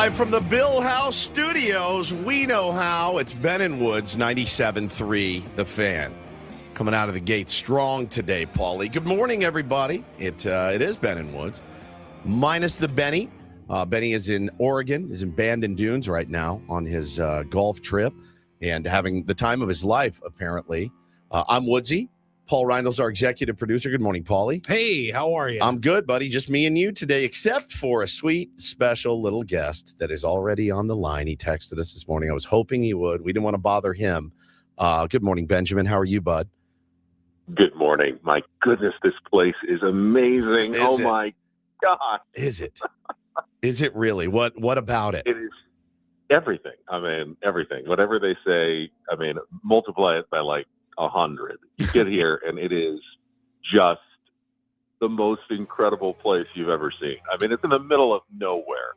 Live from the Bill House Studios, we know how. It's Ben and Woods, 97.3, The Fan. Coming out of the gate strong today, Paulie. Good morning, everybody. It is Ben and Woods, minus the Benny. Benny is in Oregon, is in Bandon Dunes right now on his golf trip and having the time of his life, apparently. I'm Woodsy. Paul Reindl's our executive producer. Good morning, Paulie. Hey, how are you? I'm good, buddy. Just me and you today, except for a sweet, special little guest that is already on the line. He texted us this morning. I was hoping he would. We didn't want to bother him. Good morning, Benjamin. How are you, bud? Good morning. My goodness, this place is amazing. My God. Is it? Is it really? What about it? It is everything. I mean, everything. Whatever they say, I mean, multiply it by like 100. You get here and it is just the most incredible place you've ever seen. I mean, it's in the middle of nowhere.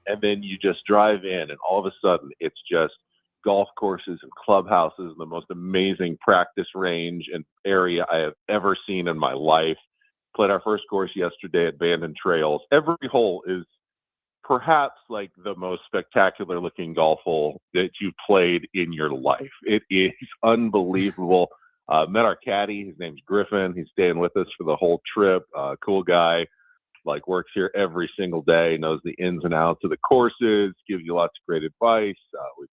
And then you just drive in and all of a sudden it's just golf courses and clubhouses and the most amazing practice range and area I have ever seen in my life. Played our first course yesterday at Bandon Trails. Every hole is perhaps like the most spectacular looking golf hole that you've played in your life. It is unbelievable. Met our caddy. His name's Griffin. He's staying with us for the whole trip. Cool guy. Like works here every single day, knows the ins and outs of the courses, gives you lots of great advice. We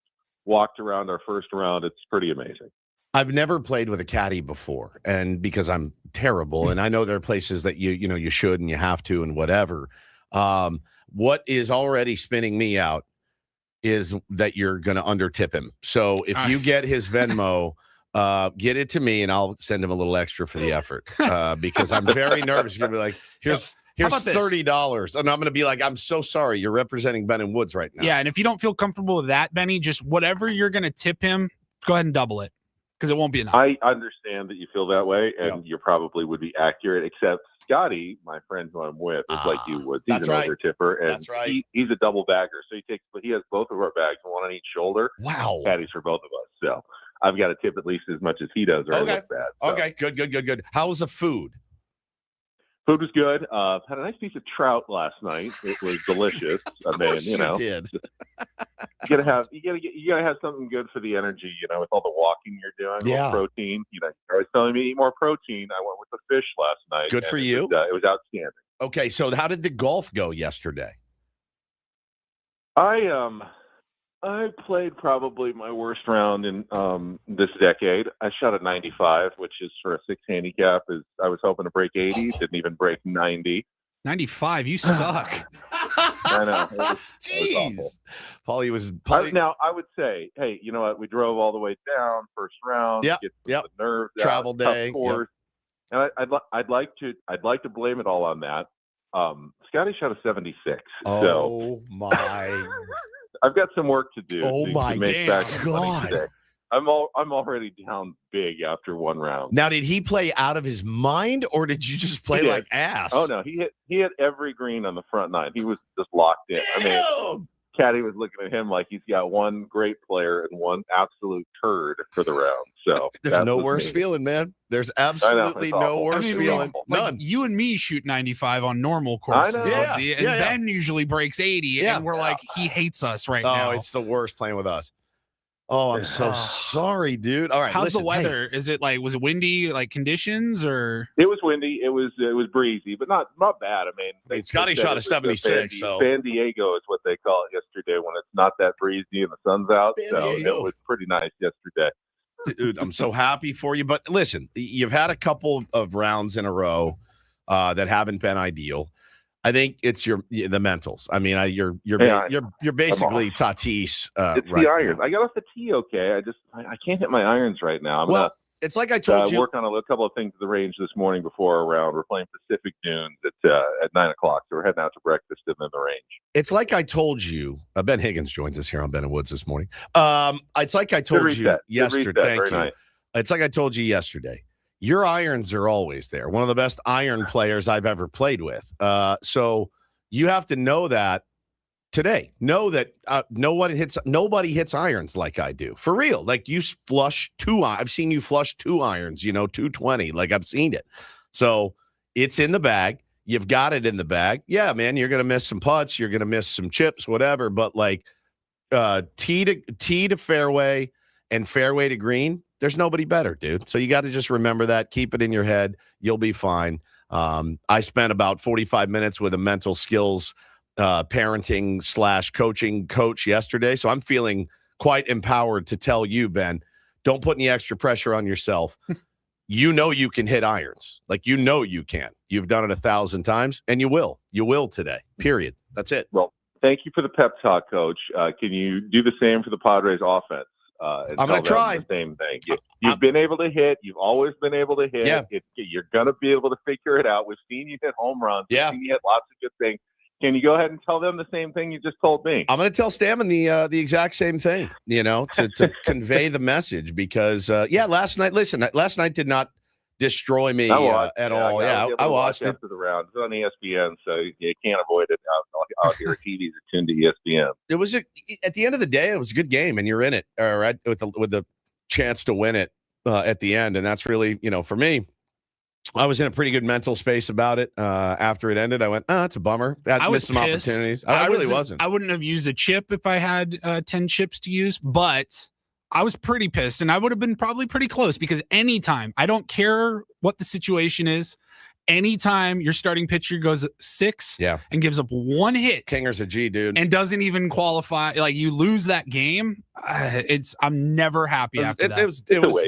walked around our first round. It's pretty amazing. I've never played with a caddy before, and because I'm terrible, and I know there are places that you should and you have to and whatever. What is already spinning me out is that you're going to undertip him. So if you get his Venmo, get it to me, and I'll send him a little extra for the effort because I'm very nervous. You're going to be like, here's $30. And I'm going to be like, I'm so sorry. You're representing Ben and Woods right now. Yeah, and if you don't feel comfortable with that, Benny, just whatever you're going to tip him, go ahead and double it because it won't be enough. I understand that you feel that way, and you probably would be accurate, except Scotty, my friend who I'm with, is like you would. He's an older tipper, and he's a double bagger. So he has both of our bags, one on each shoulder. Wow. Caddies for both of us. So I've got to tip at least as much as he does, or I look bad. So. Okay, good. How's the food? Food was good. Had a nice piece of trout last night. It was delicious. I mean, you did. You gotta have something good for the energy. With all the walking you're doing, yeah. Protein. You're always telling me to eat more protein. I went with the fish last night. Good for you. It was outstanding. Okay, so how did the golf go yesterday? I played probably my worst round in this decade. I shot a 95, which is for a 6 handicap. I was hoping to break 80, didn't even break 90. 95, you suck. I know. Jeez. Paulie was. Now, I would say, hey, you know what? We drove all the way down, first round. Yep. The nerves travel out, day. Tough course. Yep. And I'd like to blame it all on that. Scotty shot a 76. Oh my. I've got some work to do. Oh my to make back God! Today. I'm already down big after one round. Now, did he play out of his mind, or did you just play like ass? Oh no, he hit every green on the front nine. He was just locked in. Damn! I mean, Caddy was looking at him like he's got one great player and one absolute turd for the round. So there's no worse feeling, man. There's absolutely no worse feeling. None. You and me shoot 95 on normal courses, and Ben usually breaks 80, and we're like, he hates us right now. Oh, it's the worst playing with us. Oh, I'm so sorry, dude. All right, how's the weather? Is it was it windy, conditions, or? It was windy. It was breezy, but not bad. I mean, Scotty shot a 76. So San Diego is what they call it yesterday when it's not that breezy and the sun's out. So it was pretty nice yesterday. Dude, I'm so happy for you. But listen, you've had a couple of rounds in a row that haven't been ideal. I think it's the mentals. I mean, you're basically Tatis. It's the irons. I got off the tee okay. I can't hit my irons right now. It's like I told you. Work on a couple of things at the range this morning before a round. We're playing Pacific Dunes at 9:00, so we're heading out to breakfast and then the range. It's like I told you. Ben Higgins joins us here on Ben and Woods this morning. It's like I told you yesterday. Thank you. Nice. It's like I told you yesterday. Your irons are always there. One of the best iron players I've ever played with. So you have to know that today. Know that nobody hits irons like I do. For real. Like you flush I've seen you flush 2 irons, 220. Like I've seen it. So it's in the bag. you've got it in the bag. Yeah, man, you're going to miss some putts. You're going to miss some chips, whatever. But like tee to fairway and fairway to green, there's nobody better, dude. So you got to just remember that. Keep it in your head. You'll be fine. I spent about 45 minutes with a mental skills parenting / coaching coach yesterday. So I'm feeling quite empowered to tell you, Ben, don't put any extra pressure on yourself. You know you can hit irons. Like, you know you can. You've done it 1,000 times, and you will. You will today, period. That's it. Well, thank you for the pep talk, Coach. Can you do the same for the Padres offense? I'm going to try. The same thing. You've been able to hit. You've always been able to hit. Yeah. You're going to be able to figure it out. We've seen you hit home runs. Yeah. We've seen you hit lots of good things. Can you go ahead and tell them the same thing you just told me? I'm going to tell Stammen the exact same thing, to convey the message because, last night did not destroy me at all. I watched it. After the round. It's on ESPN, so you can't avoid it out here. TVs are tuned to ESPN. It was at the end of the day, it was a good game, and you're in it, right, with the chance to win it at the end, and that's really, for me. I was in a pretty good mental space about it. After it ended, I went, it's a bummer. I missed some opportunities. I really wasn't. I wouldn't have used a chip if I had 10 chips to use, but I was pretty pissed, and I would have been probably pretty close because anytime, I don't care what the situation is, anytime your starting pitcher goes 6 and gives up 1 hit. Kinger's a G, dude. And doesn't even qualify. Like, you lose that game, I'm never happy after that. It was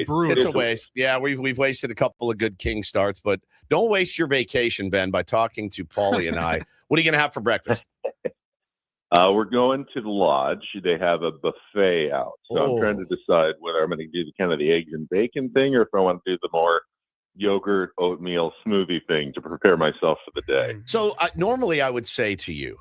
brutal. It's a waste. Yeah, we've wasted a couple of good King starts, but don't waste your vacation, Ben, by talking to Paulie and I. What are you going to have for breakfast? We're going to the lodge. They have a buffet out. So I'm trying to decide whether I'm going to do the eggs and bacon thing or if I want to do the more yogurt, oatmeal, smoothie thing to prepare myself for the day. So normally I would say to you,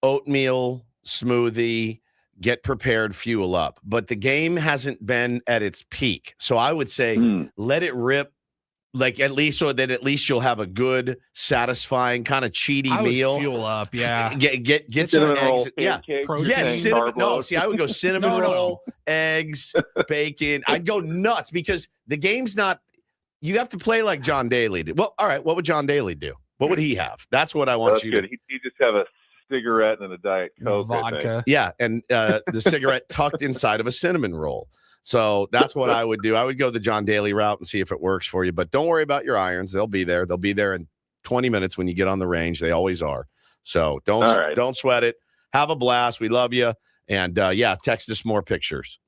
oatmeal, smoothie, get prepared, fuel up. But the game hasn't been at its peak. So I would say let it rip. Like at least you'll have a good, satisfying kind of cheaty meal. Fuel up, yeah. Get some eggs, cinnamon. No, see, I would go cinnamon roll, eggs, bacon. I'd go nuts because the game's not. You have to play like John Daly did. Well, all right. What would John Daly do? What would he have? That's what I want you to. He just have a cigarette and a Diet Coke, vodka. Yeah, and the cigarette tucked inside of a cinnamon roll. So that's what I would do. I would go the John Daly route and see if it works for you. But don't worry about your irons. They'll be there. They'll be there in 20 minutes when you get on the range. They always are. So don't sweat it. Have a blast. We love you. And, text us more pictures.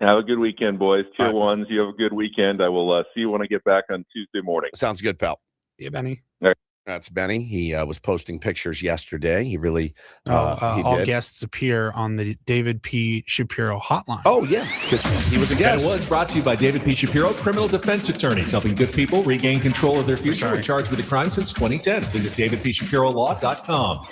Have a good weekend, boys. Tier ones. You have a good weekend. I will see you when I get back on Tuesday morning. Sounds good, pal. Yeah, Benny. All right. That's Benny. He was posting pictures yesterday. He really all guests appear on the David P. Shapiro hotline. Oh, yeah, because he was a guest. And it was brought to you by David P. Shapiro, criminal defense attorneys, helping good people regain control of their future when charged with a crime since 2010. Visit davidpshapirolaw.com.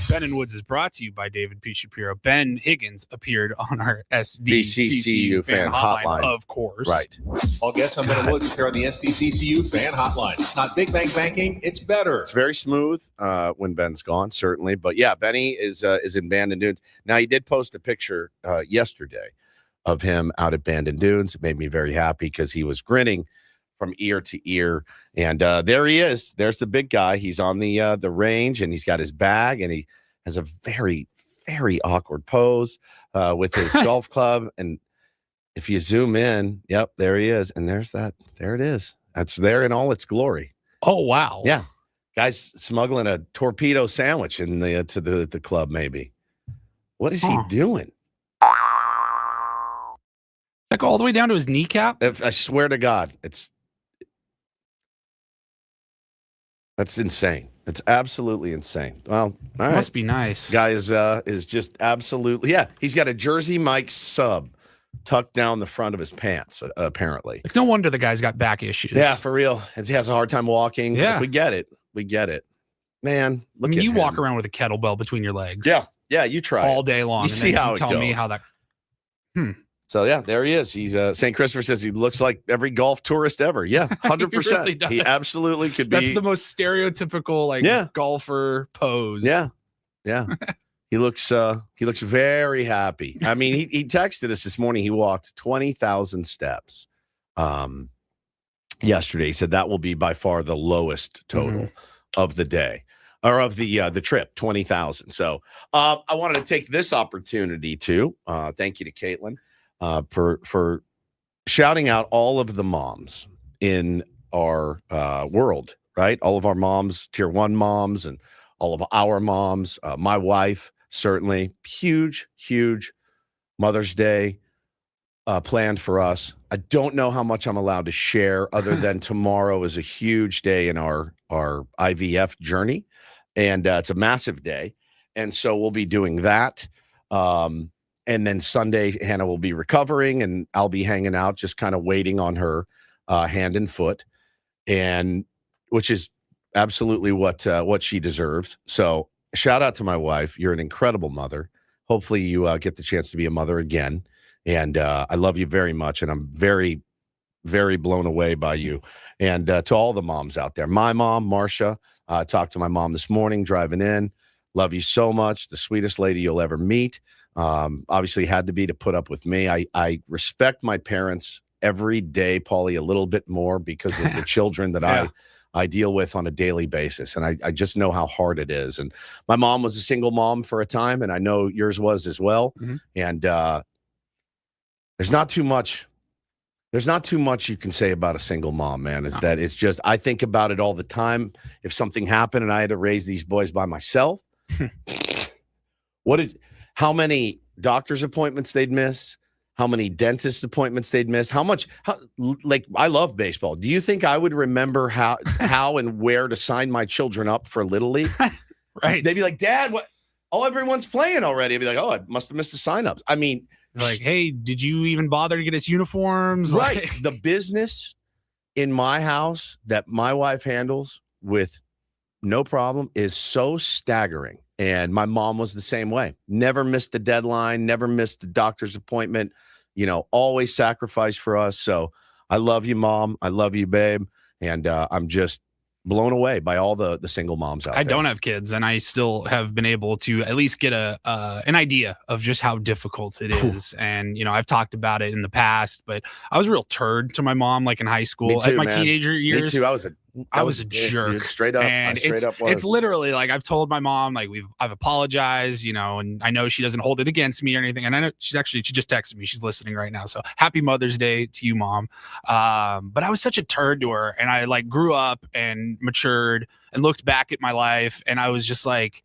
Ben and Woods is brought to you by David P. Shapiro. Ben Higgins appeared on our SDCCU fan hotline, of course. Right. All guests on Ben and Woods appear on the SDCCU fan hotline. It's not big bang banking, it's better. It's very smooth when Ben's gone, certainly. But yeah, Benny is in Bandon Dunes. Now, he did post a picture yesterday of him out at Bandon Dunes. It made me very happy because he was grinning from ear to ear. And there he is. There's the big guy. He's on the range, and he's got his bag, and he has a very, very awkward pose with his golf club. And if you zoom in, yep, there he is. And there's that. There it is. That's there in all its glory. Oh, wow. Yeah. Guy's smuggling a torpedo sandwich to the club, maybe. What is he doing? That go all the way down to his kneecap? I swear to God, that's insane. It's absolutely insane. Well, all right. Must be nice. Guy is just absolutely, he's got a Jersey Mike's sub tucked down the front of his pants, apparently. Like, no wonder the guy's got back issues. Yeah, for real. He has a hard time walking. Yeah. We get it. Man, look at you him. walk around with a kettlebell between your legs. Yeah, you try all day long. You see how it goes. Tell me how that. So yeah, there he is. He's St. Christopher says he looks like every golf tourist ever. Yeah, 100%. He absolutely could be. That's the most stereotypical golfer pose. Yeah. He looks very happy. I mean, he texted us this morning. He walked 20,000 steps yesterday. He said that will be by far the lowest total of the day or of the trip, 20,000. So I wanted to take this opportunity to thank you to Caitlin for shouting out all of the moms in our world, right? All of our moms, tier 1 moms, and all of our moms. My wife, certainly, huge Mother's Day planned for us. I don't know how much I'm allowed to share other than tomorrow is a huge day in our IVF journey, and it's a massive day. And so we'll be doing that. And then Sunday, Hannah will be recovering, and I'll be hanging out, just kind of waiting on her hand and foot, and which is absolutely what she deserves. So shout out to my wife. You're an incredible mother. Hopefully you get the chance to be a mother again. And I love you very much. And I'm very, very blown away by you. And to all the moms out there, my mom, Marcia, talked to my mom this morning driving in. Love you so much. The sweetest lady you'll ever meet. Obviously had to be to put up with me. I respect my parents every day, Paulie, a little bit more because of the children that I deal with on a daily basis. And I just know how hard it is. And my mom was a single mom for a time, and I know yours was as well. And there's not too much you can say about a single mom, man. That it's just, I think about it all the time. If something happened and I had to raise these boys by myself, how many doctor's appointments they'd miss, how many dentist appointments they'd miss, like, I love baseball. Do you think I would remember how and where to sign my children up for Little League? Right. They'd be like, Dad, what? Oh, everyone's playing already. I'd be like, oh, I must have missed the signups. I mean, like, hey, did you even bother to get his uniforms? Right. Like, the business in my house that my wife handles with no problem is so staggering. And my mom was the same way. Never missed a deadline, never missed a doctor's appointment, always sacrificed for us. So I love you, Mom. I love you, babe. And I'm just blown away by all the single moms out there. I don't have kids, and I still have been able to at least get an idea of just how difficult it is. And, I've talked about it in the past, but I was a real turd to my mom, like in high school. Me too, at my man. teenager years. Me too. I was a jerk. Dude, straight up. And it's literally like I've told my mom, like I've apologized, and I know she doesn't hold it against me or anything. And I know she just texted me. She's listening right now. So happy Mother's Day to you, Mom. But I was such a turd to her, and I like grew up and matured and looked back at my life, and I was just like,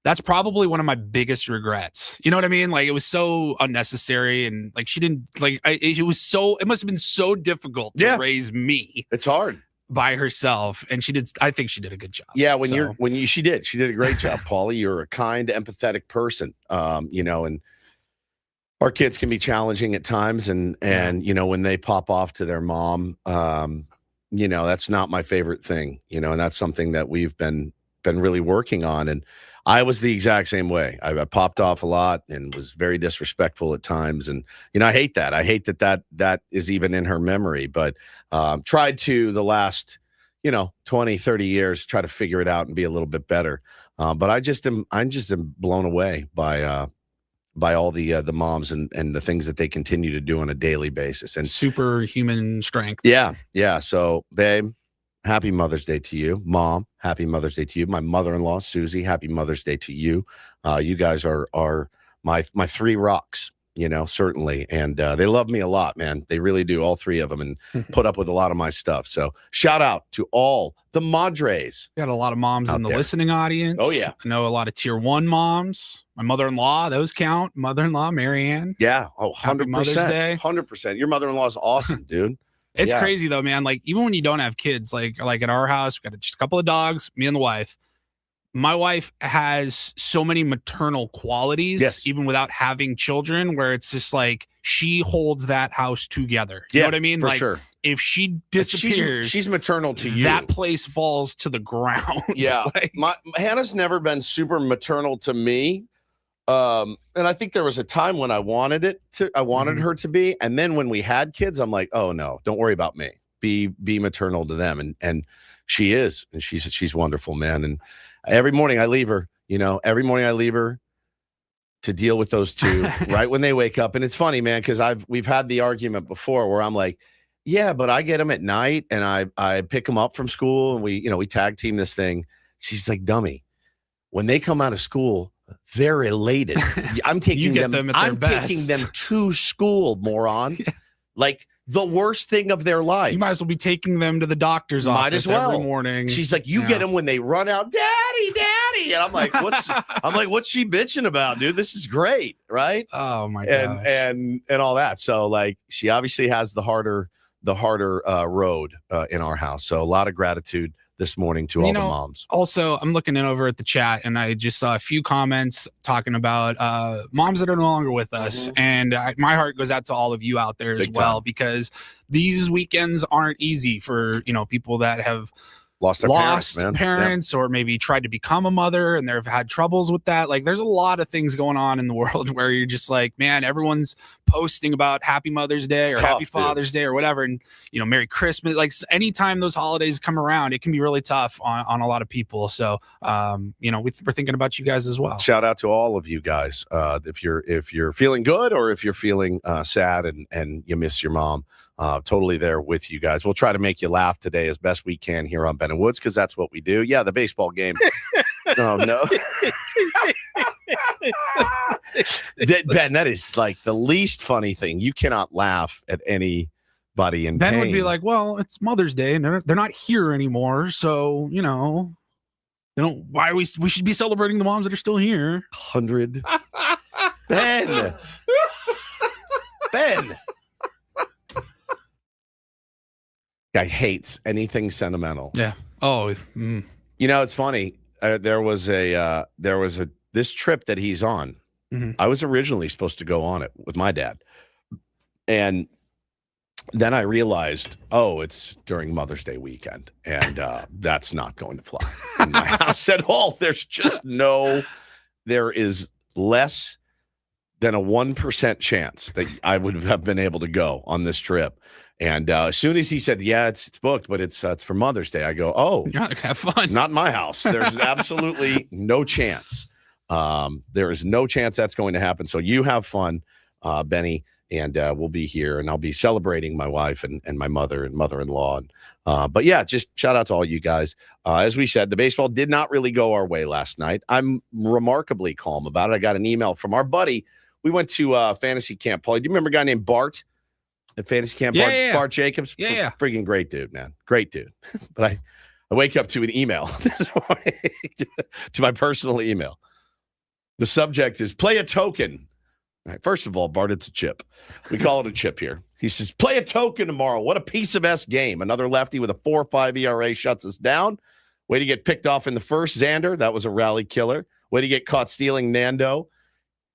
that's probably one of my biggest regrets. You know what I mean? Like, it was so unnecessary, and like she didn't like. It must have been so difficult to raise me. It's hard. By herself, and I think she did a good job. Yeah, she did a great job, Paulie. You're a kind, empathetic person, and our kids can be challenging at times, and when they pop off to their mom, that's not my favorite thing, and that's something that we've been really working on. And I was the exact same way. I popped off a lot and was very disrespectful at times. And, I hate that. I hate that is even in her memory, but tried to the last, 20, 30 years, try to figure it out and be a little bit better. But I'm just blown away by all the moms and the things that they continue to do on a daily basis. And superhuman strength. Yeah. Yeah. So, babe, happy Mother's Day to you. Mom, happy Mother's Day to you. My mother-in-law, Susie, happy Mother's Day to you. You guys are my three rocks, certainly. And they love me a lot, man. They really do, all three of them, and put up with a lot of my stuff. So shout out to all the Madres. We got a lot of moms in the listening audience. Oh, yeah. I know a lot of tier 1 moms. My mother-in-law, those count. Mother-in-law, Marianne. Yeah. Oh, 100%. Happy Mother's Day. 100%. Your mother-in-law is awesome, dude. It's crazy though, man. Like, even when you don't have kids, like at our house, we got just a couple of dogs, me and the wife. My wife has so many maternal qualities, even without having children, where it's just like she holds that house together. You know what I mean? For like, sure. If she disappears, she's maternal to you. That place falls to the ground. Yeah. Hannah's never been super maternal to me. And I think there was a time when I wanted her to be. And then when we had kids, I'm like, oh no, don't worry about me. Be maternal to them. And she is, and she's wonderful, man. And every morning I leave her, to deal with those two right when they wake up. And it's funny, man, because we've had the argument before where I'm like, Yeah, but I get them at night, and I pick them up from school, and we tag team this thing. She's like, dummy, when they come out of school, they're elated. I'm taking them. I'm taking them to school, moron. Like the worst thing of their life. You might as well be taking them to the doctor's office every morning. She's like, you get them when they run out, daddy, and I'm like, what's she bitching about, dude? This is great, right? Oh my god, and all that. So like, she obviously has the harder road in our house. So a lot of gratitude this morning to all the moms. Also, I'm looking in over at the chat, and I just saw a few comments talking about moms that are no longer with us. And my heart goes out to all of you out there as well, because these weekends aren't easy for, people that have lost their parents or maybe tried to become a mother and they've had troubles with that. Like, there's a lot of things going on in the world where you're just like, man, everyone's posting about Happy Mother's Day or Happy Father's Day or whatever, and Merry Christmas. Like, anytime those holidays come around, it can be really tough on a lot of people. So we're thinking about you guys as well. Shout out to all of you guys. If you're feeling good or if you're feeling sad and you miss your mom, totally there with you guys. We'll try to make you laugh today as best we can here on Ben and Woods, because that's what we do. Yeah, the baseball game. Oh, no. Ben, that is like the least funny thing. You cannot laugh at anybody in Ben pain. would be like, well, it's Mother's Day and they're not here anymore. So, why we should be celebrating the moms that are still here. 100. Ben. Guy hates anything sentimental. Yeah. Oh, it's funny. There was this trip that he's on. Mm-hmm. I was originally supposed to go on it with my dad, and then I realized, it's during Mother's Day weekend, and that's not going to fly in my house at all. There is less than a 1% chance that I would have been able to go on this trip. And as soon as he said, yeah, it's booked, but it's for Mother's Day, I go, yeah, have fun. Not in my house. There's absolutely no chance. There is no chance that's going to happen. So you have fun, Benny, and we'll be here, and I'll be celebrating my wife and my mother and mother-in-law. But yeah, just shout out to all you guys. As we said, the baseball did not really go our way last night. I'm remarkably calm about it. I got an email from our buddy. We went to fantasy camp. Paul, do you remember a guy named Bart at fantasy camp? Bart Jacobs? Yeah. Freaking great dude, man. Great dude. But I wake up to an email this morning to my personal email. The subject is play a token. All right, first of all, Bart, it's a chip. We call it a chip here. He says, play a token tomorrow. What a piece of S game. Another lefty with a 4.5 ERA shuts us down. Way to get picked off in the first, Xander. That was a rally killer. Way to get caught stealing, Nando.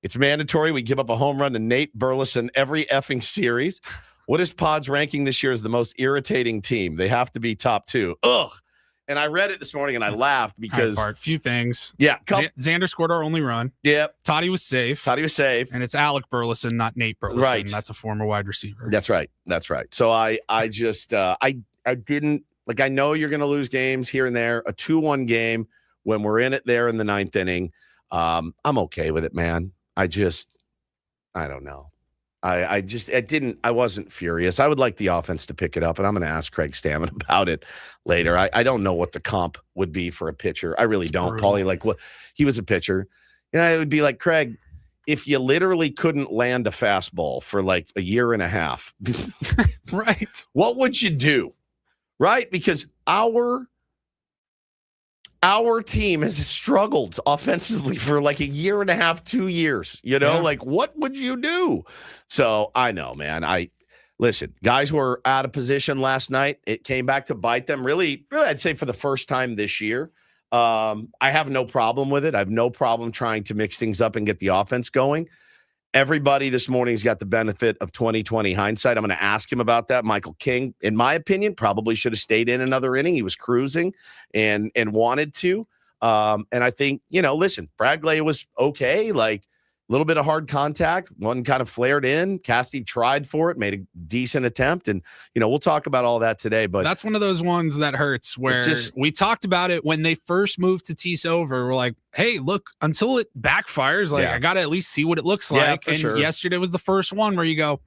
It's mandatory. We give up a home run to Nate Burleson every effing series. What is Pod's ranking this year as the most irritating team? They have to be top 2. Ugh. And I read it this morning and I laughed because Bart, few things. Yeah. Xander scored our only run. Yep. Toddy was safe. And it's Alec Burleson, not Nate Burleson. Right. That's a former wide receiver. That's right. So I just I didn't, like, I know you're going to lose games here and there. A 2-1 game when we're in it there in the 9th inning. I'm okay with it, man. I don't know. I wasn't furious. I would like the offense to pick it up, and I'm going to ask Craig Stammen about it later. I don't know what the comp would be for a pitcher. I really don't, Paulie. Like, what, he was a pitcher. And I would be like, Craig, if you literally couldn't land a fastball for like a year and a half, right? What would you do? Right? Because our team has struggled offensively for like a year and a half, 2 years, like, what would you do? So I know, man, listen, guys were out of position last night. It came back to bite them really, I'd say for the first time this year. I have no problem with it. I have no problem trying to mix things up and get the offense going. Everybody this morning's got the benefit of 20/20 hindsight. I'm going to ask him about that. Michael King, in my opinion, probably should have stayed in another inning. He was cruising and wanted to. And I think, listen, Bradley was okay. Like, a little bit of hard contact. One kind of flared in. Cassidy tried for it, made a decent attempt. And, we'll talk about all that today. But that's one of those ones that hurts where we talked about it when they first moved to Tease over. We're like, hey, look, until it backfires, I got to at least see what it looks like. And yesterday was the first one where you go,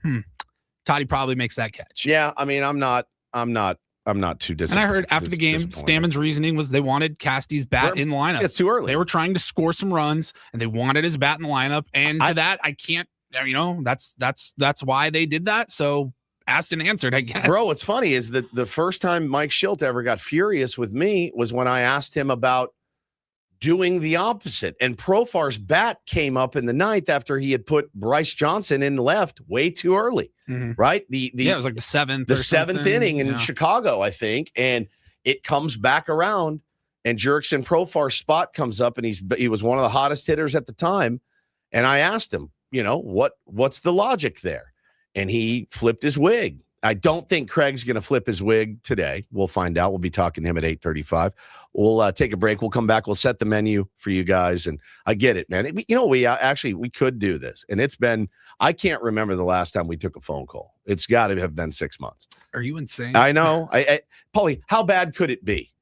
Toddy probably makes that catch. Yeah, I mean, I'm not too disappointed. And I heard after the game, Stammen's reasoning was they wanted Casty's bat in the lineup. It's too early. They were trying to score some runs, and they wanted his bat in the lineup. And to that, I can't. That's why they did that. So asked and answered, I guess. Bro, what's funny is that the first time Mike Schilt ever got furious with me was when I asked him about doing the opposite. And Profar's bat came up in the ninth after he had put Bryce Johnson in left way too early, right? It was like the seventh inning in Chicago, I think. And it comes back around, and Jurickson Profar's spot comes up, and he was one of the hottest hitters at the time. And I asked him, what's the logic there? And he flipped his wig. I don't think Craig's going to flip his wig today. We'll find out. We'll be talking to him at 8:35. We'll take a break. We'll come back. We'll set the menu for you guys. And I get it, man. We could do this. And it's been, I can't remember the last time we took a phone call. It's got to have been 6 months. Are you insane? I know. Paulie, how bad could it be?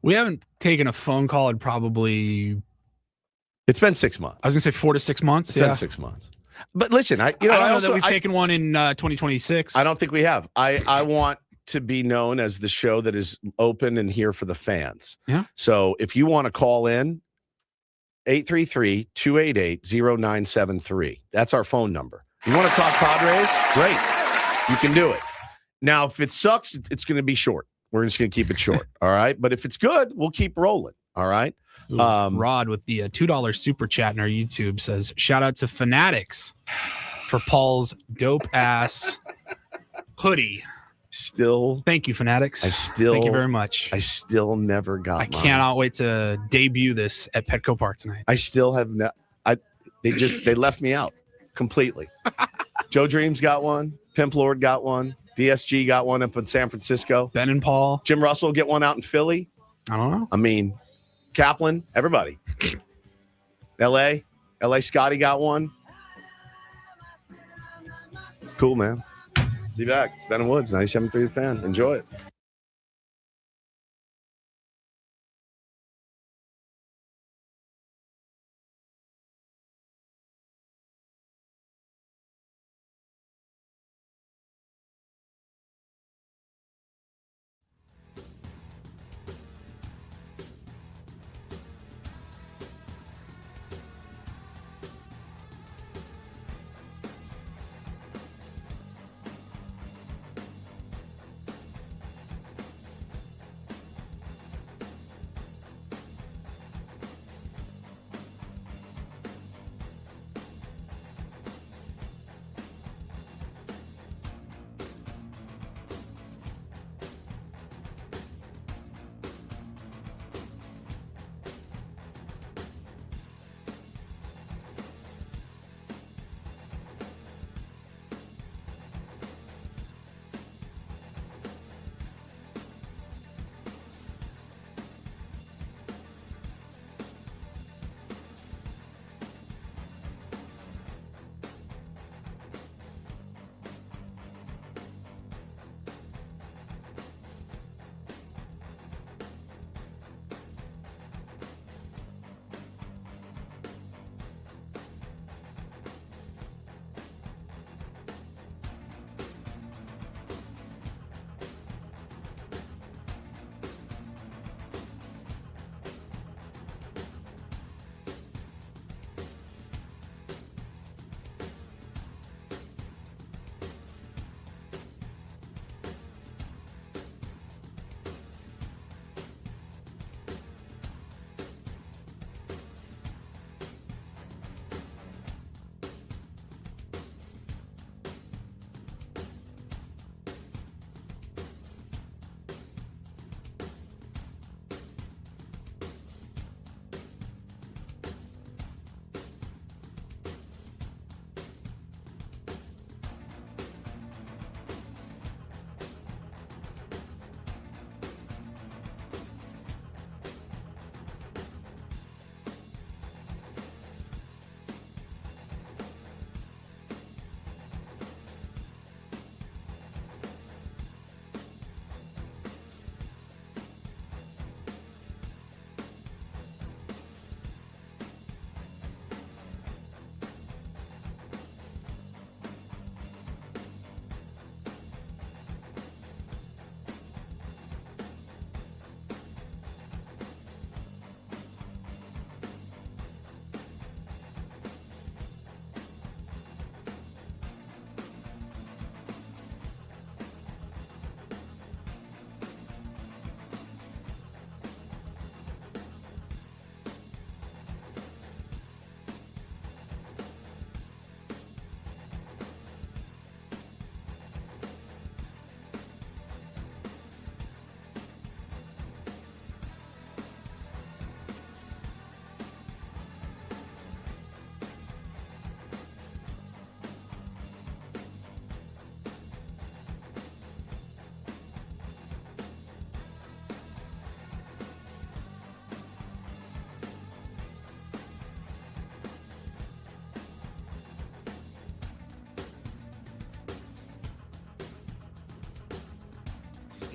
We haven't taken a phone call in probably. It's been 6 months. I was going to say 4 to 6 months. It's been 6 months. But listen, I don't know that we've taken one in 2026. I don't think we have. I want to be known as the show that is open and here for the fans. Yeah. So if you want to call in, 833-288-0973. That's our phone number. You want to talk Padres? Great. You can do it. Now, if it sucks, it's going to be short. We're just going to keep it short. All right. But if it's good, we'll keep rolling. All right. Ooh, Rod with the $2 super chat in our YouTube says, shout out to Fanatics for Paul's dope ass hoodie. Thank you, Fanatics. Thank you very much. I still never got mine. Cannot wait to debut this at Petco Park tonight. I still have they left me out completely. Joe Dreams got one. Pimp Lord got one. DSG got one up in San Francisco. Ben and Paul. Jim Russell get one out in Philly. I don't know. I mean, Kaplan, everybody. LA Scotty got one. Cool, man. Be back. It's Ben and Woods, 97.3 The Fan. Enjoy it.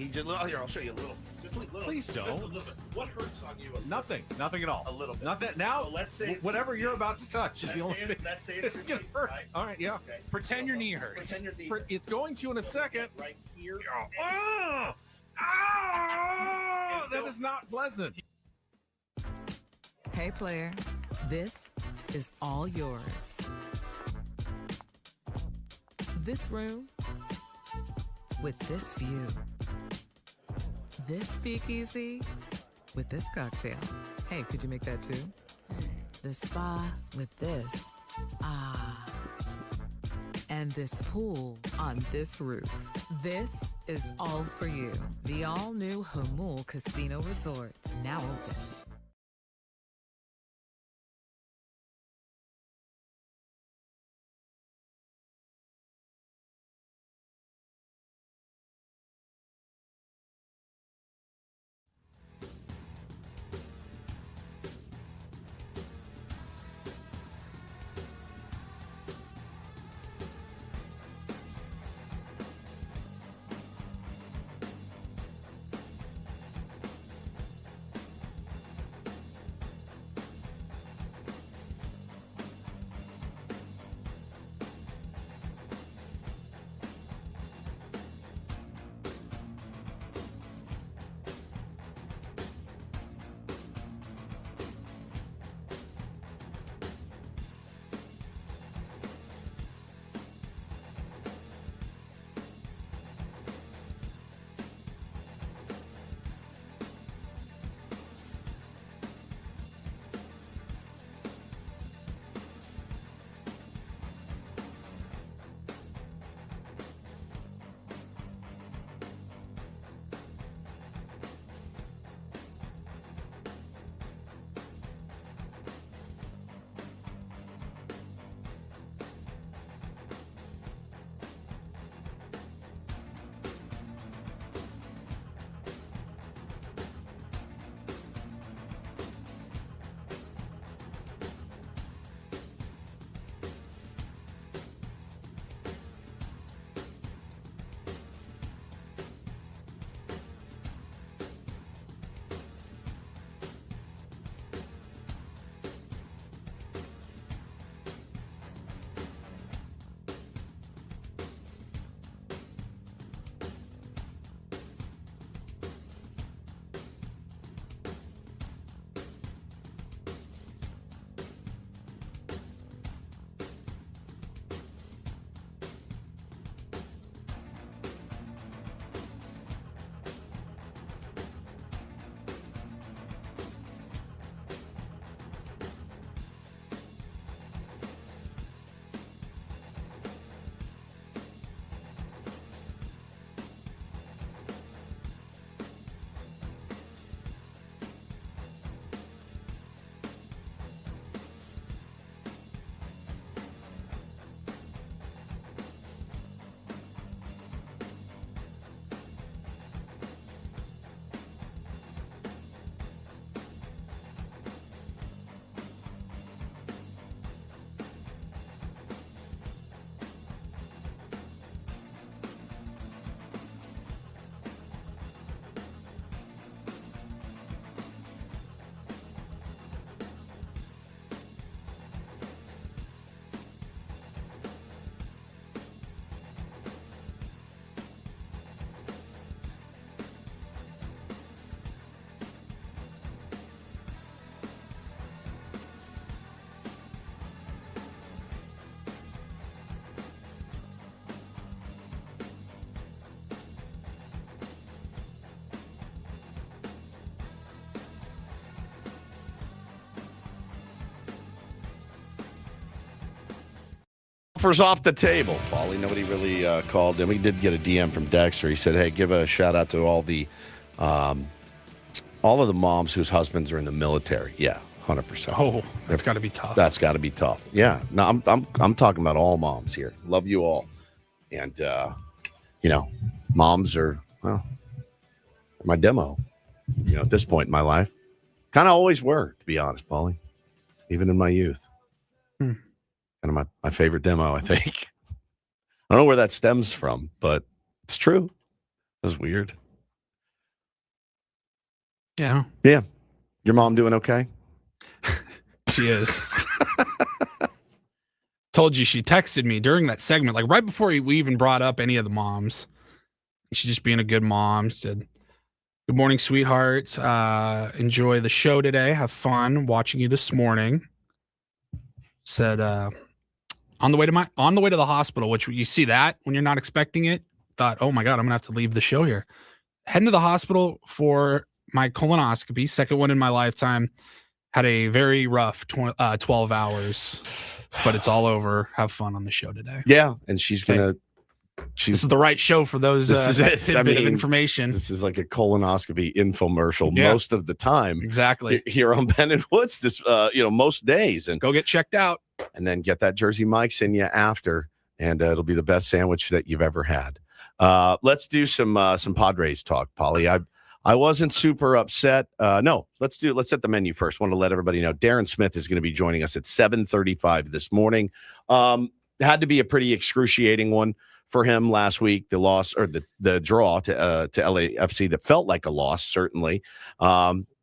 He just here. I'll show you a little. Just a little. Please Just a don't. little bit. What hurts on you? Nothing at all. A little bit. Nothing. Now, So let's say whatever you're about to touch is the only thing. Let's say It's gonna hurt. Right? All right, yeah. Okay. Pretend your knee hurts. Pretend your knee It's going to in a second. right here. Oh, that is not pleasant. Hey, player, this is all yours. This room with this view. This speakeasy with this cocktail. Hey, could you make that too? The spa with this. Ah. And this pool on this roof. This is all for you. The all-new Hamul Casino Resort, now open. Offers off the table, Paulie. Nobody really called in. We did get a DM from Dexter. He said, "Hey, give a shout out to all of the moms whose husbands are in the military." Yeah, 100%. Oh, that's got to be tough. That's got to be tough. Yeah, no, I'm talking about all moms here. Love you all, and moms are my demo. At this point in my life, kind of always were, to be honest, Paulie. Even in my youth. Kind of my favorite demo, I think. I don't know where that stems from, but it's true. That's weird. Yeah. Yeah. Your mom doing okay? She is. Told you she texted me during that segment, like right before we even brought up any of the moms. She's just being a good mom. She said, "Good morning, sweetheart. Enjoy the show today. Have fun watching you this morning." Said, on the way to the hospital, which you see that when you're not expecting it. Thought, oh my God, I'm gonna have to leave the show here. Heading to the hospital for my colonoscopy, second one in my lifetime. Had a very rough 12 hours, but it's all over. Have fun on the show today. Yeah, and she's This is the right show for those tidbit of information. This is like a colonoscopy infomercial Yeah. most of the time. Exactly. Here on Ben and Woods, this most days, and Go get checked out. and then get that Jersey Mike's in you after, and it'll be the best sandwich that you've ever had. Let's do some Padres talk, Polly. I wasn't super upset. No, let's set the menu first. Want to let everybody know Darren Smith is going to be joining us at 7:35 this morning. Had to be a pretty excruciating one for him last week. The loss or the draw to LAFC that felt like a loss. Certainly,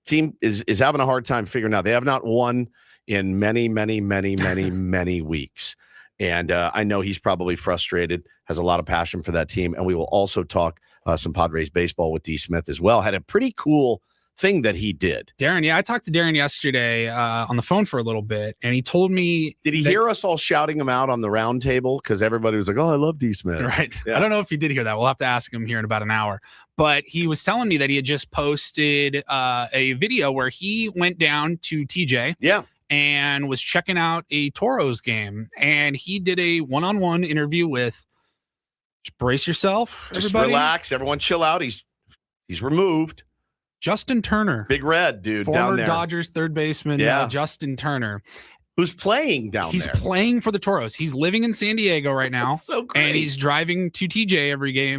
team is having a hard time figuring out. They have not won in many weeks. And I know he's probably frustrated, has a lot of passion for that team. And we will also talk some Padres baseball with D. Smith as well. Had a pretty cool thing that he did. Darren, yeah, I talked to Darren yesterday on the phone for a little bit, and he told me. Did he hear us all shouting him out on the round table? Because everybody was like, oh, I love D. Smith. Right. Yeah. I don't know if he did hear that. We'll have to ask him here in about an hour. But he was telling me that he had just posted a video where he went down to TJ. Yeah. And was checking out a Toros game. And he did a one-on-one interview with, just brace yourself, Just everybody. relax. Everyone chill out. He's removed. Justin Turner. Big Red, dude, Former down there. Dodgers third baseman, Yeah. Justin Turner. Who's playing down He's there. playing for the Toros. He's living in San Diego right now. That's so great. And he's driving to TJ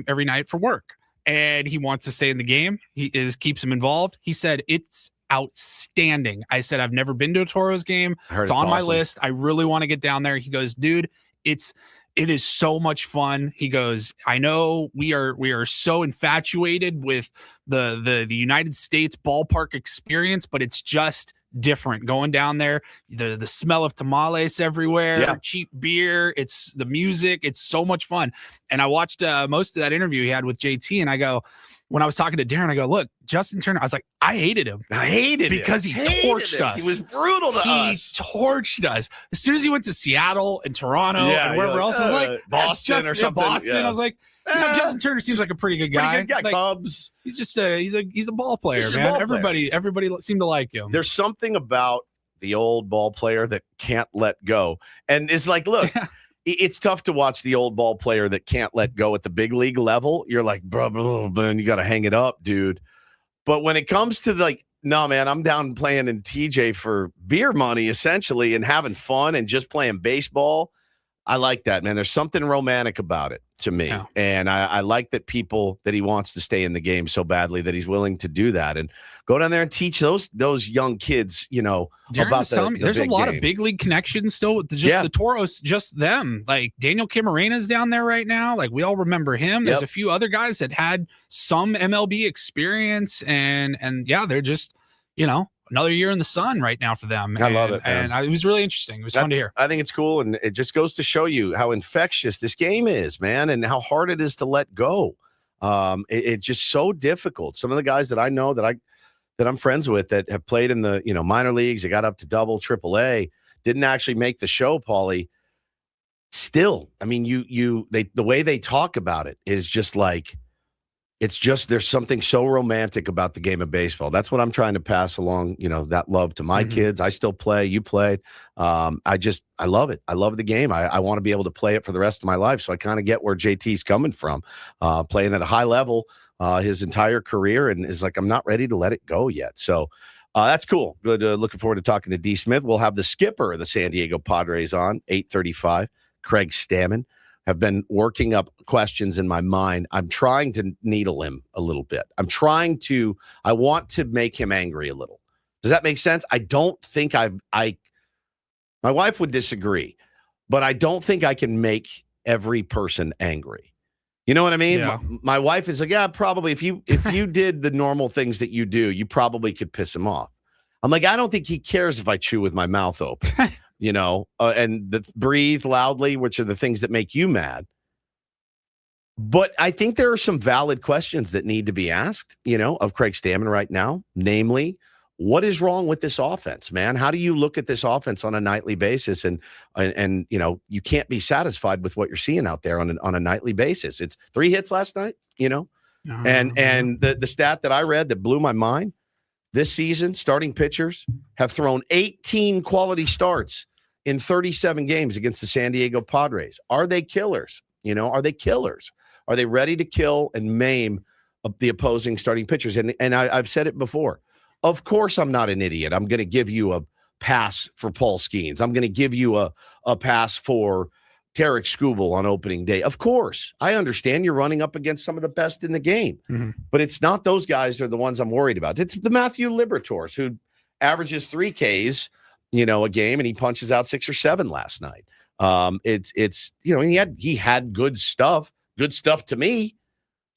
every night for work. And he wants to stay in the game. Keeps him involved. He said it's outstanding. I said, I've never been to a Toros game. It's on my list. I really want to get down there. He goes, dude, it is so much fun. He goes, I know we are so infatuated with the United States ballpark experience, but it's just different going down there. The smell of tamales everywhere, cheap beer, it's the music, it's so much fun. And I watched most of that interview he had with JT, and I go, when I was talking to Darren, I go, look, Justin Turner, I was like, I hated him. Because he torched us. He was brutal to us. He torched us. As soon as he went to Seattle and Toronto and wherever else, I was like, Boston or something. Boston. Yeah. I was like, Justin Turner seems like a pretty good guy. Pretty good guy. Like, Cubs. He's just he's a ball player, He's a man. ball player. Everybody seemed to like him. There's something about the old ball player that can't let go. And it's like, look, it's tough to watch the old ball player that can't let go at the big league level. You're like, bro, man, you got to hang it up, dude. But when it comes to like, no, man, I'm down playing in TJ for beer money, essentially, and having fun and just playing baseball. I like that, man. There's something romantic about it to me. Yeah. And I like that he wants to stay in the game so badly that he's willing to do that and go down there and teach those young kids, Darren about was telling me there's a lot of big league connections still with the Toros, just them. Like Daniel Camarena's down there right now. Like we all remember him. There's a few other guys that had some MLB experience and yeah, they're just, another year in the sun right now for them. I love it, man. And it was really interesting. It was fun to hear. I think it's cool, and it just goes to show you how infectious this game is, man, and how hard it is to let go. It's just so difficult. Some of the guys that I know that I'm friends with that have played in the minor leagues, they got up to double, AAA, didn't actually make the show, Paulie. Still, I mean, the way they talk about it is just like. It's just there's something so romantic about the game of baseball. That's what I'm trying to pass along, that love to my kids. I still play. You played. I love it. I love the game. I want to be able to play it for the rest of my life. So I kind of get where JT's coming from, playing at a high level his entire career, and is like, I'm not ready to let it go yet. So that's cool. Good. Looking forward to talking to D. Smith. We'll have the skipper of the San Diego Padres on 8:35, Craig Stammen. Have been working up questions in my mind. I'm trying to needle him a little bit. I want to make him angry a little. Does that make sense? I don't think my wife would disagree, but I don't think I can make every person angry. You know what I mean? Yeah. My wife is like, yeah, probably if you did the normal things that you do, you probably could piss him off. I'm like, I don't think he cares if I chew with my mouth open, and breathe loudly, which are the things that make you mad. But I think there are some valid questions that need to be asked, of Craig Stammen right now. Namely, what is wrong with this offense, man? How do you look at this offense on a nightly basis? And you can't be satisfied with what you're seeing out there on a nightly basis. It's 3 hits last night, and the stat that I read that blew my mind this season, starting pitchers have thrown 18 quality starts in 37 games against the San Diego Padres. Are they killers? Are they killers? Are they ready to kill and maim the opposing starting pitchers? And I've said it before. Of course, I'm not an idiot. I'm going to give you a pass for Paul Skeens. I'm going to give you a pass for Tarek Skubal on opening day. Of course, I understand you're running up against some of the best in the game, but it's not those guys that are the ones I'm worried about. It's the Matthew Liberators who averages 3 Ks, a game, and he punches out 6 or 7 last night. He had good stuff to me,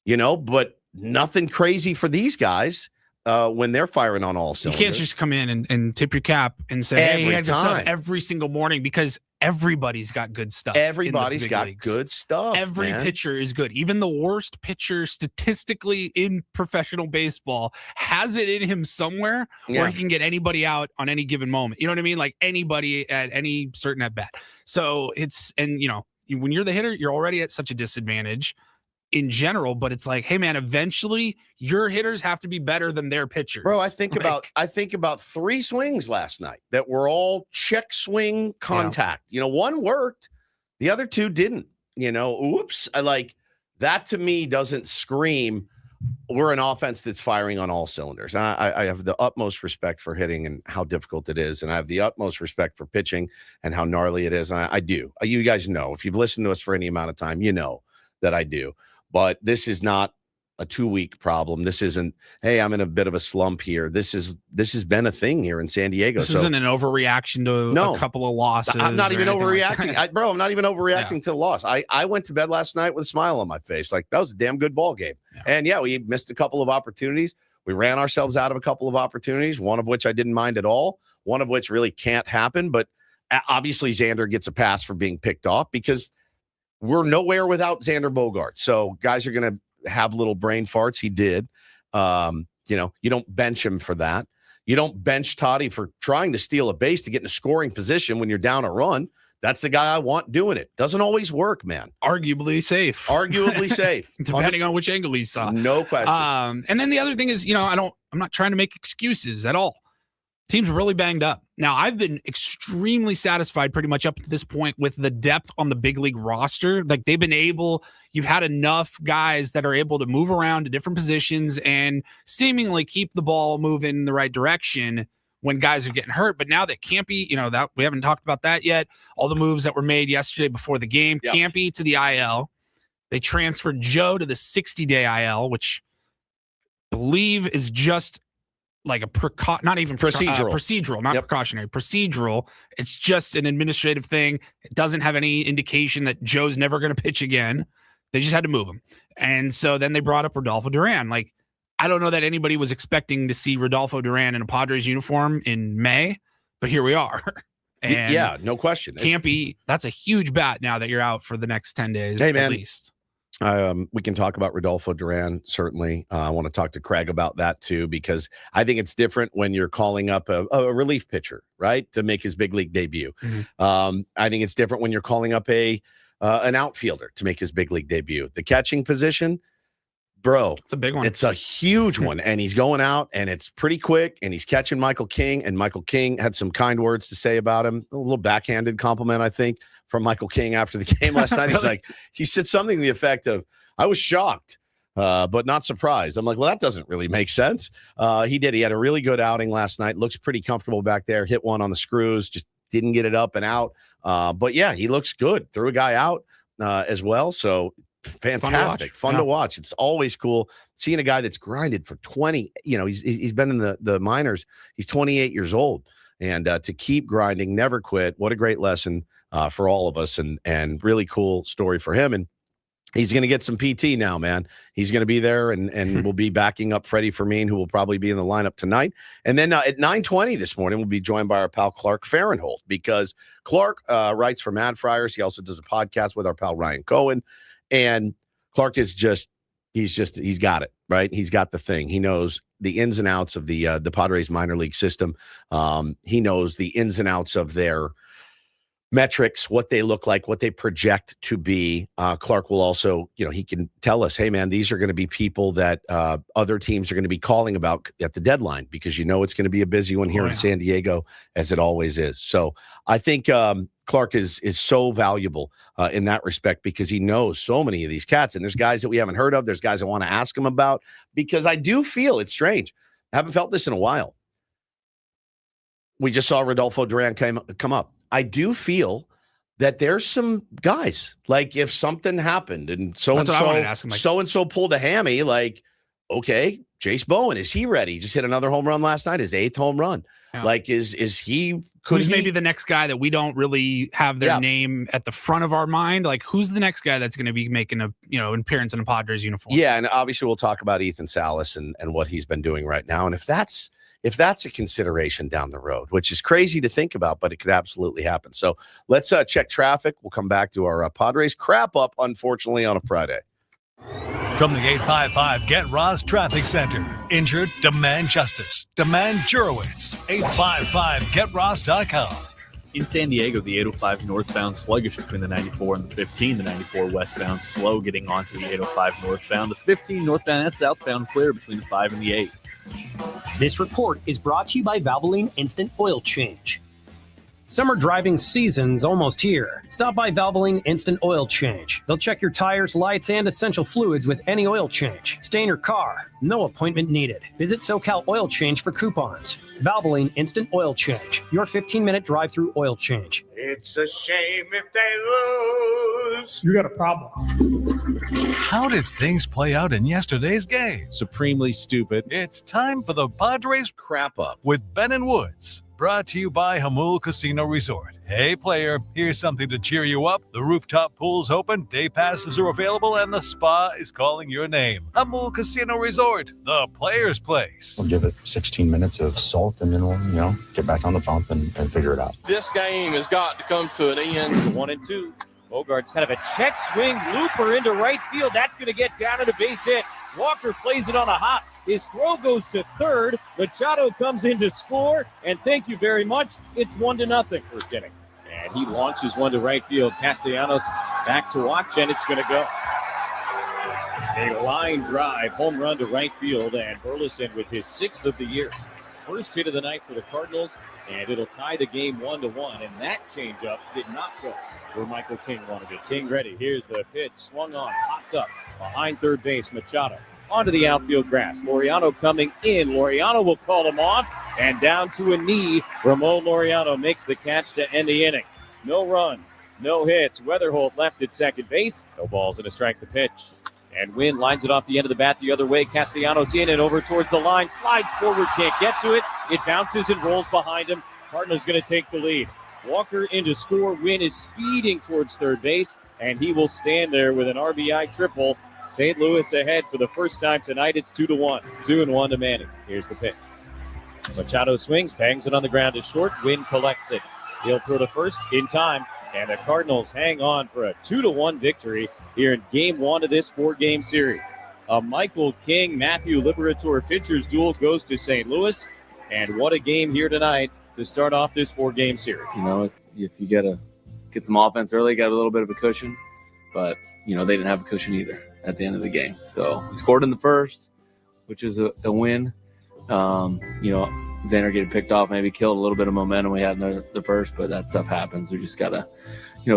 but nothing crazy for these guys. When they're firing on all cylinders. You can't just come in and tip your cap and say, hey, he had good stuff every single morning, because everybody's got good stuff. Everybody's got leagues. Good stuff. Every pitcher is good. Even the worst pitcher statistically in professional baseball has it in him somewhere where he can get anybody out on any given moment. You know what I mean? Like anybody at any certain at bat. So when you're the hitter, you're already at such a disadvantage in general, but it's like, hey man, eventually your hitters have to be better than their pitchers. Bro, I think about 3 swings last night that were all check swing contact. One worked, the other 2 didn't. Oops. I like that. To me doesn't scream we're an offense that's firing on all cylinders. And I have the utmost respect for hitting and how difficult it is, and I have the utmost respect for pitching and how gnarly it is. And I do. You guys know, if you've listened to us for any amount of time, you know that I do. But this is not a 2-week problem. This isn't, hey, I'm in a bit of a slump here. This has been a thing here in San Diego. This isn't an overreaction to a couple of losses. I'm not even overreacting. Like I'm not even overreacting to the loss. I went to bed last night with a smile on my face. Like, that was a damn good ball game. Yeah. And we missed a couple of opportunities. We ran ourselves out of a couple of opportunities, one of which I didn't mind at all, one of which really can't happen. But obviously Xander gets a pass for being picked off because we're nowhere without Xander Bogaerts. So guys are going to have little brain farts. He did. You don't bench him for that. You don't bench Toddy for trying to steal a base to get in a scoring position when you're down a run. That's the guy I want doing it. Doesn't always work, man. Arguably safe. Depending on which angle he saw. No question. And then the other thing is, I'm not trying to make excuses at all. Team's really banged up. Now, I've been extremely satisfied pretty much up to this point with the depth on the big league roster. Like, you've had enough guys that are able to move around to different positions and seemingly keep the ball moving in the right direction when guys are getting hurt. But now that Campy, that we haven't talked about that yet. All the moves that were made yesterday before the game, yep. Campy to the IL. They transferred Joe to the 60-day IL, which I believe is just like not even procedural, not precautionary, procedural. It's just an administrative thing. It doesn't have any indication that Joe's never going to pitch again. They just had to move him. And so then they brought up Rodolfo Duran. Like, I don't know that anybody was expecting to see Rodolfo Duran in a Padres uniform in May, but here we are. And yeah, no question. Campy, that's a huge bat now that you're out for the next 10 days at least. We can talk about Rodolfo Duran, certainly. I want to talk to Craig about that, too, because I think it's different when you're calling up a relief pitcher, right, to make his big league debut. Mm-hmm. I think it's different when you're calling up an outfielder to make his big league debut. The catching position, bro, it's a big one. It's a huge one, and he's going out, and it's pretty quick, and he's catching Michael King, and Michael King had some kind words to say about him, a little backhanded compliment, I think, from Michael King after the game last night. He's like, he said something to the effect of, I was shocked, but not surprised. I'm like, well, that doesn't really make sense. He did. He had a really good outing last night. Looks pretty comfortable back there. Hit one on the screws, just didn't get it up and out. But yeah, he looks good. Threw a guy out as well. So fantastic. Fun to watch. It's always cool seeing a guy that's grinded for 20. He's been in the minors. He's 28 years old. And to keep grinding, never quit. What a great lesson for all of us, and really cool story for him. And He's going to get some PT now, man. He's going to be there and we'll be backing up Freddie Fermin, who will probably be in the lineup tonight. And then at 9:20 this morning, we'll be joined by our pal Clark Fahrentholdd, because Clark writes for Mad Friars. He also does a podcast with our pal Ryan Cohen. And Clark is he's got it, right? He's got the thing. He knows the ins and outs of the Padres minor league system. He knows the ins and outs of their metrics, what they look like, what they project to be. Clark will also, he can tell us, hey, man, these are going to be people that other teams are going to be calling about at the deadline, because it's going to be a busy one here in San Diego, as it always is. So I think Clark is so valuable in that respect, because he knows so many of these cats. And there's guys that we haven't heard of. There's guys I want to ask him about, because I do feel it's strange. I haven't felt this in a while. We just saw Rodolfo Duran come up. I do feel that there's some guys, like if something happened and so-and-so pulled a hammy, like, okay, Jace Bowen, is he ready? He just hit another home run last night, his 8th home run. Yeah. Like, is he... Who's maybe the next guy that we don't really have their name at the front of our mind? Like, who's the next guy that's going to be making an appearance in a Padres uniform? Yeah, and obviously we'll talk about Ethan Salas and what he's been doing right now. And if that's a consideration down the road, which is crazy to think about, but it could absolutely happen. So let's check traffic. We'll come back to our Padres crap up, unfortunately, on a Friday. From the 855 Get Ross Traffic Center. Injured? Demand justice. Demand Jurowitz. 855GetRoss.com. In San Diego, the 805 northbound sluggish between the 94 and the 15. The 94 westbound slow getting onto the 805 northbound. The 15 northbound and southbound clear between the 5 and the 8. This report is brought to you by Valvoline Instant Oil Change. Summer driving season's almost here. Stop by Valvoline Instant Oil Change. They'll check your tires, lights, and essential fluids with any oil change. Stay in your car. No appointment needed. Visit SoCal Oil Change for coupons. Valvoline Instant Oil Change. Your 15-minute drive-through oil change. It's a shame if they lose. You got a problem. How did things play out in yesterday's game? Supremely stupid. It's time for the Padres crap up with Ben and Woods. Brought to you by Hamul Casino Resort. Hey, player, here's something to cheer you up. The rooftop pool's open, day passes are available, and the spa is calling your name. Hamul Casino Resort, the player's place. We'll give it 16 minutes of salt, and then we'll, get back on the pump and figure it out. This game has got to come to an end. 1-2. Bogart's kind of a check swing, looper into right field. That's going to get down at a base hit. Walker plays it on a hop. His throw goes to third. Machado comes in to score, and thank you very much. It's 1-0 first inning. And he launches one to right field. Castellanos back to watch, and it's going to go. A line drive, home run to right field, and Burleson with his 6th of the year. First hit of the night for the Cardinals, and it'll tie the game 1-1. And that changeup did not go where Michael King wanted it. King ready. Here's the pitch. Swung on, popped up behind third base. Machado onto the outfield grass. Laureano coming in. Laureano will call him off, and down to a knee. Ramon Laureano makes the catch to end the inning. No runs, no hits. Weatherholt left at second base. No balls and a strike to pitch. And Wynn lines it off the end of the bat the other way. Castellanos in and over towards the line. Slides forward, can't get to it. It bounces and rolls behind him. Cardinals going to take the lead. Walker in to score. Wynn is speeding towards third base, and he will stand there with an RBI triple. St. Louis ahead for the first time tonight. It's 2-1. 2-1 to Manning. Here's the pitch. Machado swings, bangs it on the ground to short. Wynn collects it. He'll throw to first in time, and the Cardinals hang on for a 2-1 victory here in Game 1 of this 4-game series. A Michael King, Matthew Liberatore pitchers duel goes to St. Louis, and what a game here tonight to start off this 4-game series. It's, if you get some offense early, got a little bit of a cushion, but they didn't have a cushion either at the end of the game. So we scored in the first, which is a win. Xander getting picked off maybe killed a little bit of momentum we had in the first, but that stuff happens. We just got to,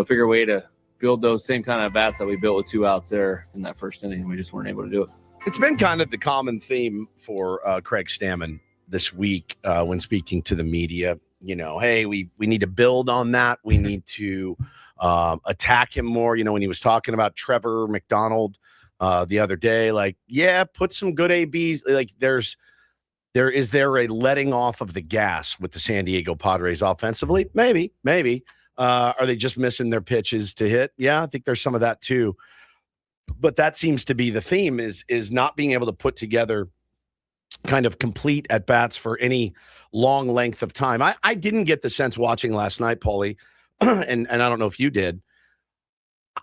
figure a way to build those same kind of bats that we built with 2 outs there in that first inning. We just weren't able to do it. It's been kind of the common theme for Craig Stammen this week when speaking to the media. Hey, we need to build on that. We need to attack him more. When he was talking about Trevor McDonald the other day, put some good ABs. Is there a letting off of the gas with the San Diego Padres offensively? Maybe. Are they just missing their pitches to hit? Yeah, I think there's some of that too. But that seems to be the theme is not being able to put together kind of complete at bats for any long length of time. I didn't get the sense watching last night, Paulie, and I don't know if you did.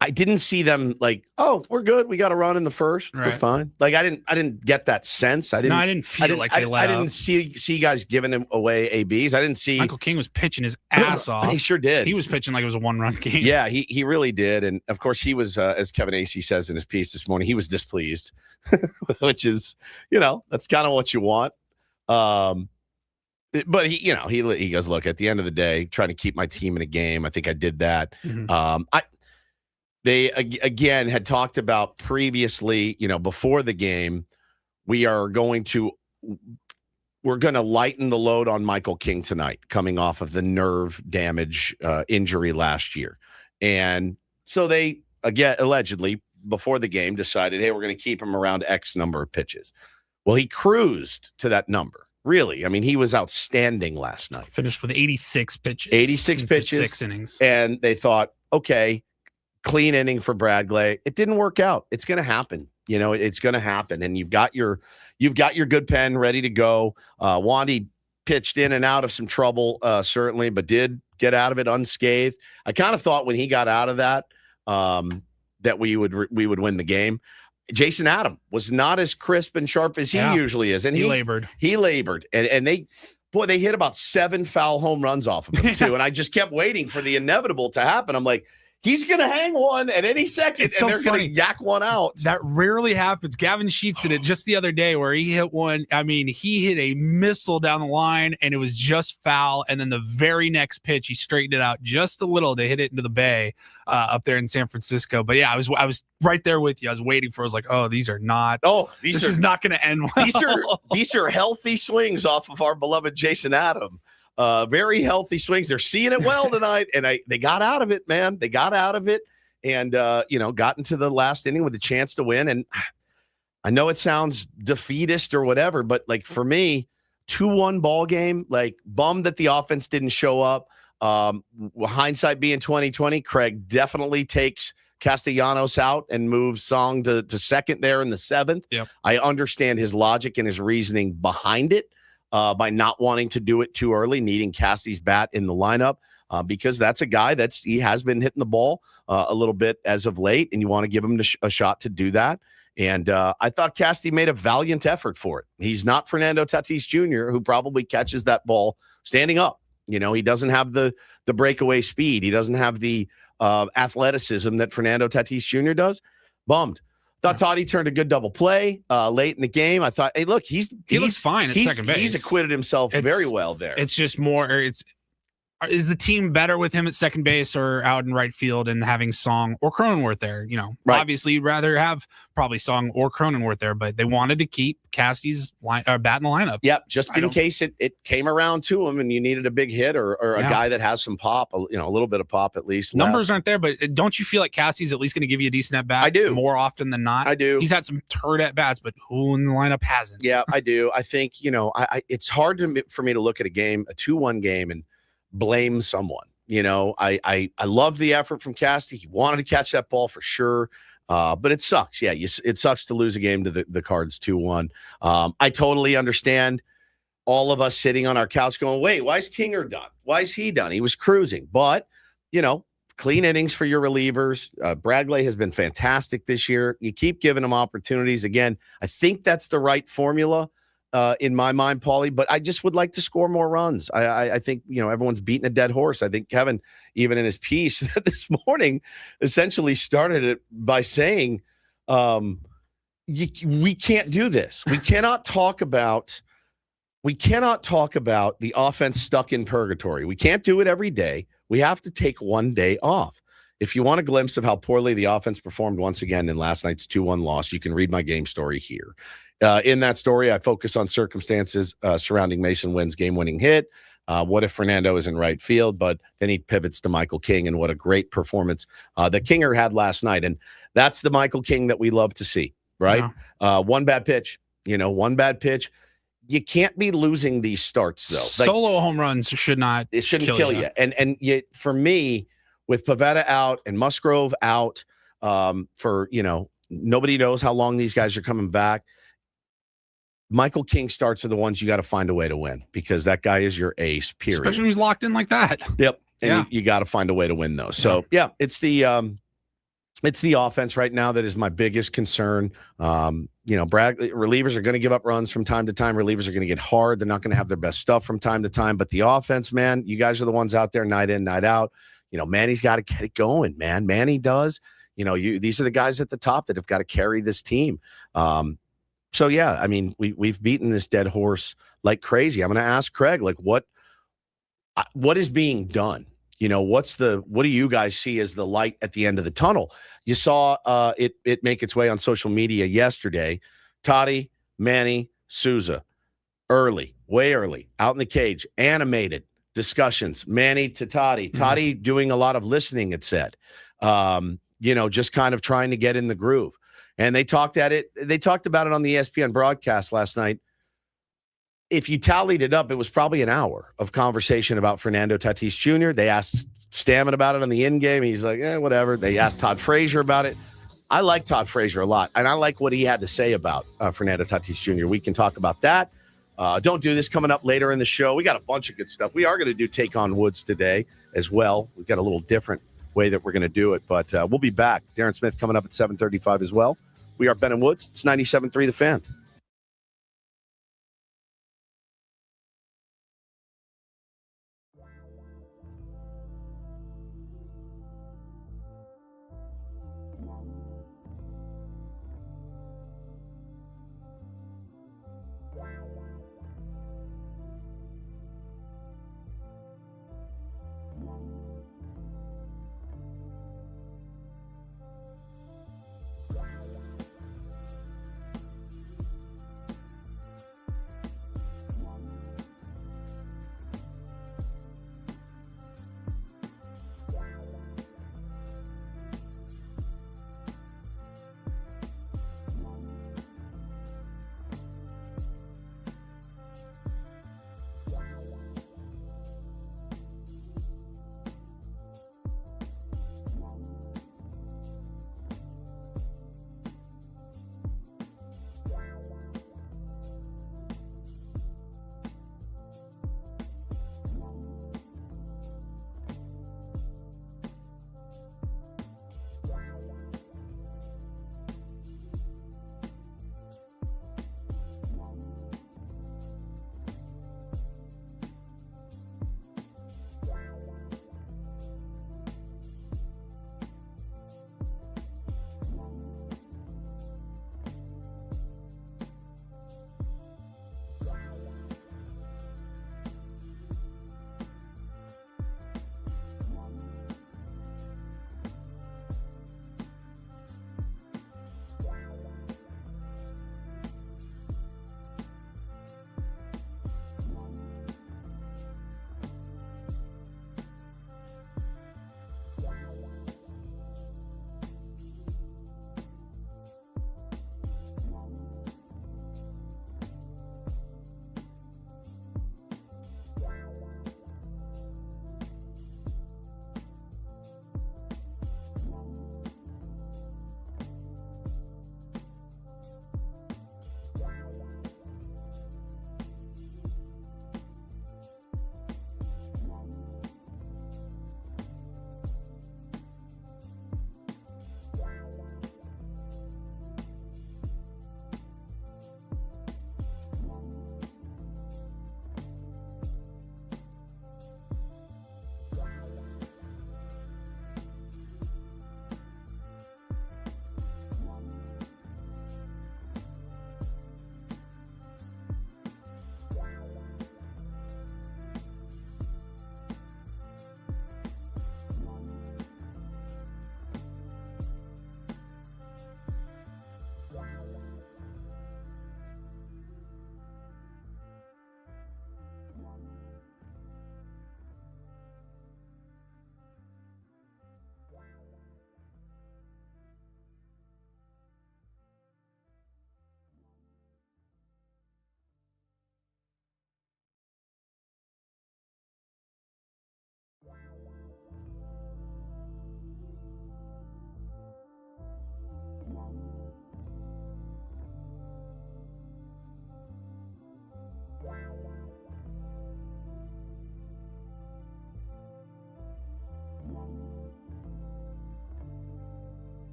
I didn't see them like, oh, we're good. We got a run in the first. Right. We're fine. Like I didn't get that sense. I didn't feel like they let I didn't up. see guys giving him away ABs. I didn't see Michael King was pitching his ass off. He sure did. He was pitching like it was a 1-run game. Yeah, he really did. And of course he was, as Kevin Acey says in his piece this morning, he was displeased, which is, that's kind of what you want. But he goes, look, at the end of the day, trying to keep my team in a game. I think I did that. Mm-hmm. They again had talked about previously, before the game, we're going to lighten the load on Michael King tonight, coming off of the nerve damage injury last year. And so they, again, allegedly before the game decided, hey, we're going to keep him around X number of pitches. Well, he cruised to that number. Really. I mean, he was outstanding last night. Finished with 86 pitches. 86 pitches. 6 innings. And they thought, okay, clean inning for Bradgley. It didn't work out. It's going to happen. It's going to happen. And you've got your good pen ready to go. Wandy pitched in and out of some trouble, certainly, but did get out of it unscathed. I kind of thought when he got out of that, that we would win the game. Jason Adam was not as crisp and sharp as he usually is. And he labored. He labored. And they hit about 7 foul home runs off of him too. And I just kept waiting for the inevitable to happen. I'm like, he's going to hang one at any second, and they're going to yak one out. That rarely happens. Gavin Sheets did it just the other day where he hit one. I mean, he hit a missile down the line, and it was just foul. And then the very next pitch, he straightened it out just a little to hit it into the bay up there in San Francisco. But yeah, I was right there with you. I was waiting for. I was like, oh, these are not. Oh, this is not going to end well. These are healthy swings off of our beloved Jason Adam. Very healthy swings. They're seeing it well tonight, and they got out of it, man. They got out of it, and got into the last inning with a chance to win. And I know it sounds defeatist or whatever, but like for me, 2-1 ball game. Like bummed that the offense didn't show up. Hindsight being 2020, Craig definitely takes Castellanos out and moves Song to second there in the 7th. Yep. I understand his logic and his reasoning behind it. By not wanting to do it too early, needing Cassie's bat in the lineup, because that's a guy he has been hitting the ball a little bit as of late, and you want to give him a shot to do that. And I thought Cassie made a valiant effort for it. He's not Fernando Tatis Jr., who probably catches that ball standing up. He doesn't have the breakaway speed. He doesn't have the athleticism that Fernando Tatis Jr. does. Bummed. Thought Toddy turned a good double play late in the game. I thought, hey, look, he looks fine at second base. He's acquitted himself very well there. It's just more. Is the team better with him at second base or out in right field and having Song or Cronenworth there? Right. Obviously you'd rather have probably Song or Cronenworth there, but they wanted to keep Cassie's bat in the lineup. Yep, just in case it came around to him and you needed a big hit or a guy that has some pop, a little bit of pop at least. Numbers aren't there, but don't you feel like Cassie's at least going to give you a decent at bat? I do. More often than not. I do. He's had some turd at bats, but who in the lineup hasn't? Yeah, I do. I think, it's hard for me to look at a 2-1 game and blame someone. I love the effort from Cassie. He wanted to catch that ball for sure. But it sucks. Yeah, it sucks to lose a game to the Cards 2-1. I totally understand all of us sitting on our couch going, wait, why is Kinger done? Why is he done? He was cruising. But, clean innings for your relievers. Bradgley has been fantastic this year. You keep giving him opportunities. Again, I think that's the right formula in my mind, Paulie, but I just would like to score more runs. I think, everyone's beating a dead horse. I think Kevin, even in his piece this morning, essentially started it by saying, we can't do this. We cannot talk about the offense stuck in purgatory. We can't do it every day. We have to take one day off. If you want a glimpse of how poorly the offense performed once again in last night's 2-1 loss, you can read my game story here. In that story, I focus on circumstances surrounding Mason Wynn's game-winning hit. What if Fernando is in right field? But then he pivots to Michael King, and what a great performance that Kinger had last night. And that's the Michael King that we love to see, right? Yeah. One bad pitch. One bad pitch. You can't be losing these starts, though. Solo home runs shouldn't kill you. And for me, with Pivetta out and Musgrove out for Nobody knows how long these guys are coming back. Michael King starts are the ones you got to find a way to win because that guy is your ace, period. Especially when he's locked in like that. Yep. And Yeah. you got to find a way to win those. So, yeah, it's the offense right now that is my biggest concern. Relievers are going to give up runs from time to time. Relievers are going to get hard. They're not going to have their best stuff from time to time. But the offense, man, you guys are the ones out there night in, night out. Manny's got to get it going, man. Manny does. These are the guys at the top that have got to carry this team. So, yeah, I mean, we've beaten this dead horse like crazy. I'm going to ask Craig, like, what is being done? What do you guys see as the light at the end of the tunnel? You saw it make its way on social media yesterday. Toddy, Manny, Souza, way early, out in the cage, animated discussions. Manny to Toddy. Toddy doing a lot of listening, it said. Just kind of trying to get in the groove. And they talked about it on the ESPN broadcast last night. If you tallied it up, it was probably an hour of conversation about Fernando Tatis Jr. They asked Stammen about it on the in game. He's like, whatever. They asked Todd Frazier about it. I like Todd Frazier a lot, and I like what he had to say about Fernando Tatis Jr. We can talk about that. Don't Do This coming up later in the show. We got a bunch of good stuff. We are going to do Take on Woods today as well. We've got a little different way that we're going to do it, but we'll be back. Darren Smith coming up at 7:35 as well. We are Ben and Woods. It's 97.3 The Fan.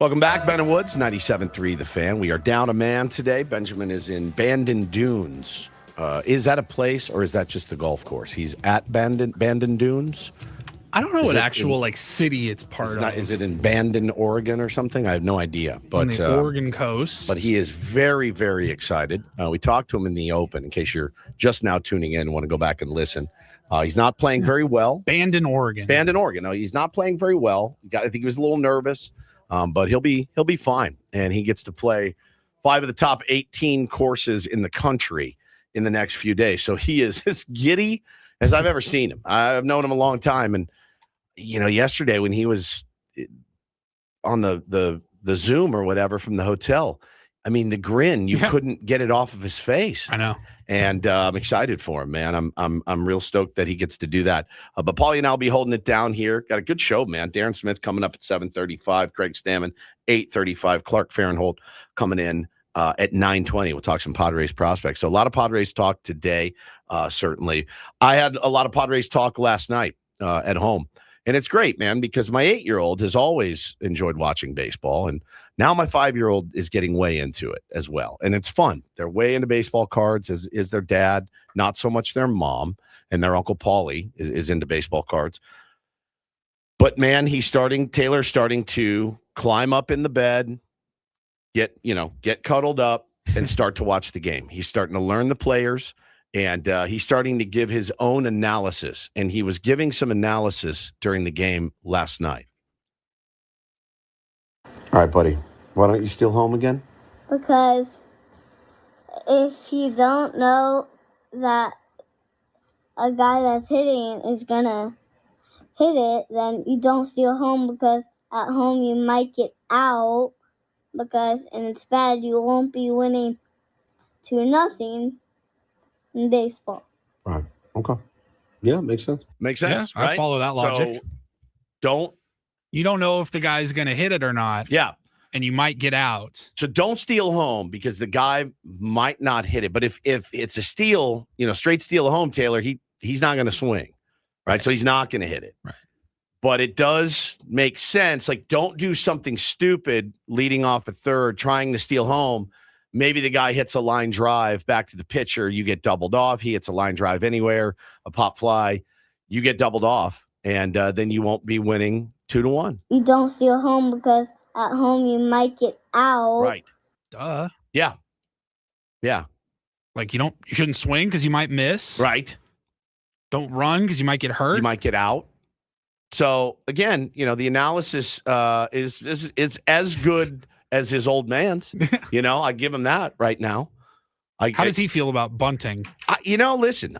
Welcome back, Ben and Woods, 97.3 The Fan. We are down a man today. Benjamin is in Bandon Dunes. Is that a place or is that just the golf course? He's at Bandon Dunes? I don't know what actual city it's part of. Is it in Bandon, Oregon or something? I have no idea. But, on the Oregon coast. But he is very, very excited. We talked to him in the open. In case you're just now tuning in, want to go back and listen. He's not playing very well. Bandon, Oregon. No, he's not playing very well. I think he was a little nervous. But he'll be fine, and he gets to play 5 of the top 18 courses in the country in the next few days. So he is as giddy as I've ever seen him. I've known him a long time, and yesterday when he was on the Zoom or whatever from the hotel, I mean, the grin, you couldn't get it off of his face. I know. And I'm excited for him, man. I'm real stoked that he gets to do that. But Paulie and I'll be holding it down here. Got a good show, man. Darren Smith coming up at 7:35. Craig Stammen, 8:35. Clark Fahrentholdd coming in at 9:20. We'll talk some Padres prospects. So a lot of Padres talk today, certainly. I had a lot of Padres talk last night at home. And it's great, man, because my 8-year-old has always enjoyed watching baseball. And now my 5-year-old is getting way into it as well. And it's fun. They're way into baseball cards, is their dad, not so much their mom. And their Uncle Paulie is into baseball cards. But, man, Taylor's starting to climb up in the bed, get cuddled up, and start to watch the game. He's starting to learn the players. And he's starting to give his own analysis. And he was giving some analysis during the game last night. All right, buddy. Why don't you steal home again? Because if you don't know that a guy that's hitting is going to hit it, then you don't steal home because at home you might get out and it's bad. You won't be winning 2-0. In baseball. Right. Okay. Yeah, makes sense. Makes sense. Yeah, right? I follow that logic. So you don't know if the guy's going to hit it or not. Yeah. And you might get out. So don't steal home because the guy might not hit it. But if it's a steal, straight steal home, Taylor, he's not going to swing. Right. So he's not going to hit it. Right. But it does make sense. Like, don't do something stupid leading off a third, trying to steal home. Maybe the guy hits a line drive back to the pitcher. You get doubled off. He hits a line drive anywhere, a pop fly. You get doubled off, and then you won't be winning 2-1. You don't steal home because at home you might get out. Right. Duh. Yeah. Yeah. Like you shouldn't swing because you might miss. Right. Don't run because you might get hurt. You might get out. So again, the analysis is as good as his old man's. I give him that right now. How does he feel about bunting? Listen,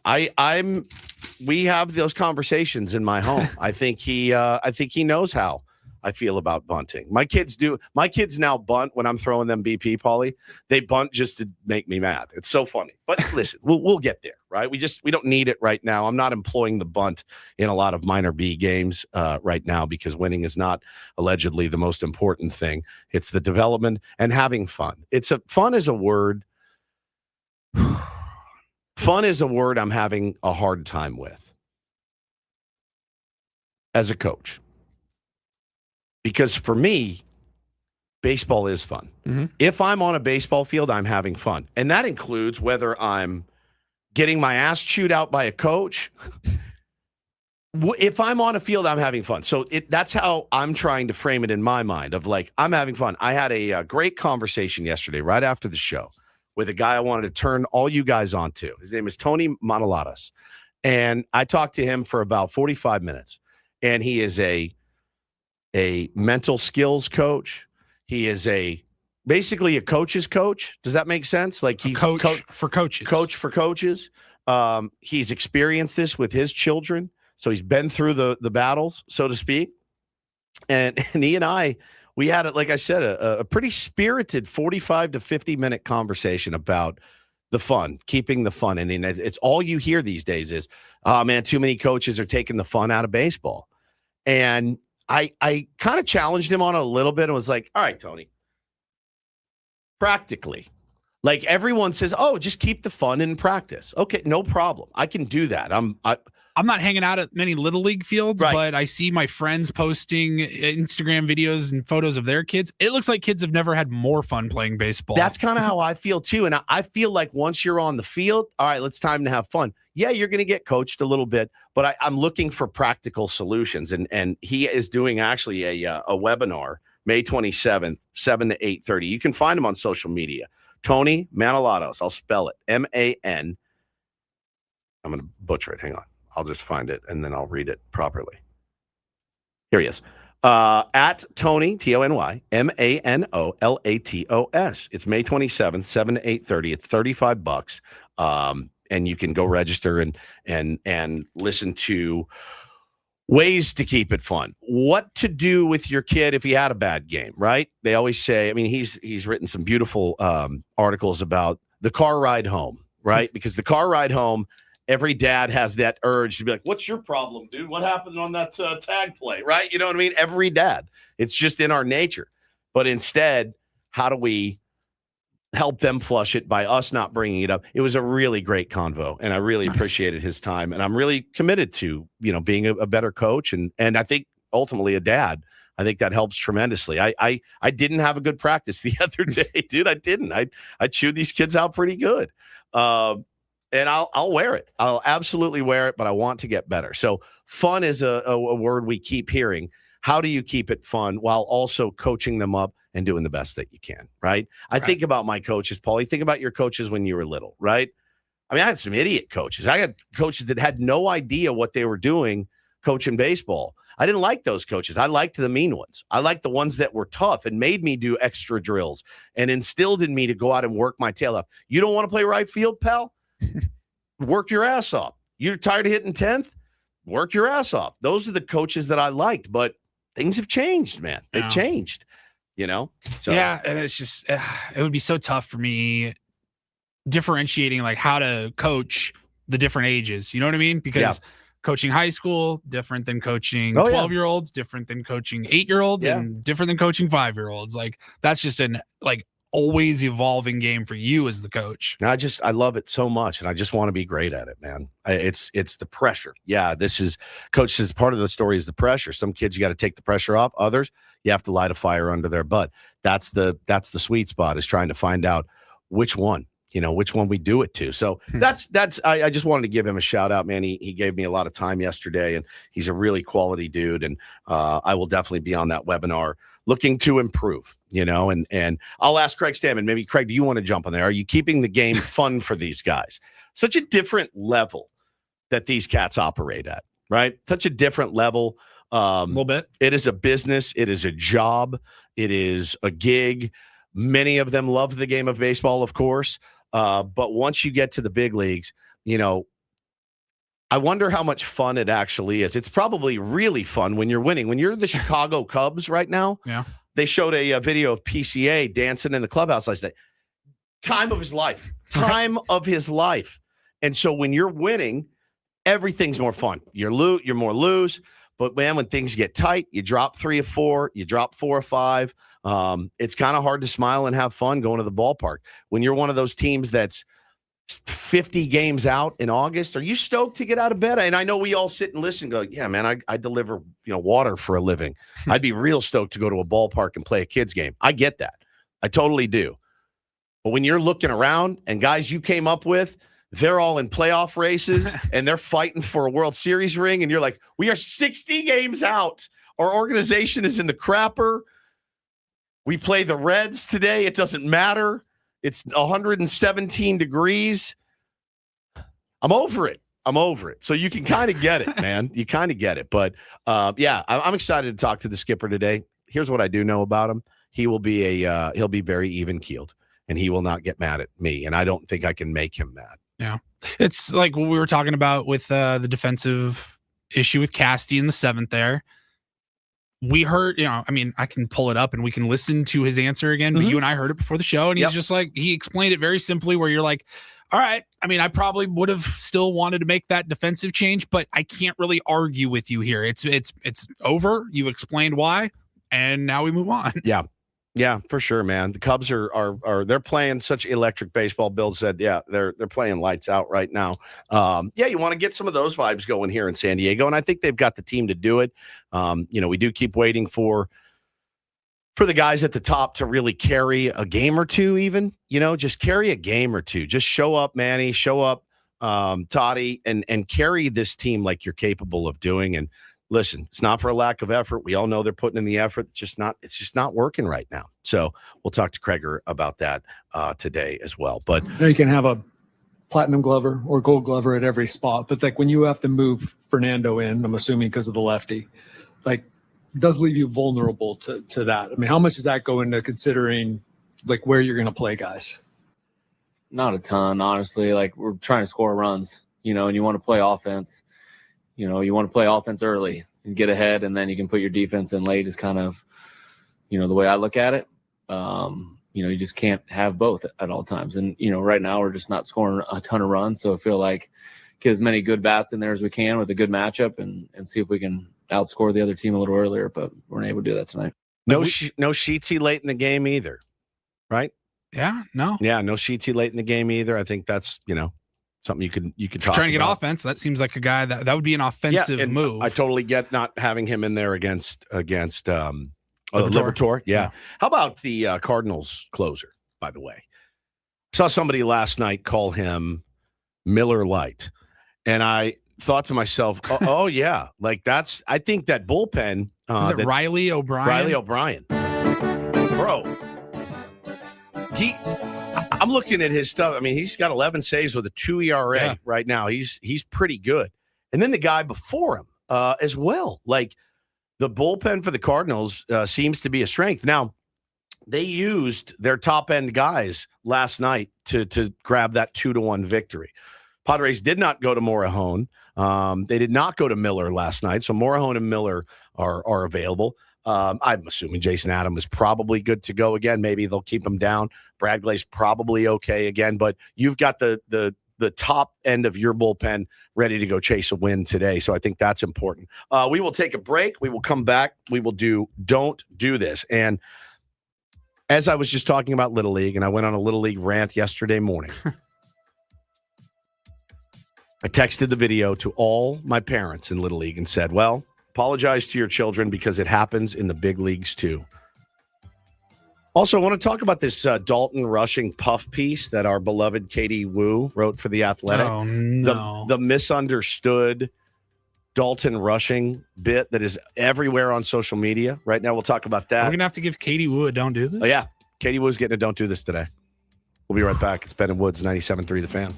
we have those conversations in my home. I think he knows how I feel about bunting. My kids do. My kids now bunt when I'm throwing them BP, Paulie. They bunt just to make me mad. It's so funny. But listen, we'll get there, right? We don't need it right now. I'm not employing the bunt in a lot of minor B games right now because winning is not allegedly the most important thing. It's the development and having fun. Fun is a word. Fun is a word I'm having a hard time with as a coach. Because for me, baseball is fun. Mm-hmm. If I'm on a baseball field, I'm having fun. And that includes whether I'm getting my ass chewed out by a coach. If I'm on a field, I'm having fun. So that's how I'm trying to frame it in my mind of like, I'm having fun. I had a great conversation yesterday right after the show with a guy I wanted to turn all you guys on to. His name is Tony Manoladas. And I talked to him for about 45 minutes. And he is a mental skills coach. He is basically a coach's coach. Does that make sense? Like he's coach for coaches. Coach for coaches. He's experienced this with his children. So he's been through the battles, so to speak. And he and I, we had, like I said, a pretty spirited 45 to 50-minute conversation about the fun, keeping the fun. And it's all you hear these days is, oh, man, too many coaches are taking the fun out of baseball. And I kind of challenged him on it a little bit and was like, all right, Tony, practically. Like everyone says, oh, just keep the fun in practice. Okay, no problem. I can do that. I'm not hanging out at many Little League fields, Right. but I see my friends posting Instagram videos and photos of their kids. It looks like kids have never had more fun playing baseball. That's kind of how I feel too. And I feel like once you're on the field, all right, it's time to have fun. Yeah, you're going to get coached a little bit, but I'm looking for practical solutions. And he is doing actually a webinar May 27th, 7 to 8:30. You can find him on social media. Tony Manilatos. I'll spell it. M-A-N. I'm going to butcher it. Hang on. I'll just find it and then I'll read it properly. Here he is. At Tony, Tony, Maniolatos. It's May 27th, 7 to 8:30. It's $35. And you can go register and listen to ways to keep it fun. What to do with your kid if he had a bad game, right? They always say, I mean, he's written some beautiful articles about the car ride home, right? Because the car ride home, every dad has that urge to be like, what's your problem, dude? What happened on that tag play, right? You know what I mean? Every dad. It's just in our nature. But instead, how do we help them flush it by us not bringing it up? It was a really great convo, and I really appreciated his time. And I'm really committed to, being a better coach and I think ultimately a dad. I think that helps tremendously. I didn't have a good practice the other day, dude. I didn't. I chewed these kids out pretty good. And I'll wear it. I'll absolutely wear it, but I want to get better. So fun is a word we keep hearing. How do you keep it fun while also coaching them up and doing the best that you can, right? I think about my coaches, Paulie. Think about your coaches when you were little, right? I mean, I had some idiot coaches. I had coaches that had no idea what they were doing coaching baseball. I didn't like those coaches. I liked the mean ones. I liked the ones that were tough and made me do extra drills and instilled in me to go out and work my tail off. You don't want to play right field, pal? Work your ass off. You're tired of hitting 10th? Work your ass off. Those are the coaches that I liked, but things have changed, man. They've changed, So yeah, and it's just it would be so tough for me differentiating like how to coach the different ages. You know what I mean? Because coaching high school different than coaching 12-year-olds, different than coaching 8-year-olds, and different than coaching 5-year-olds. Like that's just an always evolving game for you as the coach. I love it so much, and I just want to be great at it, man. It's the pressure. Yeah, this is coach says part of the story is the pressure. Some kids you got to take the pressure off. Others you have to light a fire under their butt. That's the sweet spot, is trying to find out which one we do it to. So that's I just wanted to give him a shout out, man. He gave me a lot of time yesterday, and he's a really quality dude. And I will definitely be on that webinar looking to improve, and I'll ask Craig Stammen. Maybe Craig, do you want to jump on there? Are you keeping the game fun for these guys? Such a different level that these cats operate at, right? Such a different level. A little bit. It is a business. It is a job. It is a gig. Many of them love the game of baseball, of course. But once you get to the big leagues, I wonder how much fun it actually is. It's probably really fun when you're winning. When you're the Chicago Cubs right now, they showed a video of PCA dancing in the clubhouse last night. Time of his life. Time of his life. And so when you're winning, everything's more fun. You're more loose. But, man, when things get tight, you drop 3 or 4, you drop 4 or 5. It's kind of hard to smile and have fun going to the ballpark. When you're one of those teams that's 50 games out in August, are you stoked to get out of bed? And I know we all sit and listen and go, yeah, man, I deliver water for a living. I'd be real stoked to go to a ballpark and play a kid's game. I get that. I totally do. But when you're looking around and guys you came up with, they're all in playoff races and they're fighting for a World Series ring, and you're like, we are 60 games out. Our organization is in the crapper. We play the Reds today. It doesn't matter. It's 117 degrees. I'm over it. So you can kind of get it, man. You kind of get it. But, I'm excited to talk to the skipper today. Here's what I do know about him. He will be he'll be very even-keeled, and he will not get mad at me, and I don't think I can make him mad. Yeah. It's like what we were talking about with the defensive issue with Casty in the 7th there. We heard, I can pull it up and we can listen to his answer again, but you and I heard it before the show, and he's just like, he explained it very simply where you're like, all right, I probably would have still wanted to make that defensive change, but I can't really argue with you here. It's over. You explained why, and now we move on. Yeah. Yeah, for sure, man. The Cubs are they're playing such electric baseball. Bill said, yeah, they're playing lights out right now. Yeah, you want to get some of those vibes going here in San Diego, and I think they've got the team to do it. We do keep waiting for the guys at the top to really carry a game or two, even, just carry a game or two. Just show up, Manny, show up, Toddy, and carry this team like you're capable of doing. And listen, it's not for a lack of effort. We all know they're putting in the effort. It's just not working right now. So we'll talk to Kreger about that today as well. But you can have a platinum glover or gold glover at every spot, but like when you have to move Fernando in, I'm assuming because of the lefty, like it does leave you vulnerable to that. I mean, how much does that go into considering like where you're going to play guys? Not a ton, honestly. Like, we're trying to score runs, and you want to play offense. You want to play offense early and get ahead, and then you can put your defense in late is kind of, the way I look at it. You just can't have both at all times. And, right now we're just not scoring a ton of runs. So I feel like get as many good bats in there as we can with a good matchup and see if we can outscore the other team a little earlier, but we're not able to do that tonight. No Sheetsy late in the game either, right? Yeah, no. Yeah, no Sheetsy late in the game either. I think that's, something you could talk trying to get about. Offense. That seems like a guy that would be an offensive move. I totally get not having him in there against Liberatore. Liberatore. Yeah. How about the Cardinals closer, by the way? Saw somebody last night call him Miller Lite. And I thought to myself, oh yeah, like I think that bullpen. Is it Riley O'Brien? Riley O'Brien. Bro. I'm looking at his stuff. I mean, he's got 11 saves with a 2 ERA right now. He's pretty good. And then the guy before him as well. Like, the bullpen for the Cardinals seems to be a strength. Now, they used their top-end guys last night to grab that 2-1 victory. Padres did not go to Morajón. They did not go to Miller last night, so Morajón and Miller are available. I'm assuming Jason Adam is probably good to go again. Maybe they'll keep him down. Bradley's probably okay again, but you've got the top end of your bullpen ready to go chase a win today. So I think that's important. We will take a break. We will come back. We will do Don't Do This. And as I was just talking about Little League, and I went on a Little League rant yesterday morning, I texted the video to all my parents in Little League and said, well, apologize to your children because it happens in the big leagues too. Also, I want to talk about this Dalton rushing puff piece that our beloved Katie Wu wrote for The Athletic. Oh, no. The misunderstood Dalton rushing bit that is everywhere on social media. Right now, we'll talk about that. We're going to have to give Katie Wu a Don't Do This? Oh, yeah. Katie Wu's getting a Don't Do This today. We'll be right back. It's Ben and Woods, 97.3 The Fan.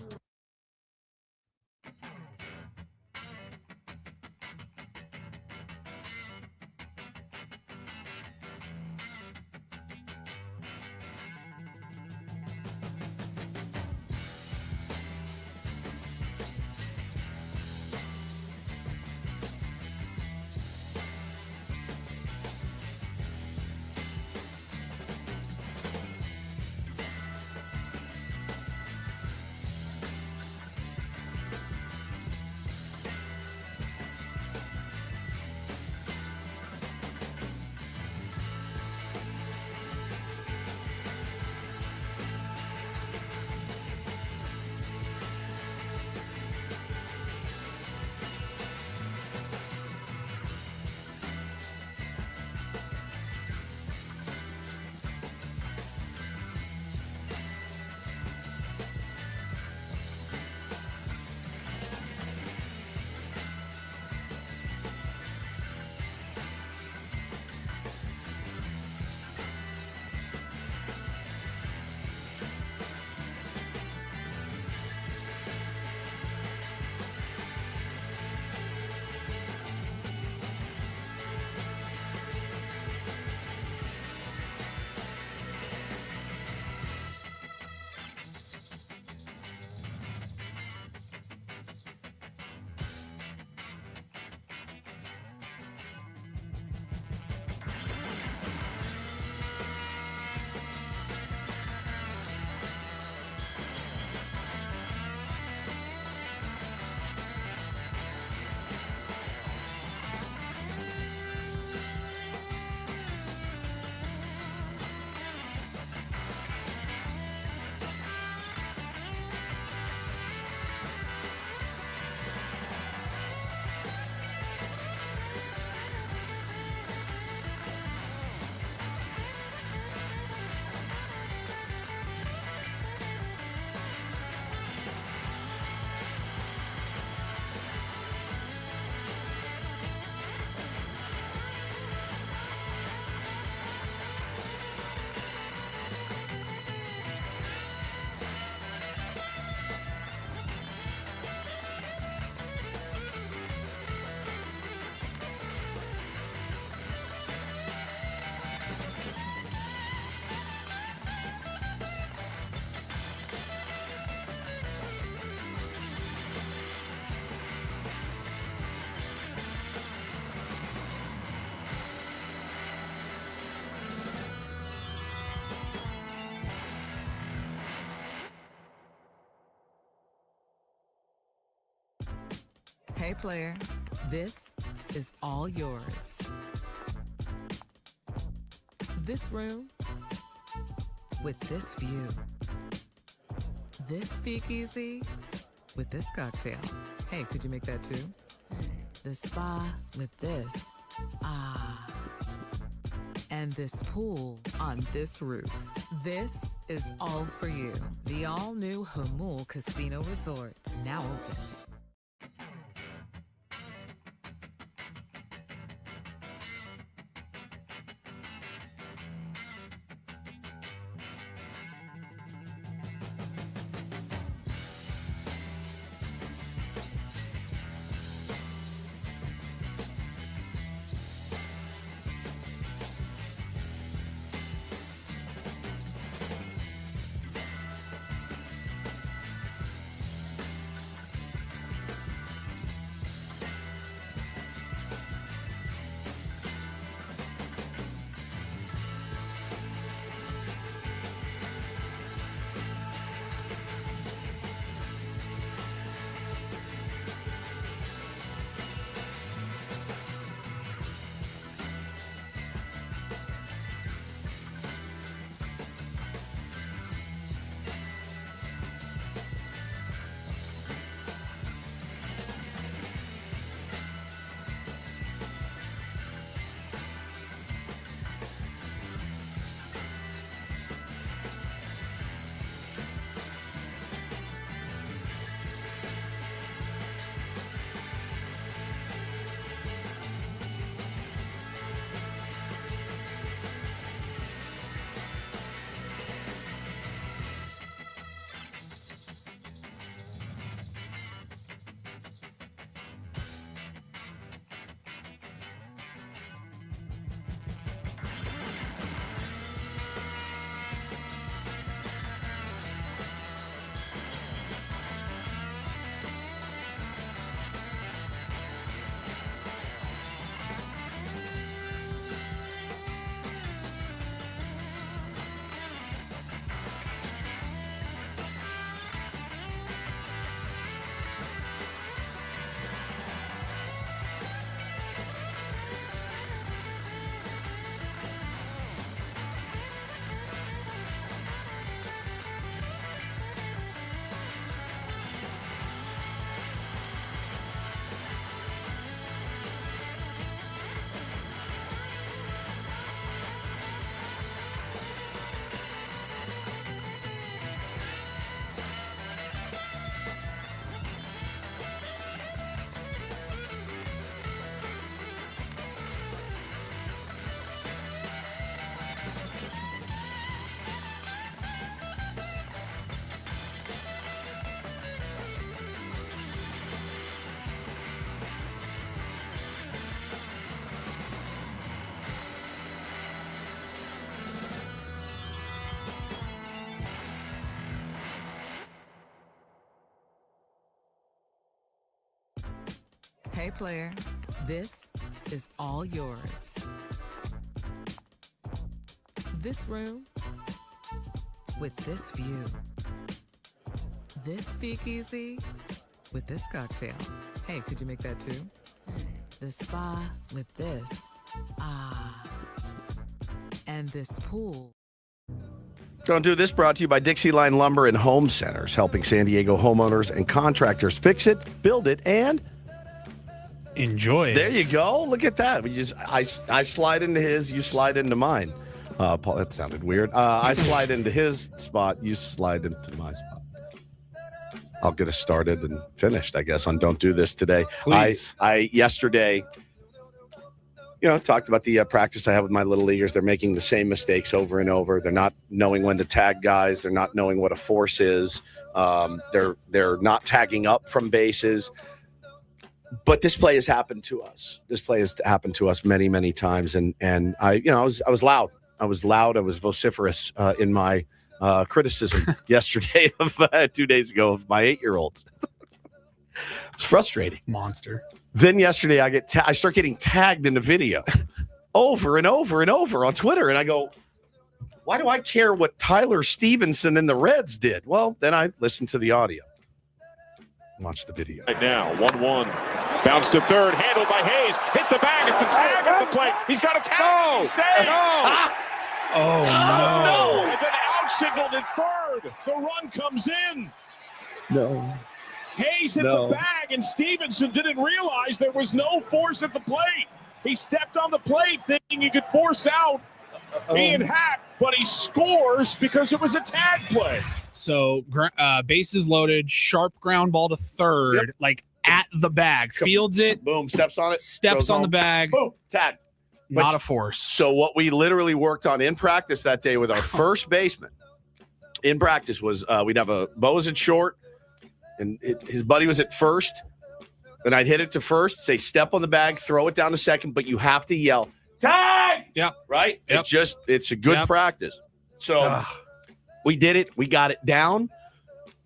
Hey, player, this is all yours. This room with this view. This speakeasy with this cocktail. Hey, could you make that too? The spa with this. Ah. And this pool on this roof. This is all for you. The all-new Hamul Casino Resort, now open. Hey, player, this is all yours. This room with this view. This speakeasy with this cocktail. Hey, could you make that too? The spa with this. Ah. And this pool. Don't Do This brought to you by Dixie Line Lumber and Home Centers, helping San Diego homeowners and contractors fix it, build it, and enjoy it. There you go. Look at that. I slide into his, you slide into mine. Paul, that sounded weird. I slide into his spot, you slide into my spot. I'll get us started and finished, I guess, on Don't Do This today. Please. I yesterday, talked about the practice I have with my little leaguers. They're making the same mistakes over and over. They're not knowing when to tag guys. They're not knowing what a force is. They're not tagging up from bases. But this play has happened to us. This play has happened to us many, many times. And I was loud. I was loud. I was vociferous in my criticism yesterday of 2 days ago of my 8-year-old. It's frustrating. Monster. Then yesterday I start getting tagged in the video over and over and over on Twitter. And I go, why do I care what Tyler Stevenson and the Reds did? Well, then I listened to the audio. Watch the video. Right now, 1-1. Bounce to third, handled by Hayes. Hit the bag. It's a tag at the plate. He's got a tag. He's saved. Oh, no. And then out signaled at third. The run comes in. No. Hayes hit the bag, and Stevenson didn't realize there was no force at the plate. He stepped on the plate thinking he could force out Ian Happ, but he scores because it was a tag play. So bases loaded, sharp ground ball to third, like at the bag, fields it, boom, steps on it, steps on the bag, boom, tag. Not a force. So what we literally worked on in practice that day with our first baseman in practice was we'd have Bo was at short, and his buddy was at first, and I'd hit it to first, say step on the bag, throw it down to second, but you have to yell tag. Yeah. Right. Yep. It's a good practice. So we did it. We got it down.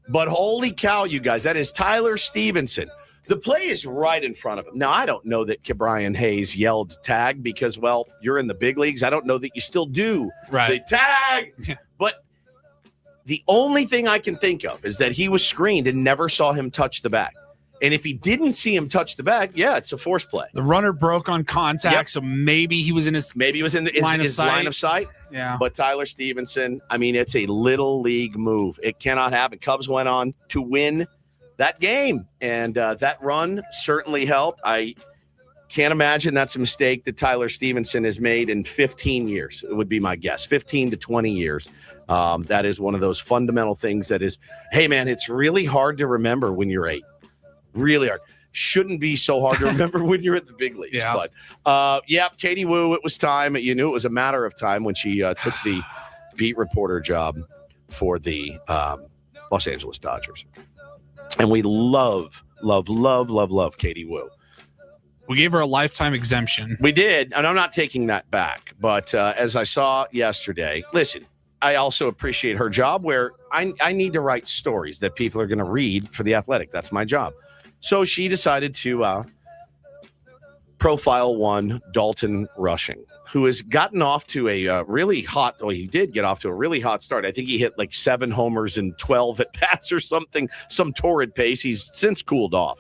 But holy cow, you guys, that is Tyler Stevenson. The play is right in front of him. Now, I don't know that Brian Hayes yelled tag because, well, you're in the big leagues. I don't know that you still do the tag. But the only thing I can think of is that he was screened and never saw him touch the bag. And if he didn't see him touch the bag, it's a force play. The runner broke on contact, so maybe he was in his line of sight. Yeah. But Tyler Stevenson, I mean, it's a little league move. It cannot happen. Cubs went on to win that game, and that run certainly helped. I can't imagine that's a mistake that Tyler Stevenson has made in 15 years. It would be my guess, 15 to 20 years. That is one of those fundamental things that is, hey, man, it's really hard to remember when you're 8. Really hard. Shouldn't be so hard to remember when you're at the big leagues. Yeah. But, Katie Wu, it was time. You knew it was a matter of time when she took the beat reporter job for the Los Angeles Dodgers. And we love Katie Wu. We gave her a lifetime exemption. We did, and I'm not taking that back. But as I saw yesterday, listen, I also appreciate her job where I need to write stories that people are going to read for The Athletic. That's my job. So she decided to profile one Dalton Rushing, who has gotten off to a really hot, he did get off to a really hot start. I think he hit like 7 homers and 12 at-bats or something, some torrid pace. He's since cooled off.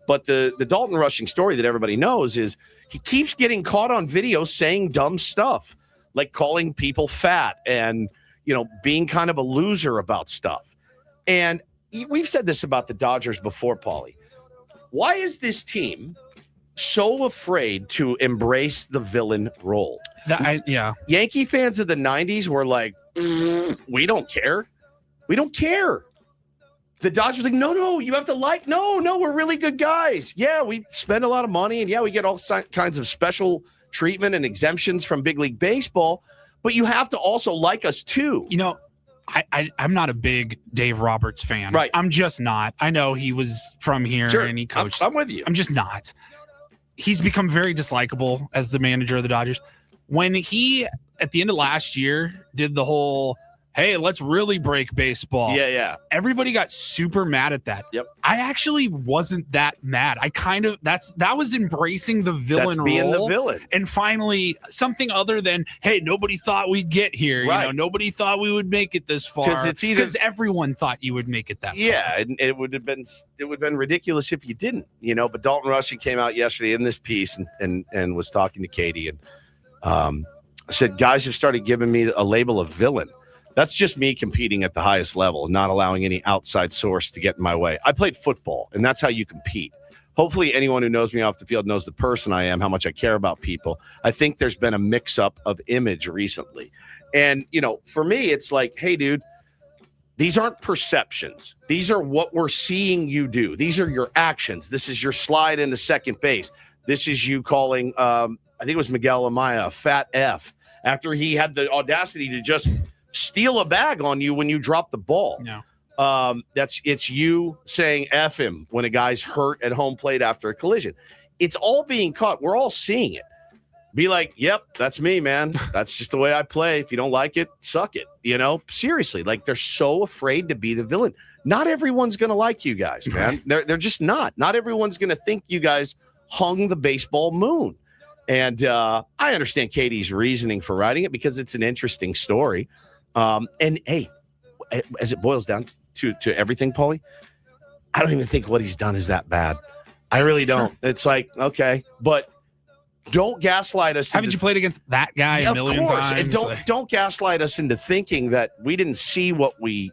But the Dalton Rushing story that everybody knows is he keeps getting caught on video saying dumb stuff, like calling people fat and, being kind of a loser about stuff. And we've said this about the Dodgers before, Paulie. Why is this team so afraid to embrace the villain role? Yankee fans of the 90s were like, we don't care. We don't care. The Dodgers are like, no, you have to no, we're really good guys. Yeah, we spend a lot of money, and we get all kinds of special treatment and exemptions from big league baseball, but you have to also like us too. I'm not a big Dave Roberts fan. Right. I'm just not. I know he was from here and he coached. I'm with you. I'm just not. He's become very dislikable as the manager of the Dodgers. When he, at the end of last year, did the whole, hey, let's really break baseball. Yeah. Everybody got super mad at that. Yep. I actually wasn't that mad. I that was embracing the villain That's being role. the villain. And finally, something other than, hey, nobody thought we'd get here. Right. Nobody thought we would make it this far. Because everyone thought you would make it that far. Yeah, and it would have been ridiculous if you didn't, But Dalton Rushing came out yesterday in this piece and was talking to Katie and said, guys have started giving me a label of villain. That's just me competing at the highest level, not allowing any outside source to get in my way. I played football, and that's how you compete. Hopefully anyone who knows me off the field knows the person I am, how much I care about people. I think there's been a mix-up of image recently. And, for me, it's like, hey, dude, these aren't perceptions. These are what we're seeing you do. These are your actions. This is your slide into second base. This is you calling, I think it was Miguel Amaya, a fat F, after he had the audacity to just steal a bag on you when you drop the ball. No. It's you saying F him when a guy's hurt at home plate after a collision. It's all being caught. We're all seeing it. Be like, yep, that's me, man. That's just the way I play. If you don't like it, suck it. Seriously, like they're so afraid to be the villain. Not everyone's going to like you guys, man. They're just not. Not everyone's going to think you guys hung the baseball moon. And I understand Katie's reasoning for writing it because it's an interesting story. And hey, as it boils down to everything, Paulie, I don't even think what he's done is that bad. I really don't. It's like, okay, but don't gaslight us. Haven't you played against that guy a million times? And don't gaslight us into thinking that we didn't see what we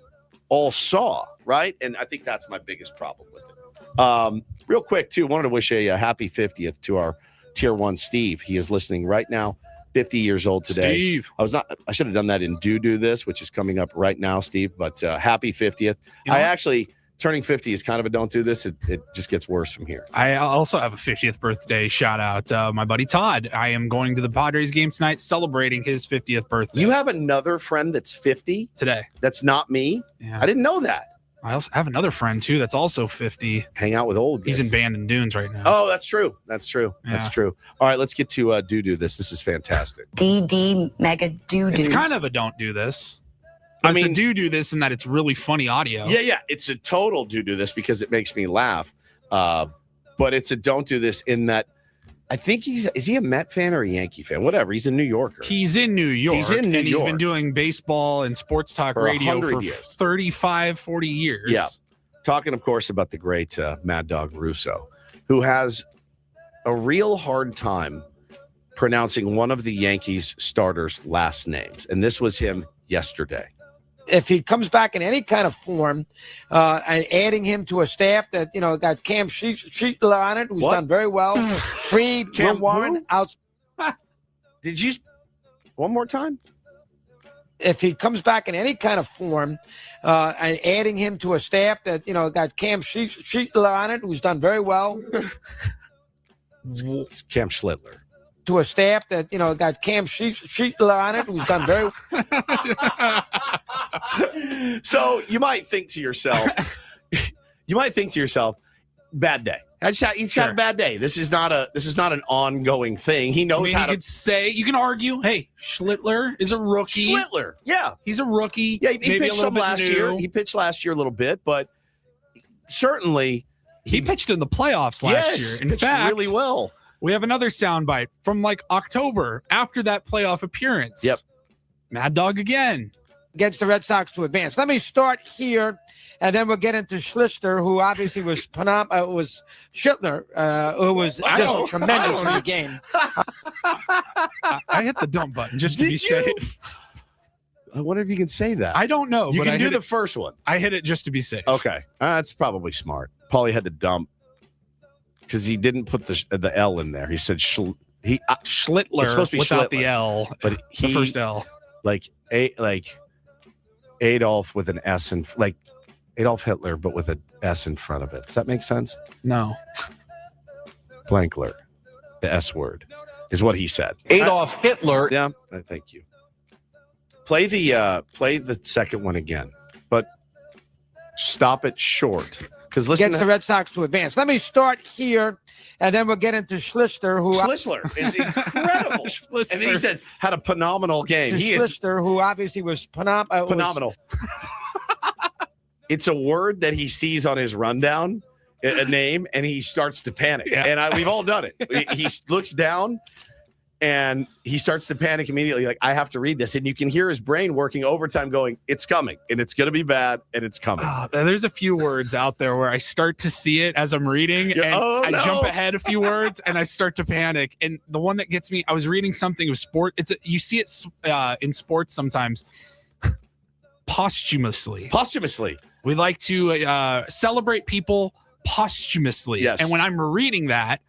all saw, right? And I think that's my biggest problem with it. Real quick, too, wanted to wish a happy 50th to our Tier 1 Steve. He is listening right now, 50 years old today. Steve. I should have done that in Do This, which is coming up right now, Steve, but happy 50th. You know I what? actually... Turning 50 is kind of a don't do this. It just gets worse from here. I also have a 50th birthday shout out. My buddy Todd. I am going to the Padres game tonight, celebrating his 50th birthday. You have another friend that's 50 today. That's not me. Yeah. I didn't know that. I also have another friend too that's also 50. Hang out with old guys. He's in Bandon Dunes right now. Oh, that's true. That's true. Yeah. That's true. All right, let's get to do this. This is fantastic. DD mega doo doo. It's kind of a don't do this. I mean, it's a do this in that it's really funny audio. Yeah. It's a total do this because it makes me laugh. But it's a don't do this in that I think is he a Met fan or a Yankee fan? Whatever. He's a New Yorker. He's in New York. He's in New and York. He's been doing baseball and sports talk For radio 100 for years. 35, 40 years. Yeah. Talking, of course, about the great Mad Dog Russo, who has a real hard time pronouncing one of the Yankees starters' last names. And this was him yesterday. If he comes back in any kind of form, and adding him to a staff that, got Cam Sheetler on it, who's done very well. Freed, Cam Will Warren out. Did you? One more time? If he comes back in any kind of form, and adding him to a staff that, got Cam Sheetler on it, who's done very well. It's Cam Schlittler. To a staff that, got Cam Sheetler on it, who's done very well. So you might think to yourself, bad day. He's had a bad day. This is not an ongoing thing. He knows how to you can argue, hey, Schlittler is a rookie. Schlittler, yeah. He's a rookie. Yeah, he maybe pitched some last year. He pitched last year a little bit, but certainly he pitched in the playoffs last year. In pitched fact, really well. We have another soundbite from like October after that playoff appearance. Yep. Mad Dog again. Against the Red Sox to advance. Let me start here, and then we'll get into Schlittler, who obviously was Schlittler, who was just tremendous in the game. I hit the dump button just to be safe. I wonder if you can say that. I don't know. You but can do the first one. I hit it just to be safe. Okay. That's probably smart. Paulie had to dump because he didn't put the L in there. He said Schlittler it's supposed to be without Schlittler, the L, but the first L. Like Adolf with an S and like Adolf Hitler, but with an S in front of it. Does that make sense? No. Blankler, the S word, is what he said. Adolf Hitler. Yeah, thank you. Play the second one again, but stop it short. Because listen, Against the Red Sox to advance. Let me start here, and then we'll get into Schlittler, who Schlittler is incredible. And he says had a phenomenal game. He is Schlittler, who obviously was phenomenal. It's a word that he sees on his rundown, a name, and he starts to panic. Yeah. And we've all done it. He looks down and he starts to panic immediately. Like, I have to read this. And you can hear his brain working overtime going, it's coming and it's going to be bad and it's coming. There's a few words out there where I start to see it as I'm reading and I jump ahead a few words and I start to panic. And the one that gets me, I was reading something of sport. You see it in sports sometimes. Posthumously. We like to celebrate people posthumously. Yes. And when I'm reading that,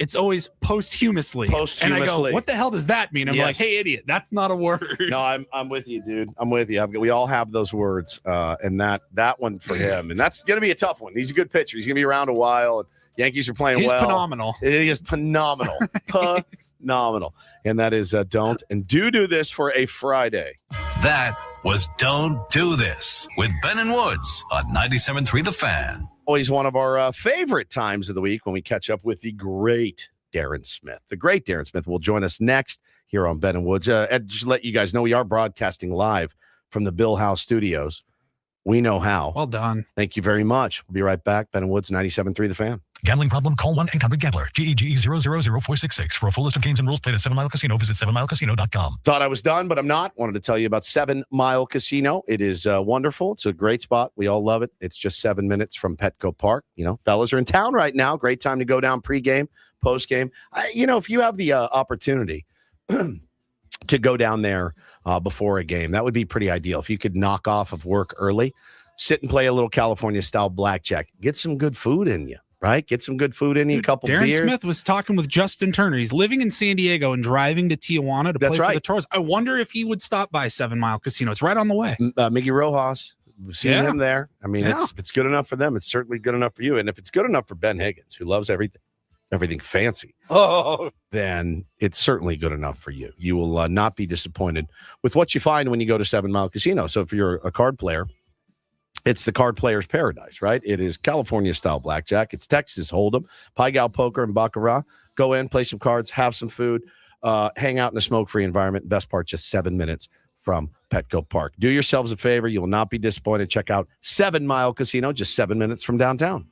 it's always posthumously. And I go, what the hell does that mean? I'm like, hey, idiot, that's not a word. No, I'm with you, dude. I'm with you. We all have those words, and that one for him. And that's going to be a tough one. He's a good pitcher. He's going to be around a while. And Yankees are playing well. He's phenomenal. It is phenomenal. Phenomenal. And that is don't and do this for a Friday. That was Don't Do This with Ben and Woods on 97.3 The Fan. Always one of our favorite times of the week when we catch up with the great Darren Smith. The great Darren Smith will join us next here on Ben and Woods. And just to let you guys know, we are broadcasting live from the Bill House Studios. We know how. Well done. Thank you very much. We'll be right back. Ben and Woods, 97.3 The Fan. Gambling problem? Call 1-800-GAMBLER. GEGE 0000466. For a full list of games and rules, play at 7 Mile Casino. Visit 7milecasino.com. Thought I was done, but I'm not. Wanted to tell you about 7 Mile Casino. It is wonderful. It's a great spot. We all love it. It's just 7 minutes from Petco Park. You know, fellas are in town right now. Great time to go down pregame, postgame. If you have the opportunity to go down there before a game, that would be pretty ideal. If you could knock off of work early, sit and play a little California-style blackjack. Get some good food in you, right? Get some good food in you, a couple Darren beers. Smith was talking with Justin Turner. He's living in San Diego and driving to Tijuana to play for the Toros. I wonder if he would stop by 7 Mile Casino. It's right on the way. Miggy Rojas, we've seen him there. I mean, if it's good enough for them, it's certainly good enough for you. And if it's good enough for Ben Higgins, who loves everything fancy, then it's certainly good enough for you. You will not be disappointed with what you find when you go to 7 Mile Casino. So if you're a card player, it's the card player's paradise, right? It is California-style blackjack. It's Texas Hold'em, Pai Gow Poker, and Baccarat. Go in, play some cards, have some food, hang out in a smoke-free environment. Best part, just 7 minutes from Petco Park. Do yourselves a favor. You will not be disappointed. Check out 7 Mile Casino, just 7 minutes from downtown.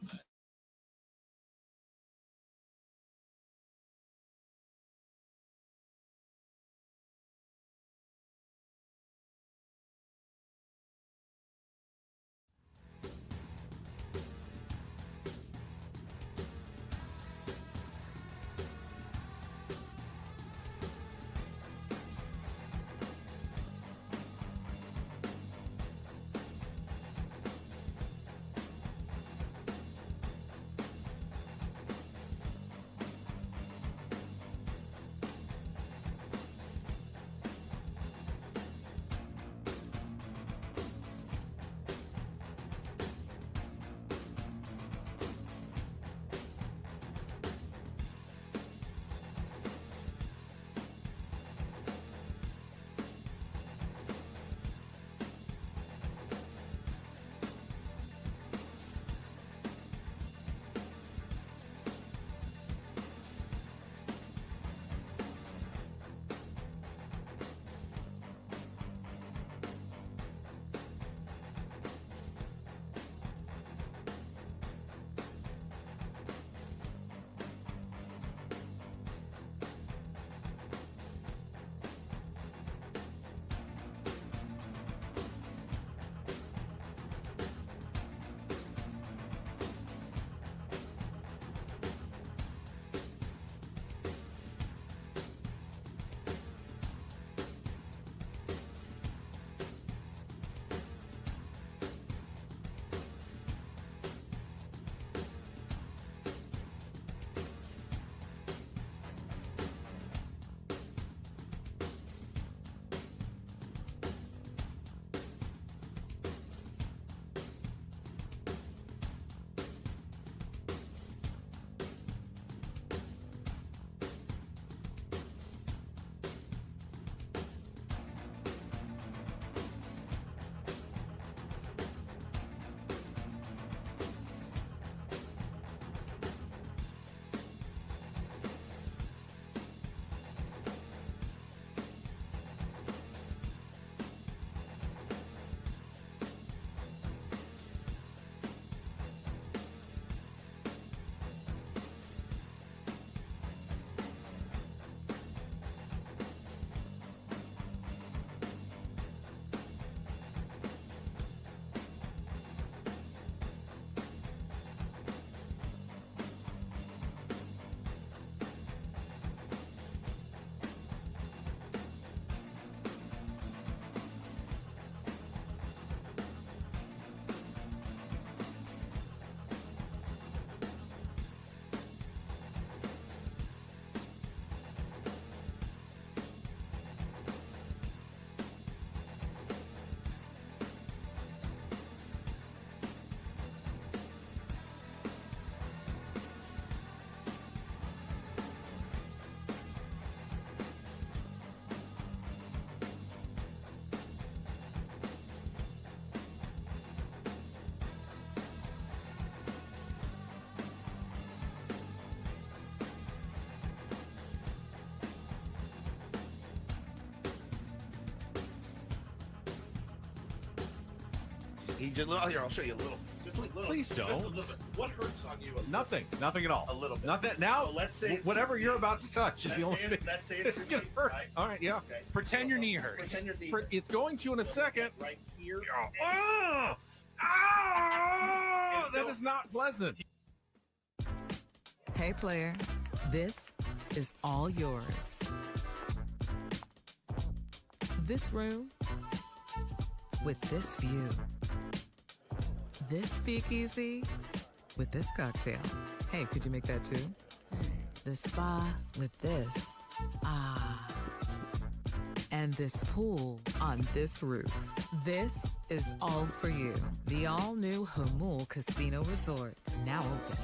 Here, I'll show you a little. Just Please don't. What hurts on you? Nothing at all. A little bit. Nothing. Now, So let's say whatever you're about to touch is the only thing. Let's say It's gonna hurt. Right? All right, yeah. Okay. Pretend your knee hurts. Pretend your knee It's going to in a second. right here. Oh, that is not pleasant. Hey, player, this is all yours. This room with this view. This speakeasy with this cocktail. Hey, could you make that too? The spa with this. Ah. And this pool on this roof. This is all for you. The all-new Hamul Casino Resort, now open.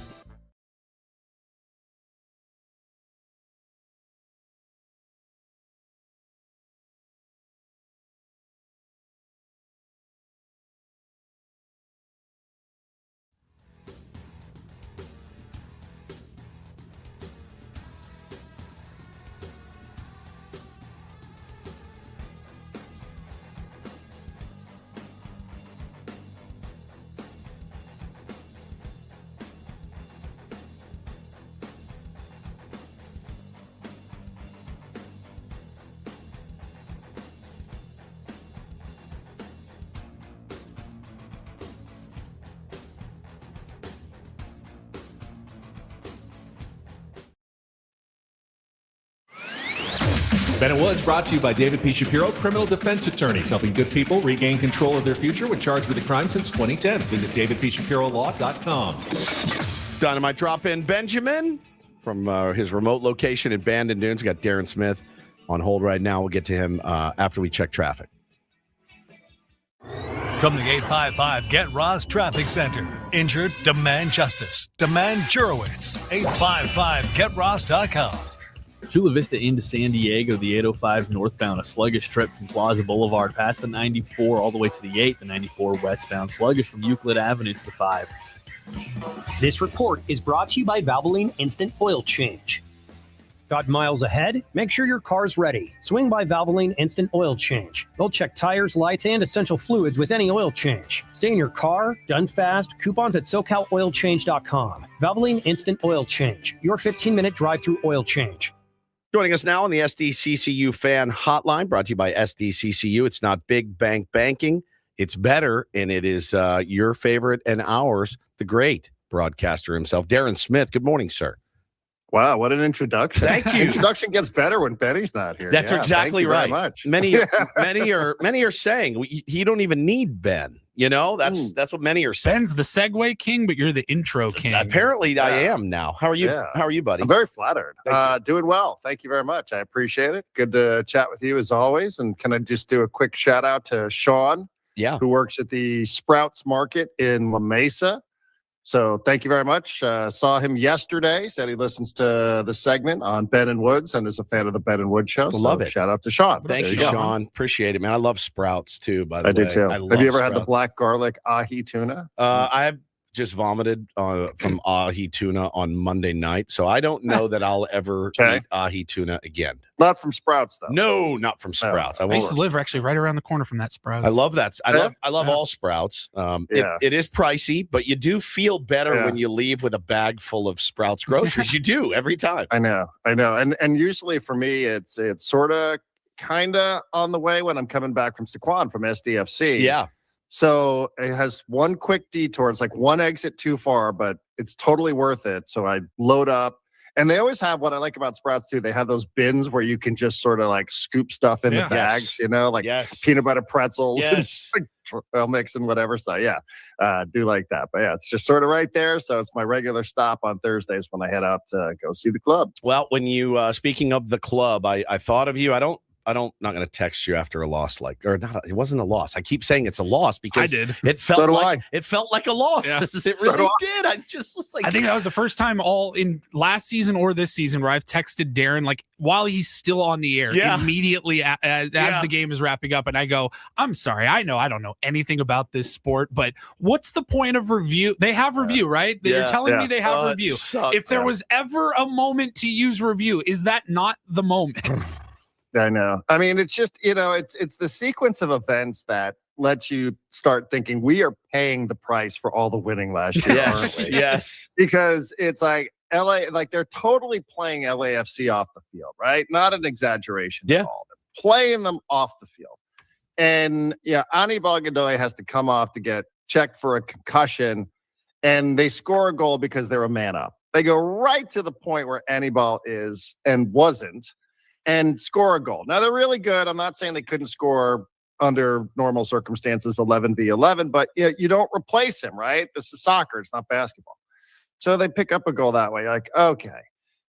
Ben & Woods brought to you by David P. Shapiro, criminal defense attorneys, helping good people regain control of their future when charged with a crime since 2010. Visit davidpshapirolaw.com. Dynamite drop in Benjamin from his remote location in Bandon Dunes. We got Darren Smith on hold right now. We'll get to him after we check traffic. From the 855 Get Ross Traffic Center. Injured? Demand justice. Demand Jurowitz. 855GetRoss.com. Chula Vista into San Diego, the 805 northbound, a sluggish trip from Plaza Boulevard past the 94 all the way to the 8, the 94 westbound, sluggish from Euclid Avenue to the 5. This report is brought to you by Valvoline Instant Oil Change. Got miles ahead? Make sure your car's ready. Swing by Valvoline Instant Oil Change. They'll check tires, lights, and essential fluids with any oil change. Stay in your car, done fast. Coupons at SoCalOilChange.com. Valvoline Instant Oil Change. Your 15-minute drive-through oil change. Joining us now on the SDCCU fan hotline, brought to you by SDCCU. It's not big bank banking. It's better, and it is your favorite and ours, the great broadcaster himself, Darren Smith. Good morning, sir. Wow, what an introduction. Thank you. Introduction gets better when Benny's not here. That's exactly right. Very much. Many are saying he don't even need Ben. You know, that's what many are saying. Ben's the segue king, but you're the intro king. Apparently, I am now. How are you? Yeah. How are you, buddy? I'm very flattered. Doing well. Thank you very much. I appreciate it. Good to chat with you as always. And can I just do a quick shout out to Sean, who works at the Sprouts Market in La Mesa. So thank you very much. Saw him yesterday. Said he listens to the segment on Ben & Woods and is a fan of the Ben & Woods show. Love it. Shout out to Sean. Thank you, Sean. Appreciate it, man. I love Sprouts too, by the way. I do too. I Have love you ever had the Sprouts. black garlic ahi tuna? I've just vomited from ahi tuna on Monday night, so I don't know that I'll ever eat ahi tuna again. Not from Sprouts, though. No, not from Sprouts. I used to live actually right around the corner from that Sprouts. I love that. I love all Sprouts. It is pricey, but you do feel better when you leave with a bag full of Sprouts groceries. You do every time. I know. And usually for me, it's sort of kind of on the way when I'm coming back from Saquon from SDFC. Yeah. So it has one quick detour. It's like one exit too far, but it's totally worth it. So I load up. And they always have, what I like about Sprouts too, they have those bins where you can just sort of like scoop stuff in the bags, you know, like peanut butter pretzels and trail mix and whatever. So do like that. But it's just sort of right there. So it's my regular stop on Thursdays when I head out to go see the club. Well, when you, speaking of the club, I thought of you. I'm not going to text you after a loss it wasn't a loss. I keep saying it's a loss because I did. It felt like a loss. Yeah. It really did. I just was like, I think that was the first time all in last season or this season where I've texted Darren like while he's still on the air immediately as the game is wrapping up, and I go, I'm sorry, I don't know anything about this sport, but what's the point of review? They have review, right? They're telling me they have review. If there was ever a moment to use review, is that not the moment? I know. I mean, it's just, it's the sequence of events that lets you start thinking we are paying the price for all the winning last year, Yes, aren't we? yes. Because it's like LA, like they're totally playing LAFC off the field, right? Not an exaggeration at all. They're playing them off the field. And yeah, Anibal Godoy has to come off to get checked for a concussion, and they score a goal because they're a man up. They go right to the point where Anibal is and wasn't, and score a goal. Now, they're really good. I'm not saying they couldn't score under normal circumstances 11v11, but you don't replace him, right? This is soccer. It's not basketball. So they pick up a goal that way. Like, okay.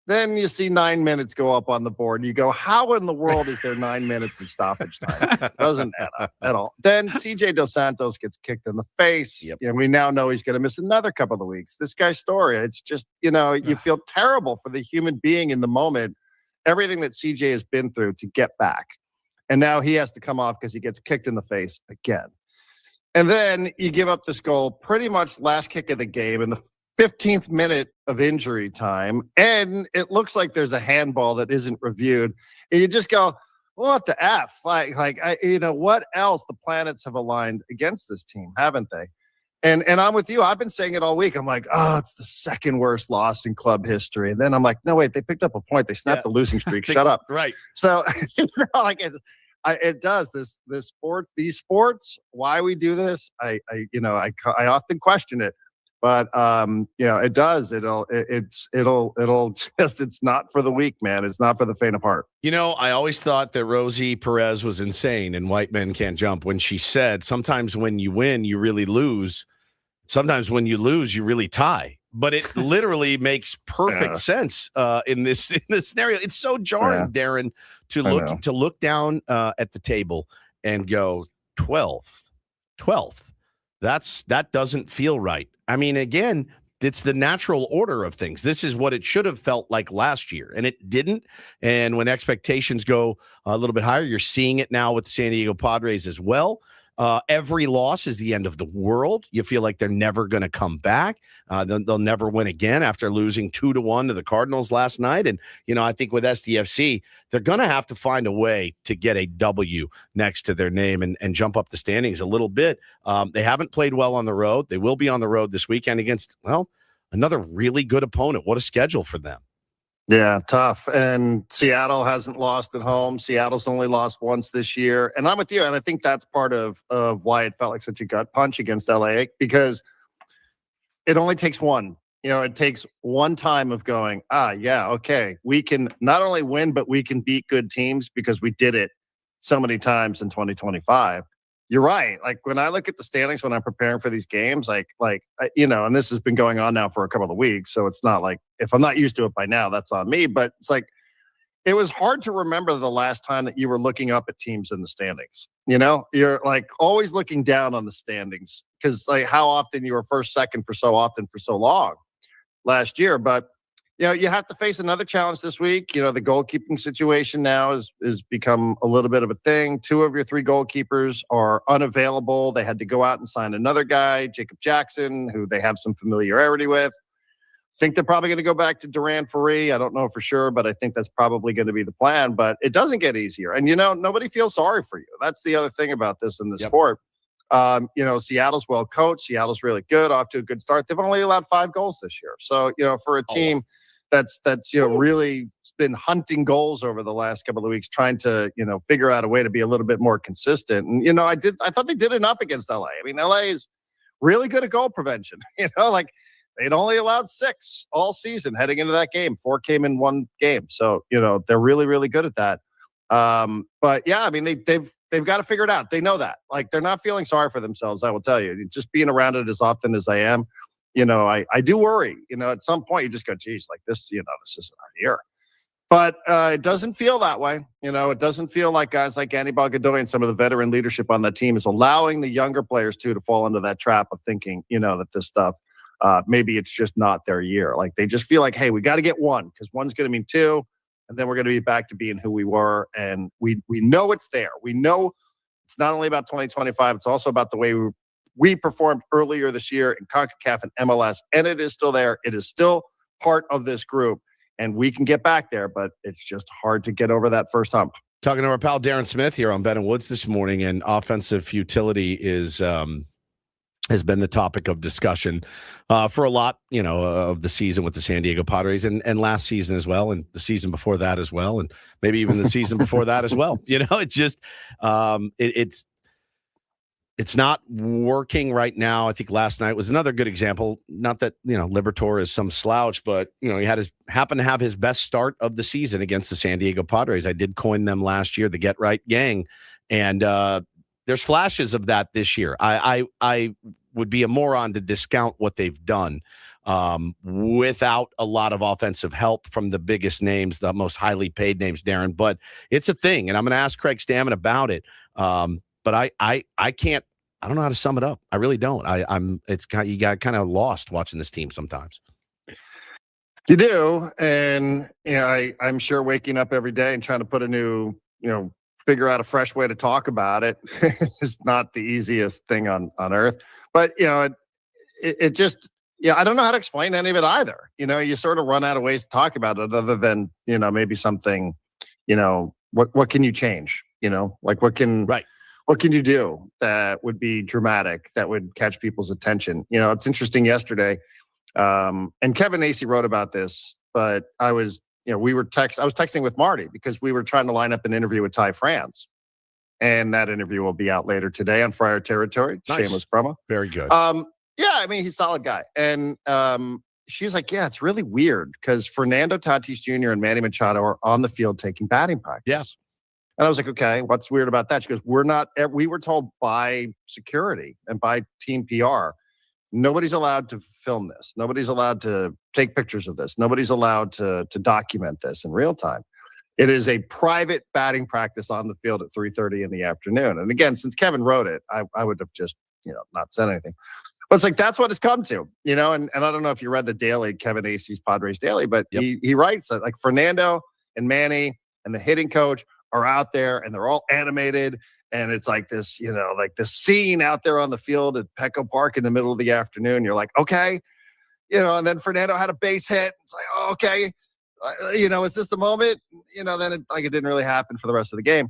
Then you see 9 minutes go up on the board. And you go, how in the world is there 9 minutes of stoppage time? Doesn't add up at all. Then CJ Dos Santos gets kicked in the face. And we now know he's going to miss another couple of weeks. This guy's story, it's just, you feel terrible for the human being in the moment. Everything that CJ has been through to get back. And now he has to come off because he gets kicked in the face again. And then you give up this goal, pretty much last kick of the game in the 15th minute of injury time. And it looks like there's a handball that isn't reviewed. And you just go, what the F? What else? The planets have aligned against this team, haven't they? And I'm with you. I've been saying it all week. I'm like, oh, it's the second worst loss in club history. And then I'm like, no, wait, they picked up a point. They snapped the losing streak. Shut up. Right. So it does these sports, why we do this. I often question it, but it does. It's not for the weak, man. It's not for the faint of heart. I always thought that Rosie Perez was insane and White Men Can't Jump when she said, sometimes when you win, you really lose. Sometimes when you lose, you really tie. But it literally makes perfect sense in this scenario. It's so jarring, Darren, to look down at the table and go 12th. That doesn't feel right. I mean, again, it's the natural order of things. This is what it should have felt like last year, and it didn't. And when expectations go a little bit higher, you're seeing it now with the San Diego Padres as well. Every loss is the end of the world. You feel like they're never going to come back. They'll never win again after losing 2-1 to the Cardinals last night. And, I think with SDFC, they're going to have to find a way to get a W next to their name and jump up the standings a little bit. They haven't played well on the road. They will be on the road this weekend against, another really good opponent. What a schedule for them. Yeah, tough. And Seattle hasn't lost at home. Seattle's only lost once this year. And I'm with you. And I think that's part of why it felt like such a gut punch against LA, because it only takes one. It takes one time of going, okay, we can not only win, but we can beat good teams because we did it so many times in 2025. You're right. Like when I look at the standings when I'm preparing for these games, and this has been going on now for a couple of weeks, so it's not like if I'm not used to it by now, that's on me. But it's like it was hard to remember the last time that you were looking up at teams in the standings. You're like always looking down on the standings because like how often you were first, second for so often for so long last year, but. You have to face another challenge this week. The goalkeeping situation now is become a little bit of a thing. 2 of your 3 goalkeepers are unavailable. They had to go out and sign another guy, Jacob Jackson, who they have some familiarity with. I think they're probably going to go back to Duran Ferree. I don't know for sure, but I think that's probably going to be the plan. But it doesn't get easier. And, nobody feels sorry for you. That's the other thing about this in the sport. Seattle's well coached. Seattle's really good, off to a good start. They've only allowed 5 goals this year. So, for a team that's really been hunting goals over the last couple of weeks, trying to, figure out a way to be a little bit more consistent. And, I thought they did enough against LA. I mean, LA is really good at goal prevention. They'd only allowed 6 all season heading into that game. 4 came in one game. So, they're really, really good at that. But yeah, I mean, they've got to figure it out. They know that. Like, they're not feeling sorry for themselves, I will tell you. Just being around it as often as I am, I do worry. At some point you just go, geez, like this, this isn't our year. But it doesn't feel that way. It doesn't feel like guys like Anibal Godoy and some of the veteran leadership on that team is allowing the younger players to fall into that trap of thinking, that this stuff, maybe it's just not their year. Like they just feel like, hey, we got to get 1 because 1's going to mean 2. And then we're going to be back to being who we were. And we know it's there. We know it's not only about 2025, it's also about the way we performed earlier this year in CONCACAF and MLS. And it is still there. It is still part of this group. And we can get back there, but it's just hard to get over that first hump. Talking to our pal Darren Smith here on Ben and Woods this morning, and offensive futility is has been the topic of discussion for a lot, of the season with the San Diego Padres and last season as well, and the season before that as well, and maybe even the season before that as well. It's just it's not working right now. I think last night was another good example. Not that, Liberatore is some slouch, but, he happened to have his best start of the season against the San Diego Padres. I did coin them last year, the Get Right Gang. And there's flashes of that this year. I would be a moron to discount what they've done without a lot of offensive help from the biggest names, the most highly paid names, Darren. But it's a thing, and I'm going to ask Craig Stammen about it. But I can't. I don't know how to sum it up. I really don't. You got kind of lost watching this team sometimes. You do, and I'm sure waking up every day and trying to put a new, figure out a fresh way to talk about it is not the easiest thing on earth. But it just, I don't know how to explain any of it either. You sort of run out of ways to talk about it other than maybe something. What can you change? What can you do that would be dramatic, that would catch people's attention? It's interesting yesterday, and Kevin Acee wrote about this, but I was texting with Marty because we were trying to line up an interview with Ty France, and that interview will be out later today on Friar Territory. Nice. Shameless promo. Very good. He's a solid guy. And she's like, yeah, it's really weird because Fernando Tatis Jr. and Manny Machado are on the field taking batting practice. Yes. And I was like, okay, what's weird about that? She goes, we were told by security and by team PR, nobody's allowed to film this. Nobody's allowed to take pictures of this. Nobody's allowed to document this in real time. It is a private batting practice on the field at 3:30 in the afternoon. And again, since Kevin wrote it, I would have just, not said anything. But it's like, that's what it's come to, and I don't know if you read the daily, Kevin Acee's Padres Daily, but he writes that like Fernando and Manny and the hitting coach are out there and they're all animated. And it's like this, like this scene out there on the field at Petco Park in the middle of the afternoon. You're like, okay, and then Fernando had a base hit. It's like, oh, okay, is this the moment? Then it didn't really happen for the rest of the game.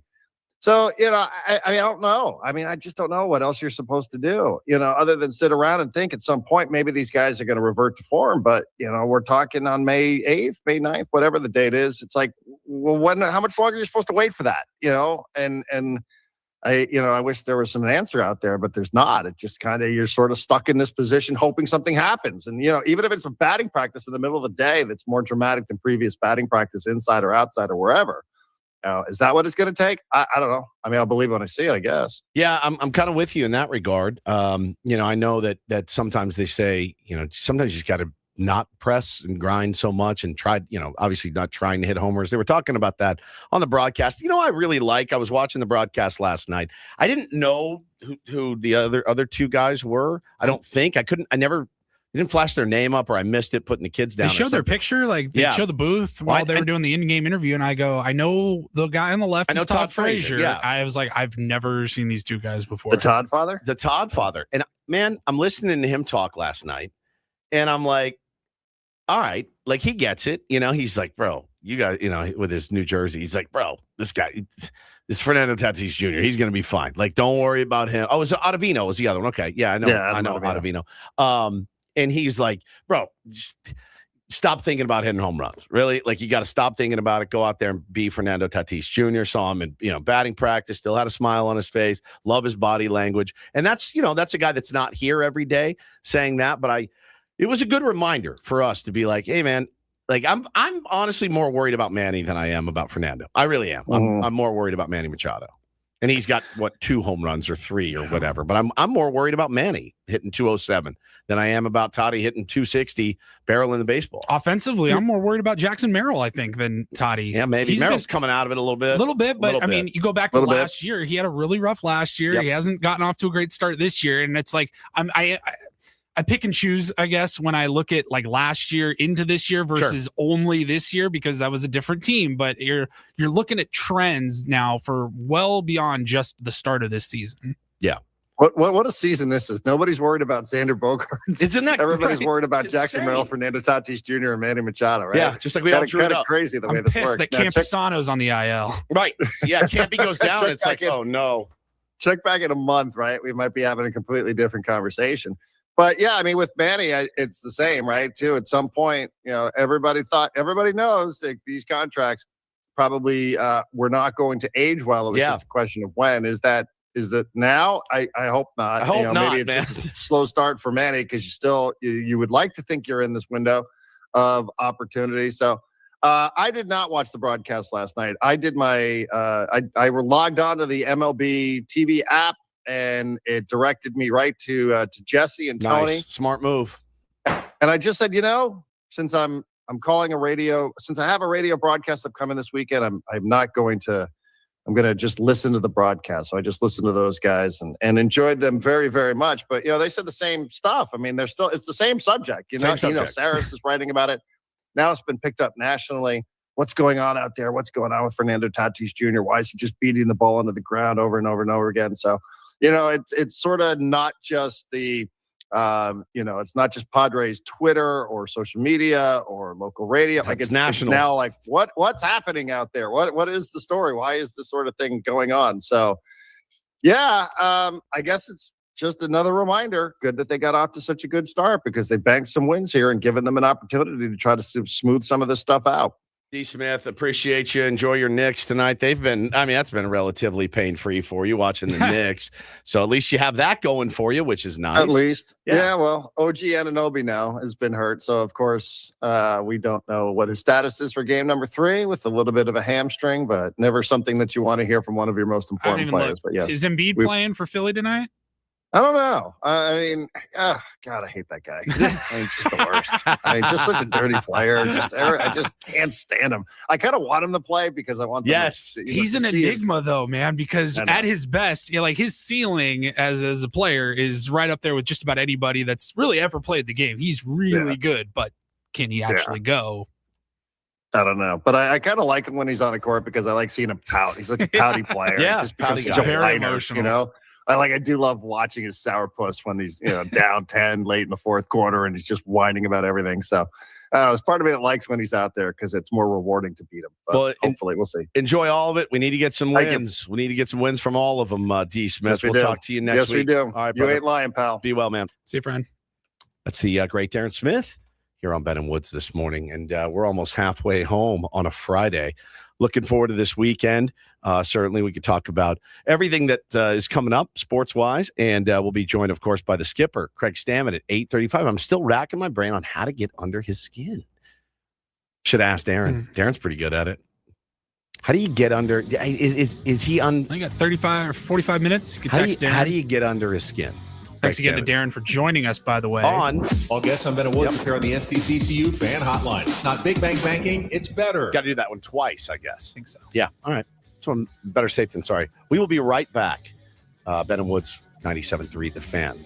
So, I don't know. I just don't know what else you're supposed to do, other than sit around and think at some point maybe these guys are going to revert to form. But, we're talking on May 8th, May 9th, whatever the date is. It's like, well, how much longer are you supposed to wait for that? And I wish there was some answer out there, but there's not. It just kind of, you're sort of stuck in this position hoping something happens. And, even if it's a batting practice in the middle of the day that's more dramatic than previous batting practice inside or outside or wherever. Is that what it's going to take? I don't know. I'll believe when I see it, I guess. Yeah, I'm kind of with you in that regard. I know that sometimes they say, sometimes you just got to not press and grind so much and try, obviously not trying to hit homers. They were talking about that on the broadcast. I was watching the broadcast last night. I didn't know who the other two guys were. I don't think. They didn't flash their name up, or I missed it putting the kids down. They showed their picture, they showed the booth while they were doing the in-game interview, and I go, I know the guy on the left is Todd Frazier. Yeah. I was like, I've never seen these two guys before. The Todd father? The Todd father. And man, I'm listening to him talk last night, and I'm like, all right, like he gets it. He's like, bro, you guys, with his New Jersey, he's like, bro, this guy, this Fernando Tatis Jr., he's going to be fine. Like, don't worry about him. Oh, it was Ottavino was the other one. Okay. Yeah, I know. Yeah, I know Ottavino. And he's like, bro, just stop thinking about hitting home runs. Really? Like, you got to stop thinking about it. Go out there and be Fernando Tatis Jr. Saw him in, batting practice, still had a smile on his face, love his body language. And that's a guy that's not here every day saying that. But it was a good reminder for us to be like, hey, man, like, I'm honestly more worried about Manny than I am about Fernando. I really am. I'm more worried about Manny Machado. And he's got, 2 home runs or 3 or whatever. But I'm more worried about Manny hitting 207 than I am about Toddy hitting 260 barreling the baseball. Offensively, I'm more worried about Jackson Merrill, I think, than Toddy. Yeah, maybe. Merrill's coming out of it a little bit. But mean, you go back to last year. He had a really rough last year. Yep. He hasn't gotten off to a great start this year. And it's like, I pick and choose, I guess, when I look at like last year into this year versus only this year, because that was a different team. But you're looking at trends now for well beyond just the start of this season. Yeah. What a season this is. Nobody's worried about Xander Bogaerts. Isn't that Everybody's right? worried about It's Jackson insane. Merrill, Fernando Tatis Jr., and Manny Machado, right? Yeah, just like we all drew it up. Crazy the way I'm this pissed works. that Now, Campusano's on the IL. Right. Yeah, Campy goes down. Check It's like, back in. oh, no. Check back in a month, right? We might be having a completely different conversation. But yeah, I mean, with Manny, it's the same, right? Too, at some point, everybody knows that these contracts probably were not going to age well. It was just a question of when. Is that now? I hope not. I hope not, maybe it's man. just a slow start for Manny because you would like to think you're in this window of opportunity. So I did not watch the broadcast last night. I did my I logged on to the MLB TV app and it directed me right to Jesse and Tony. Nice. Smart move. And I just said, since I'm calling a radio, since I have a radio broadcast upcoming this weekend, I'm going to just listen to the broadcast. So I just listened to those guys and enjoyed them very, very much. But, they said the same stuff. I mean, it's the same subject, Same subject. Saris is writing about it. Now it's been picked up nationally. What's going on out there? What's going on with Fernando Tatis Jr.? Why is he just beating the ball into the ground over and over and over again? So, it's sort of not just the, it's not just Padres Twitter or social media or local radio. Like it's national. It's now like what's happening out there? What is the story? Why is this sort of thing going on? So, yeah, I guess it's just another reminder. Good that they got off to such a good start because they banked some wins here and given them an opportunity to try to smooth some of this stuff out. D. Smith, appreciate you. Enjoy your Knicks tonight. That's been relatively pain-free for you watching the Knicks. So at least you have that going for you, which is nice. At least. Yeah, well, OG Anunoby now has been hurt. So, of course, we don't know what his status is for game number 3 with a little bit of a hamstring, but never something that you want to hear from one of your most important players. But yes. Is Embiid playing for Philly tonight? I don't know. I mean, God, I hate that guy. I mean, just the worst. I mean, just such a dirty player. I just can't stand him. I kind of want him to play because I want them he's an enigma though, man, because at his best, his ceiling as a player is right up there with just about anybody that's really ever played the game. He's really good, but can he actually go? I don't know, but I kind of like him when he's on the court because I like seeing him pout. He's such a pouty player. Yeah, he just becomes pouty such guy. a Very whiner, emotional. I do love watching his sourpuss when he's down 10 late in the fourth quarter and he's just whining about everything. So it's part of me that likes when he's out there because it's more rewarding to beat him. But hopefully we'll see. Enjoy all of it. We need to get some wins. We need to get some wins from all of them, D. Smith. Yes, we we'll do. talk to you next Yes, week. we do. All right, you brother. ain't lying, pal. Be well, man. See you, friend. That's the great Darren Smith here on Ben and Woods this morning. And we're almost halfway home on a Friday. Looking forward to this weekend. Certainly, we could talk about everything that is coming up sports-wise, and we'll be joined, of course, by the skipper, Craig Stammen, at 8:35. I'm still racking my brain on how to get under his skin. Should ask Darren. Darren's pretty good at it. How do you get under? Is he on? I got 35 or 45 minutes. You can text Darren. How do you get under his skin? Thanks again to Darren for joining us, by the way. All guests on Ben and Woods here on the SDCCU fan hotline. It's not big bank banking, it's better. Got to do that one twice, I guess. I think so. Yeah. All right. So better safe than sorry. We will be right back. Ben and Woods, 97.3 The Fan.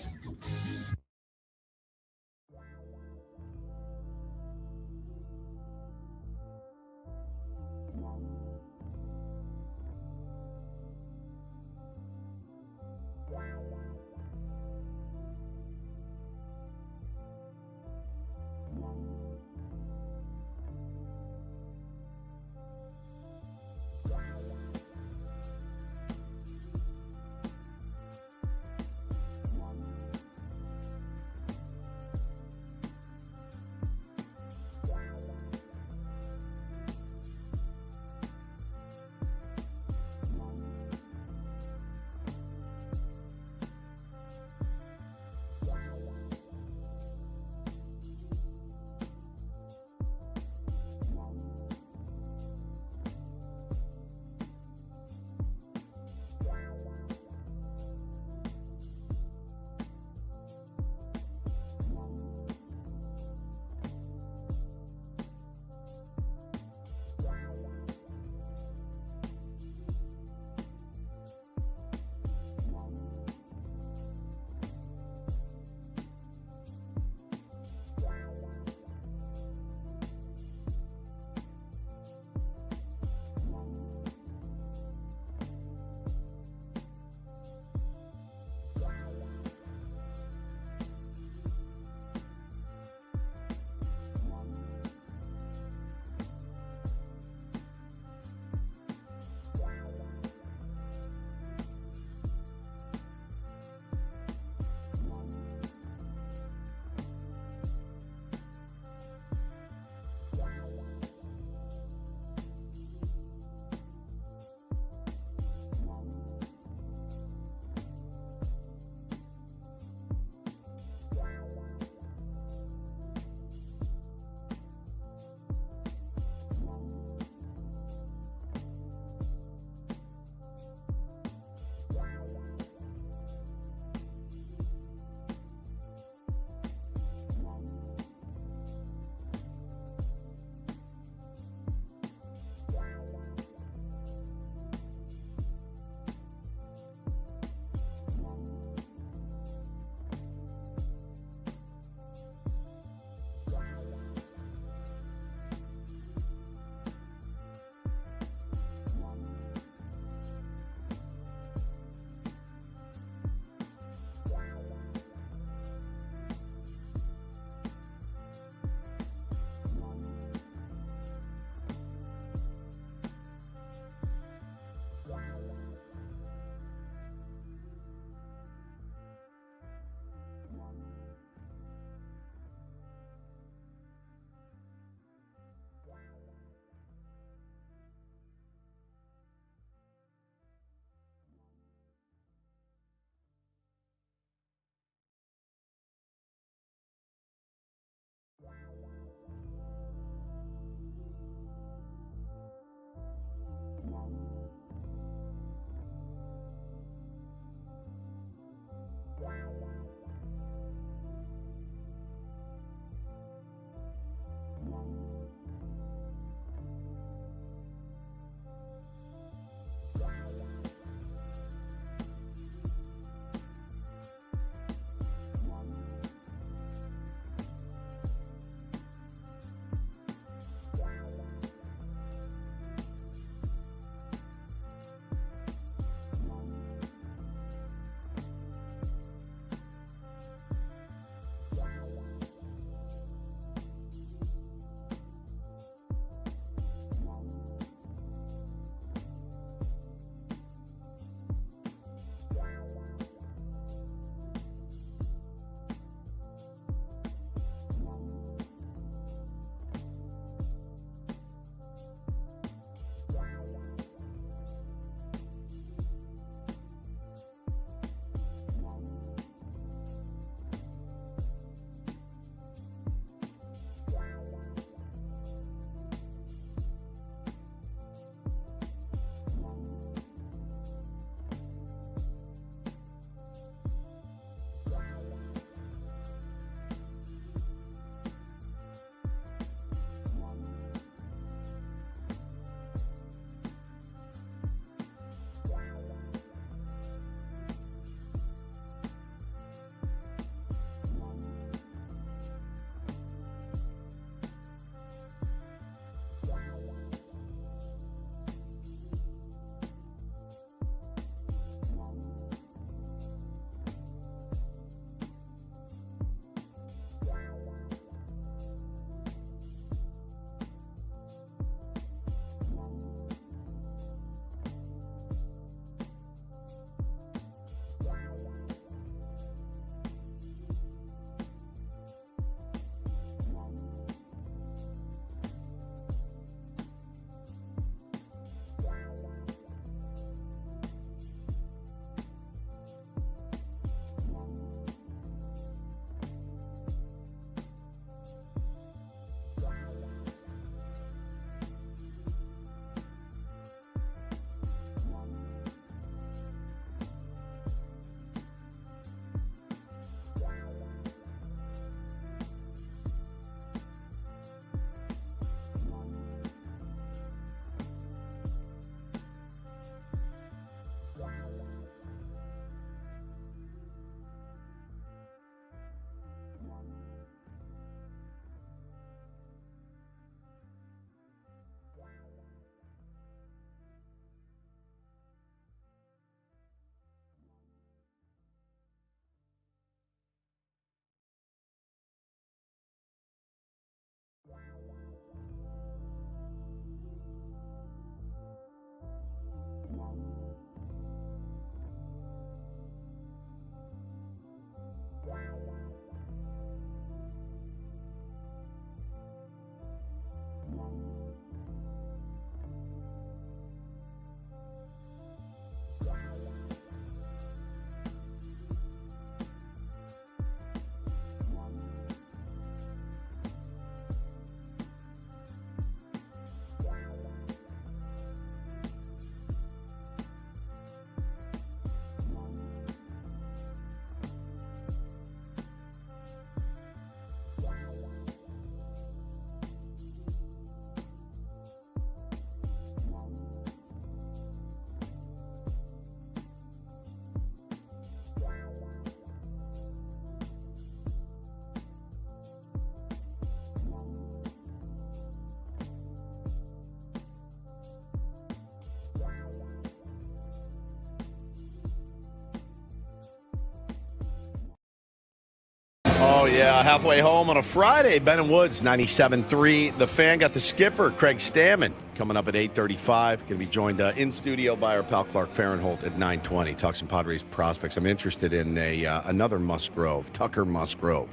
halfway home on a Friday. Ben and Woods, 97.3. The Fan got the skipper, Craig Stammen, coming up at 8:35. Going to be joined in studio by our pal Clark Fahrentholdd at 9:20. Talk some Padres prospects. I'm interested in another Musgrove, Tucker Musgrove.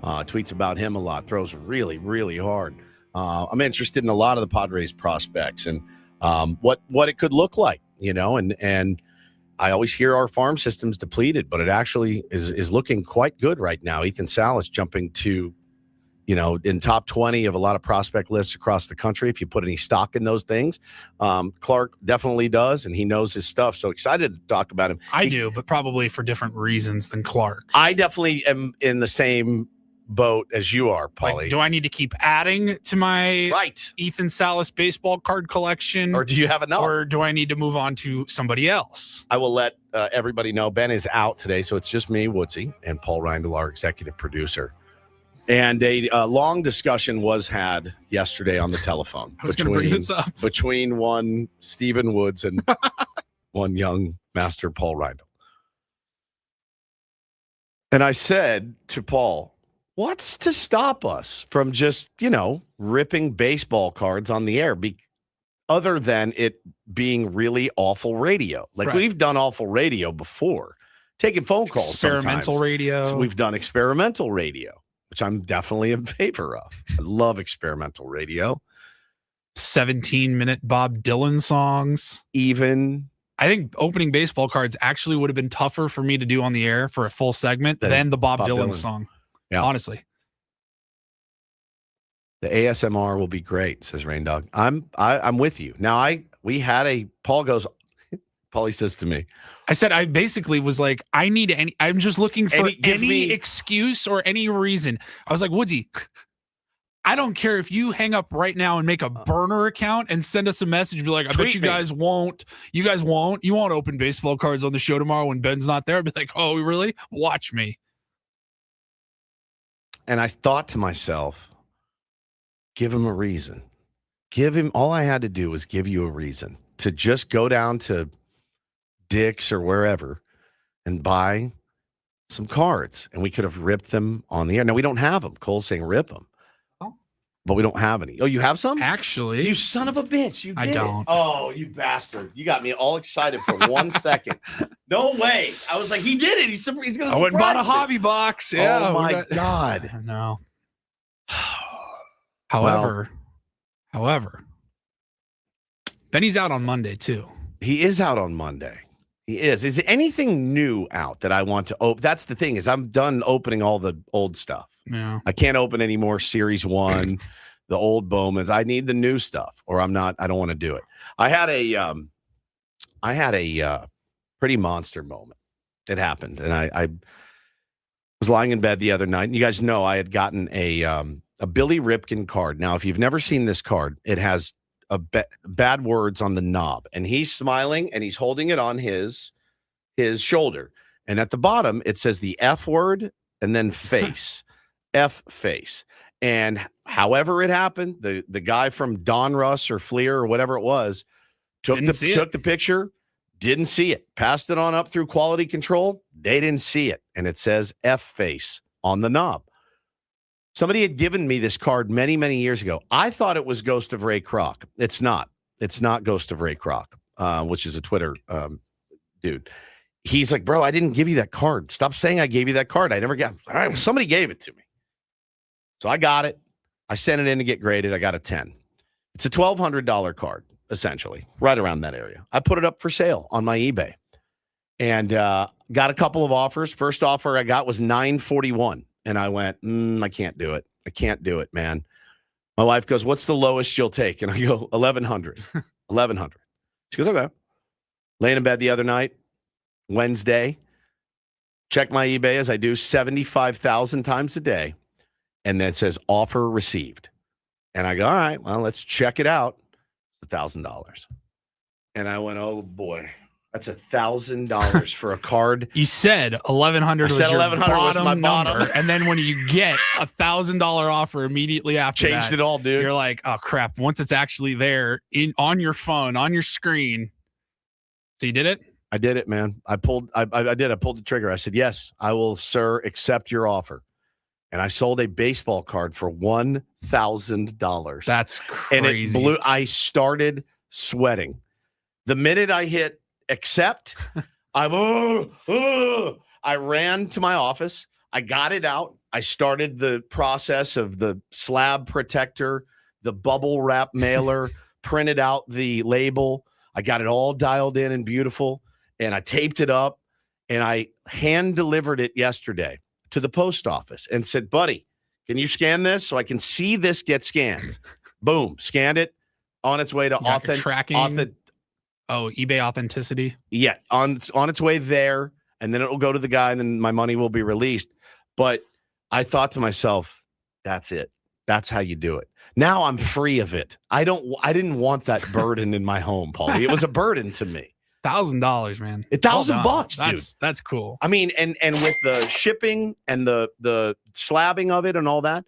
Tweets about him a lot. Throws really, really hard. I'm interested in a lot of the Padres prospects and what it could look like, and I always hear our farm system's depleted, but it actually is looking quite good right now. Ethan Salas jumping to, in top 20 of a lot of prospect lists across the country. If you put any stock in those things, Clark definitely does, and he knows his stuff. So excited to talk about him. I do, but probably for different reasons than Clark. I definitely am in the same boat as you are, Paulie. Like, do I need to keep adding to my Ethan Salas baseball card collection? Or do you have enough? Or do I need to move on to somebody else? I will let everybody know Ben is out today, so it's just me, Woodsy, and Paul Reindl, our executive producer. And a long discussion was had yesterday on the telephone between one Stephen Woods and one young master Paul Reindl. And I said to Paul, what's to stop us from just, ripping baseball cards on the air other than it being really awful radio? Like, we've done awful radio before, taking phone calls. Experimental radio. So we've done experimental radio, which I'm definitely in favor of. I love experimental radio. 17-minute Bob Dylan songs. I think opening baseball cards actually would have been tougher for me to do on the air for a full segment than the Bob Dylan song. Yeah. Honestly. The ASMR will be great, says Rain Dog. I'm with you. Now Paulie says to me, I said, I basically was like, I'm just looking for any excuse or any reason. I was like, Woodsy, I don't care if you hang up right now and make a burner account and send us a message. Be like, I bet you guys won't open baseball cards on the show tomorrow when Ben's not there. I'd be like, oh, really? Watch me. And I thought to myself, give him a reason. All I had to do was give you a reason to just go down to Dick's or wherever and buy some cards. And we could have ripped them on the air. Now, we don't have them. Cole's saying rip them. But we don't have any. Oh, you have some? Actually. You son of a bitch. You did. I don't. Oh, you bastard. You got me all excited for 1 second. No way. I was like, he did it. He's going to surprise I went and bought a me. hobby box. Yeah. Oh, my God. No. However, Benny's out on Monday, too. He is out on Monday. He is. Is there anything new out that I want to open? That's the thing, is I'm done opening all the old stuff. Yeah. I can't open any more Series 1, the old Bowmans. I need the new stuff, or I don't want to do it. I had a pretty monster moment. It happened, and I was lying in bed the other night, and you guys know I had gotten a Billy Ripken card. Now, if you've never seen this card, it has bad words on the knob, and he's smiling, and he's holding it on his shoulder, and at the bottom it says the F word and then face. F face. And however it happened, the guy from Don Russ or Fleer or whatever it was took the picture, didn't see it, passed it on up through quality control. They didn't see it. And it says F face on the knob. Somebody had given me this card many, many years ago. I thought it was Ghost of Ray Kroc. It's not. It's not Ghost of Ray Kroc, which is a Twitter dude. He's like, bro, I didn't give you that card. Stop saying I gave you that card. I never got it. All right, well, somebody gave it to me. So I got it. I sent it in to get graded. I got a 10. It's a $1,200 card, essentially, right around that area. I put it up for sale on my eBay and got a couple of offers. First offer I got was $941. And I went, I can't do it. I can't do it, man. My wife goes, what's the lowest you'll take? And I go, 1,100. 1,100. She goes, okay. Laying in bed the other night, Wednesday, check my eBay as I do 75,000 times a day. And then it says offer received. And I go, all right, well, let's check it out. It's $1,000. And I went, oh boy, that's $1,000 for a card. You said 1,100 was your was my bottom number, and then when you get $1,000 offer immediately after changed it all, dude. You're like, oh crap! Once it's actually there on your phone, on your screen. So you did it? I did it, man. I pulled the trigger. I said, yes, I will, sir, accept your offer. and I sold a baseball card for $1,000. That's And crazy. it blew. I started sweating. The minute I hit accept, I ran to my office. I got it out. I started the process of the slab protector, the bubble wrap mailer, printed out the label. I got it all dialed in and beautiful, and I taped it up, and I hand delivered it yesterday to the post office and said, buddy, can you scan this so I can see this get scanned? Boom, scanned it, on its way to tracking. eBay authenticity. Yeah, on its way there, and then it will go to the guy, and then my money will be released. But I thought to myself, that's it. That's how you do it. Now I'm free of it. I didn't want that burden in my home, Paulie. It was a burden to me. $1,000, man. $1,000, dude. That's cool. I mean, and with the shipping and the slabbing of it and all that,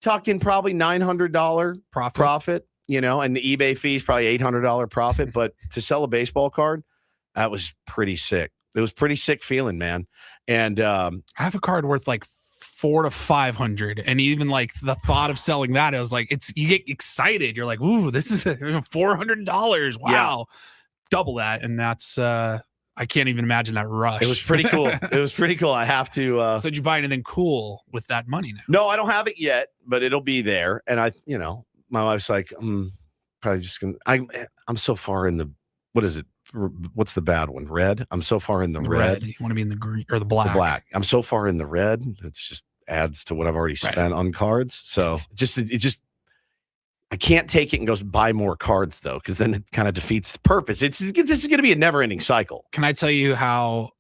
talking probably $900 profit, you know, and the eBay fees probably $800 profit. But to sell a baseball card, that was pretty sick. It was pretty sick feeling, man. And I have a card worth like $400 to $500, and even like the thought of selling that, I was like, you get excited. You're like, ooh, this is $400. Wow. Yeah. Double that, and that's I can't even imagine that rush. It was pretty cool. It was pretty cool. I have to So did you buy anything cool with that money now? No, I don't have it yet, but it'll be there. And my wife's like, probably just gonna I'm so far in the, what is it? What's the bad one? Red? I'm so far in the red. You want to be in the green or the black. The black. I'm so far in the red. It just adds to what I've already spent on cards. So it just I can't take it and go buy more cards, though, because then it kind of defeats the purpose. This is going to be a never-ending cycle. Can I tell you how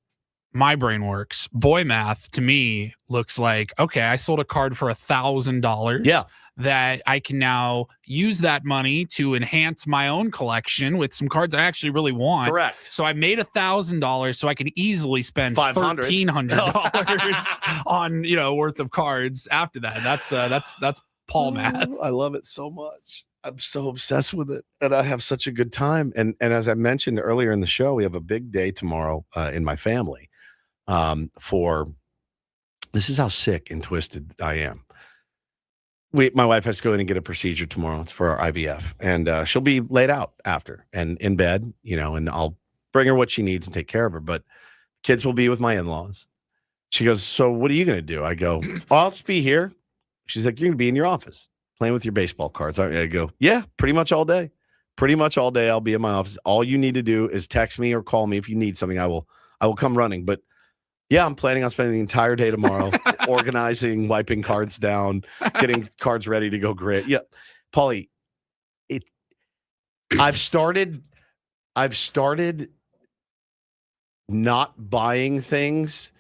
my brain works? Boy math to me looks like, okay, I sold a card for $1,000. Yeah. That I can now use that money to enhance my own collection with some cards I actually really want. Correct. So I made $1,000, so I can easily spend $1,300 on worth of cards after that. That's Paul math. I love it so much. I'm so obsessed with it, and I have such a good time. And as I mentioned earlier in the show, we have a big day tomorrow in my family. This is how sick and twisted I am. My wife has to go in and get a procedure tomorrow. It's for our IVF, and she'll be laid out after and in bed, and I'll bring her what she needs and take care of her. But kids will be with my in-laws. She goes, so what are you going to do? I go, I'll just be here. She's like, you're going to be in your office playing with your baseball cards. I go, yeah, pretty much all day. Pretty much all day I'll be in my office. All you need to do is text me or call me if you need something. I will come running. But yeah, I'm planning on spending the entire day tomorrow organizing, wiping cards down, getting cards ready to go grit. Yeah, Paulie, I've started not buying things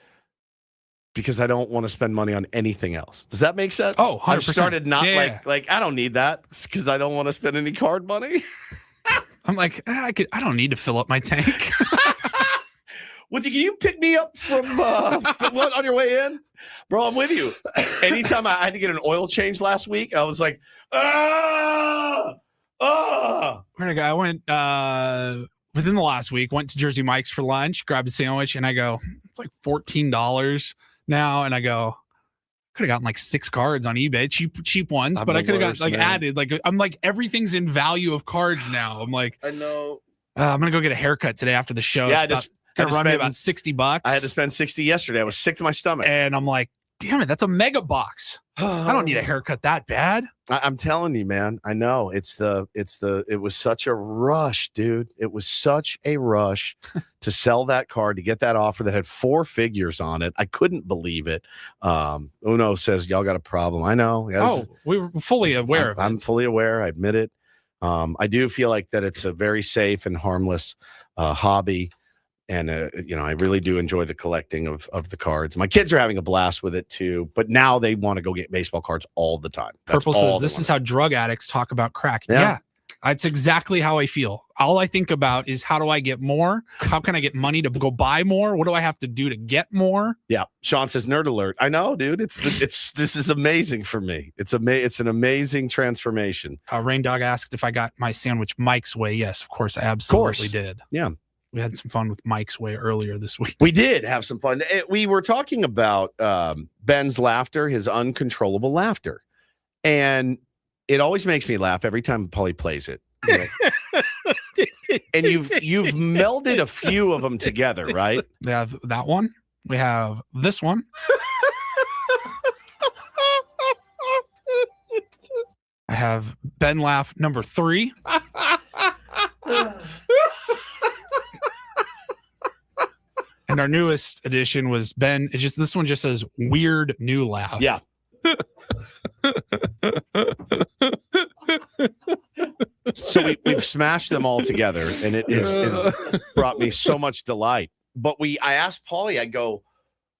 because I don't want to spend money on anything else. Does that make sense? Oh, 100%. I've started not like I don't need that because I don't want to spend any card money. I'm like, I don't need to fill up my tank. Can you pick me up from on your way in? Bro, I'm with you. Anytime I had to get an oil change last week, I was like, where'd I go? I went within the last week, went to Jersey Mike's for lunch, grabbed a sandwich, and I go, it's like $14 now. And I go, could have gotten like 6 cards on eBay, cheap ones, but I could have got added. I'm like, everything's in value of cards now. I'm like, I know. I'm gonna go get a haircut today after the show. Yeah, it's gonna run me about $60. I had to spend $60 yesterday. I was sick to my stomach, and I'm like, damn it, that's a mega box. I don't need a haircut that bad. I'm telling you, man. I know it was such a rush, dude. It was such a rush to sell that card, to get that offer that had 4 figures on it. I couldn't believe it. Uno says, y'all got a problem. I know. Yeah, we were fully aware of it. I'm fully aware. I admit it. I do feel like that it's a very safe and harmless hobby. And, I really do enjoy the collecting of the cards. My kids are having a blast with it, too. But now they want to go get baseball cards all the time. Purple says, this is how drug addicts talk about crack. Yeah. That's exactly how I feel. All I think about is, how do I get more? How can I get money to go buy more? What do I have to do to get more? Yeah. Sean says, nerd alert. I know, dude. This is amazing for me. It's an amazing transformation. Rain Dog asked if I got my sandwich Mike's way. Yes, of course. I absolutely did. Yeah. We had some fun with Mike's Way earlier this week. We did have some fun. We were talking about Ben's laughter, his uncontrollable laughter. And it always makes me laugh every time Paulie plays it. And you've melded a few of them together, right? We have that one. We have this one. I have Ben laugh number 3. And our newest addition was Ben. This one just says weird new laugh. Yeah. So we've smashed them all together, and it's brought me so much delight. But I asked Paulie, I go,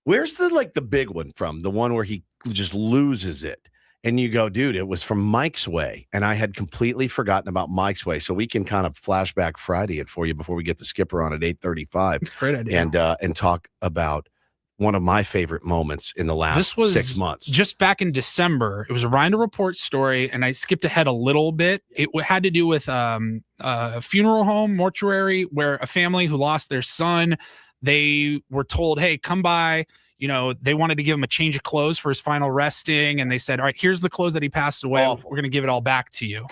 where's the big one from? The one where he just loses it. And you go, dude, it was from Mike's Way. And I had completely forgotten about Mike's Way. So we can kind of flashback Friday it for you before we get the skipper on at 8:35. Great idea. And talk about one of my favorite moments in the last 6 months. Just back in December. It was a Reindl Report story, and I skipped ahead a little bit. It had to do with a funeral home, mortuary, where a family who lost their son, they were told, hey, come by. You know, they wanted to give him a change of clothes for his final resting. And they said, all right, here's the clothes that he passed away. Awful. We're going to give it all back to you.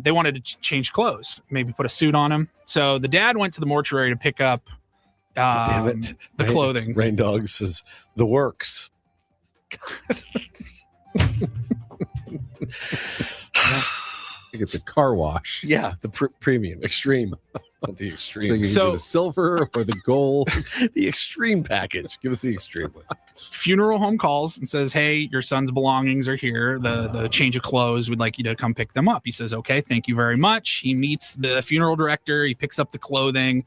They wanted to change clothes, maybe put a suit on him. So the dad went to the mortuary to pick up Damn it. the clothing. Rain Dog says the works. You get the car wash. Yeah. The premium, extreme. The extreme. So the silver or the gold. The extreme package. Give us the extreme one. Funeral home calls and says, hey, your son's belongings are here. The change of clothes, we'd like you to come pick them up. He says, okay, thank you very much. He meets the funeral director. He picks up the clothing.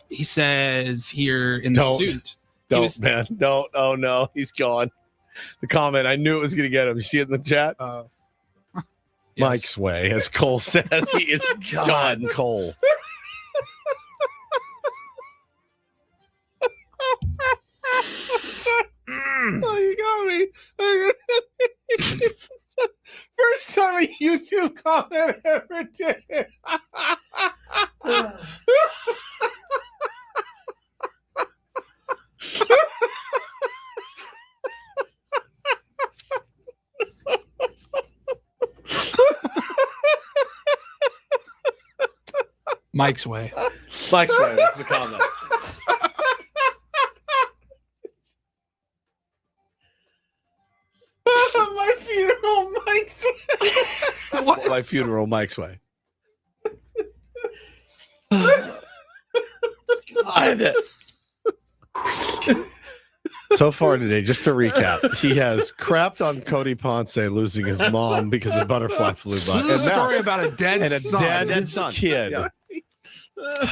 He says here in the suit. Man. Don't. Oh, no. He's gone. The comment. I knew it was going to get him. You see it in the chat? Mike's Way, as Cole says. He is done, Cole. Oh, you got me. First time a YouTube comment ever did. Mike's Way. Mike's Way, that's the comment. My funeral, Mike's Way. What? My funeral, Mike's Way. God. So far today, just to recap, he has crapped on Cody Ponce losing his mom because of butterfly flu by. This is a story about a dead and a son. dead kid. Yeah.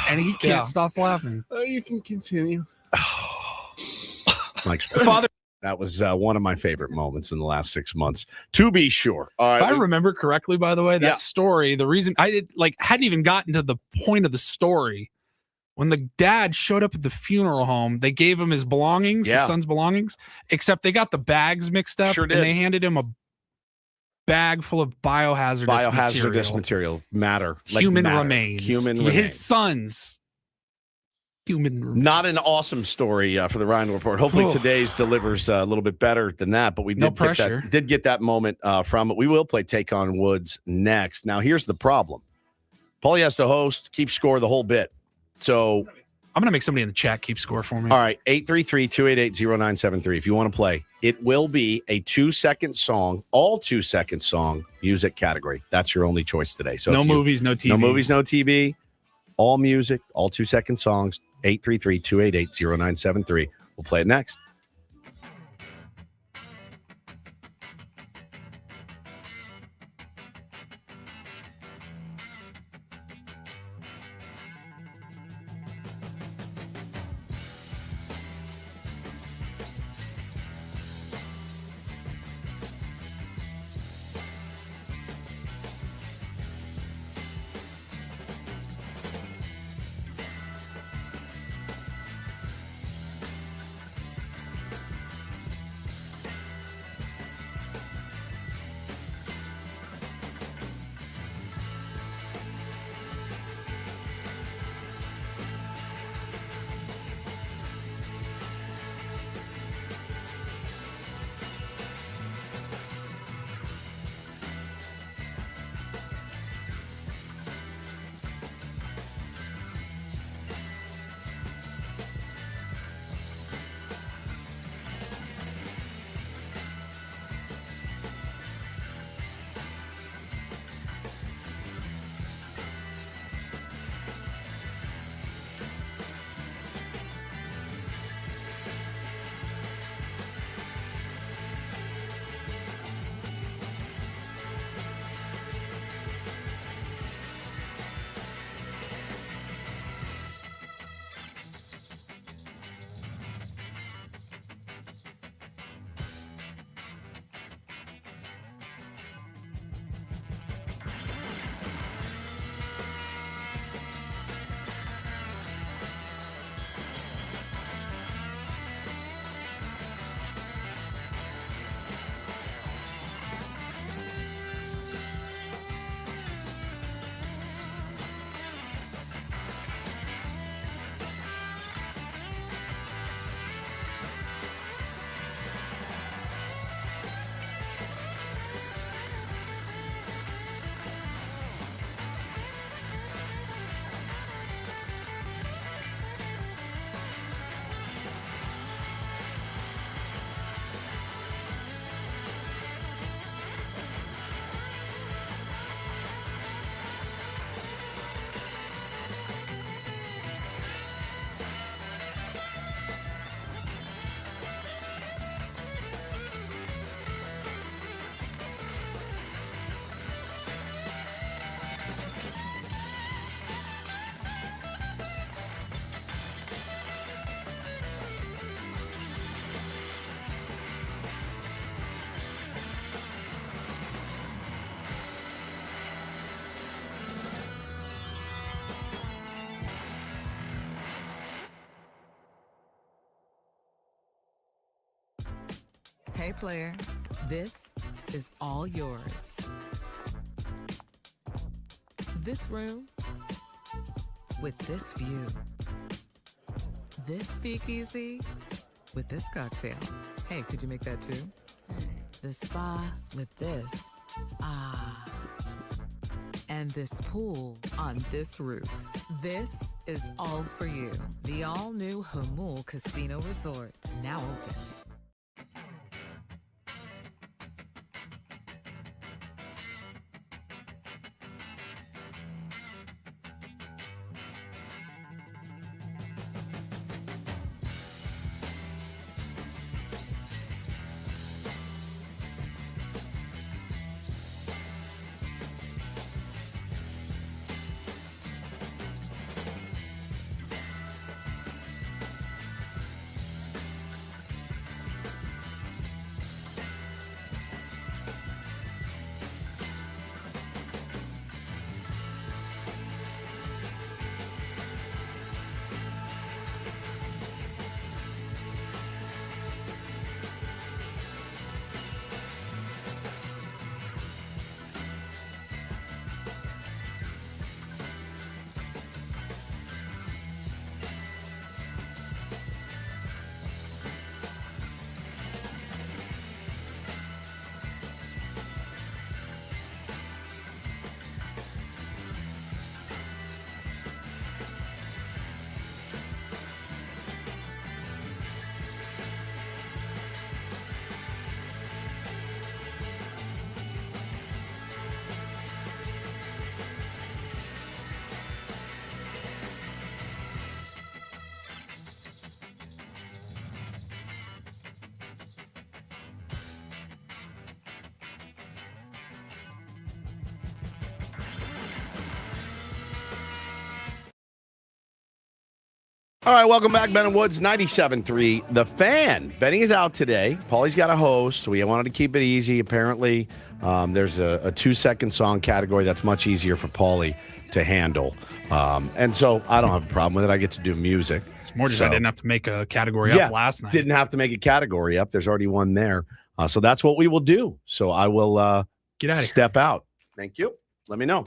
And he can't stop laughing. Oh, you can continue. Mike's Father. That was one of my favorite moments in the last 6 months, to be sure. All right, If I remember correctly, by the way, that story, the reason I hadn't even gotten to the point of the story. When the dad showed up at the funeral home, they gave him his belongings, his son's belongings, except they got the bags mixed up. Sure did. And they handed him a bag full of biohazardous material, matter, human remains. Human His remains. son's human remains. Not an awesome story for the Reindl Report. Hopefully today's delivers a little bit better than that, but we did get that moment from it. We will play Take on Woods next. Now, here's the problem. Paulie has to host, keep score the whole bit. So I'm going to make somebody in the chat keep score for me. All right, 833-288-0973. If you want to play, it will be a 2-second song, all 2-second song music category. That's your only choice today. So no movies, no TV. No movies, no TV. All music, all 2-second songs. 833-288-0973. We'll play it next. Hey, player, this is all yours. This room with this view. This speakeasy with this cocktail. Hey, could you make that too? The spa with this. Ah. And this pool on this roof. This is all for you. The all-new Hamul Casino Resort, now open. All right, welcome back, Ben and Woods, 97.3. The Fan. Benny is out today. Paulie's got a host, so we wanted to keep it easy. Apparently, there's a 2-second song category that's much easier for Paulie to handle. And so I don't have a problem with it. I get to do music. It's more just I didn't have to make a category up last night. Didn't have to make a category up. There's already one there. So that's what we will do. So I will get out of step out. Thank you. Let me know.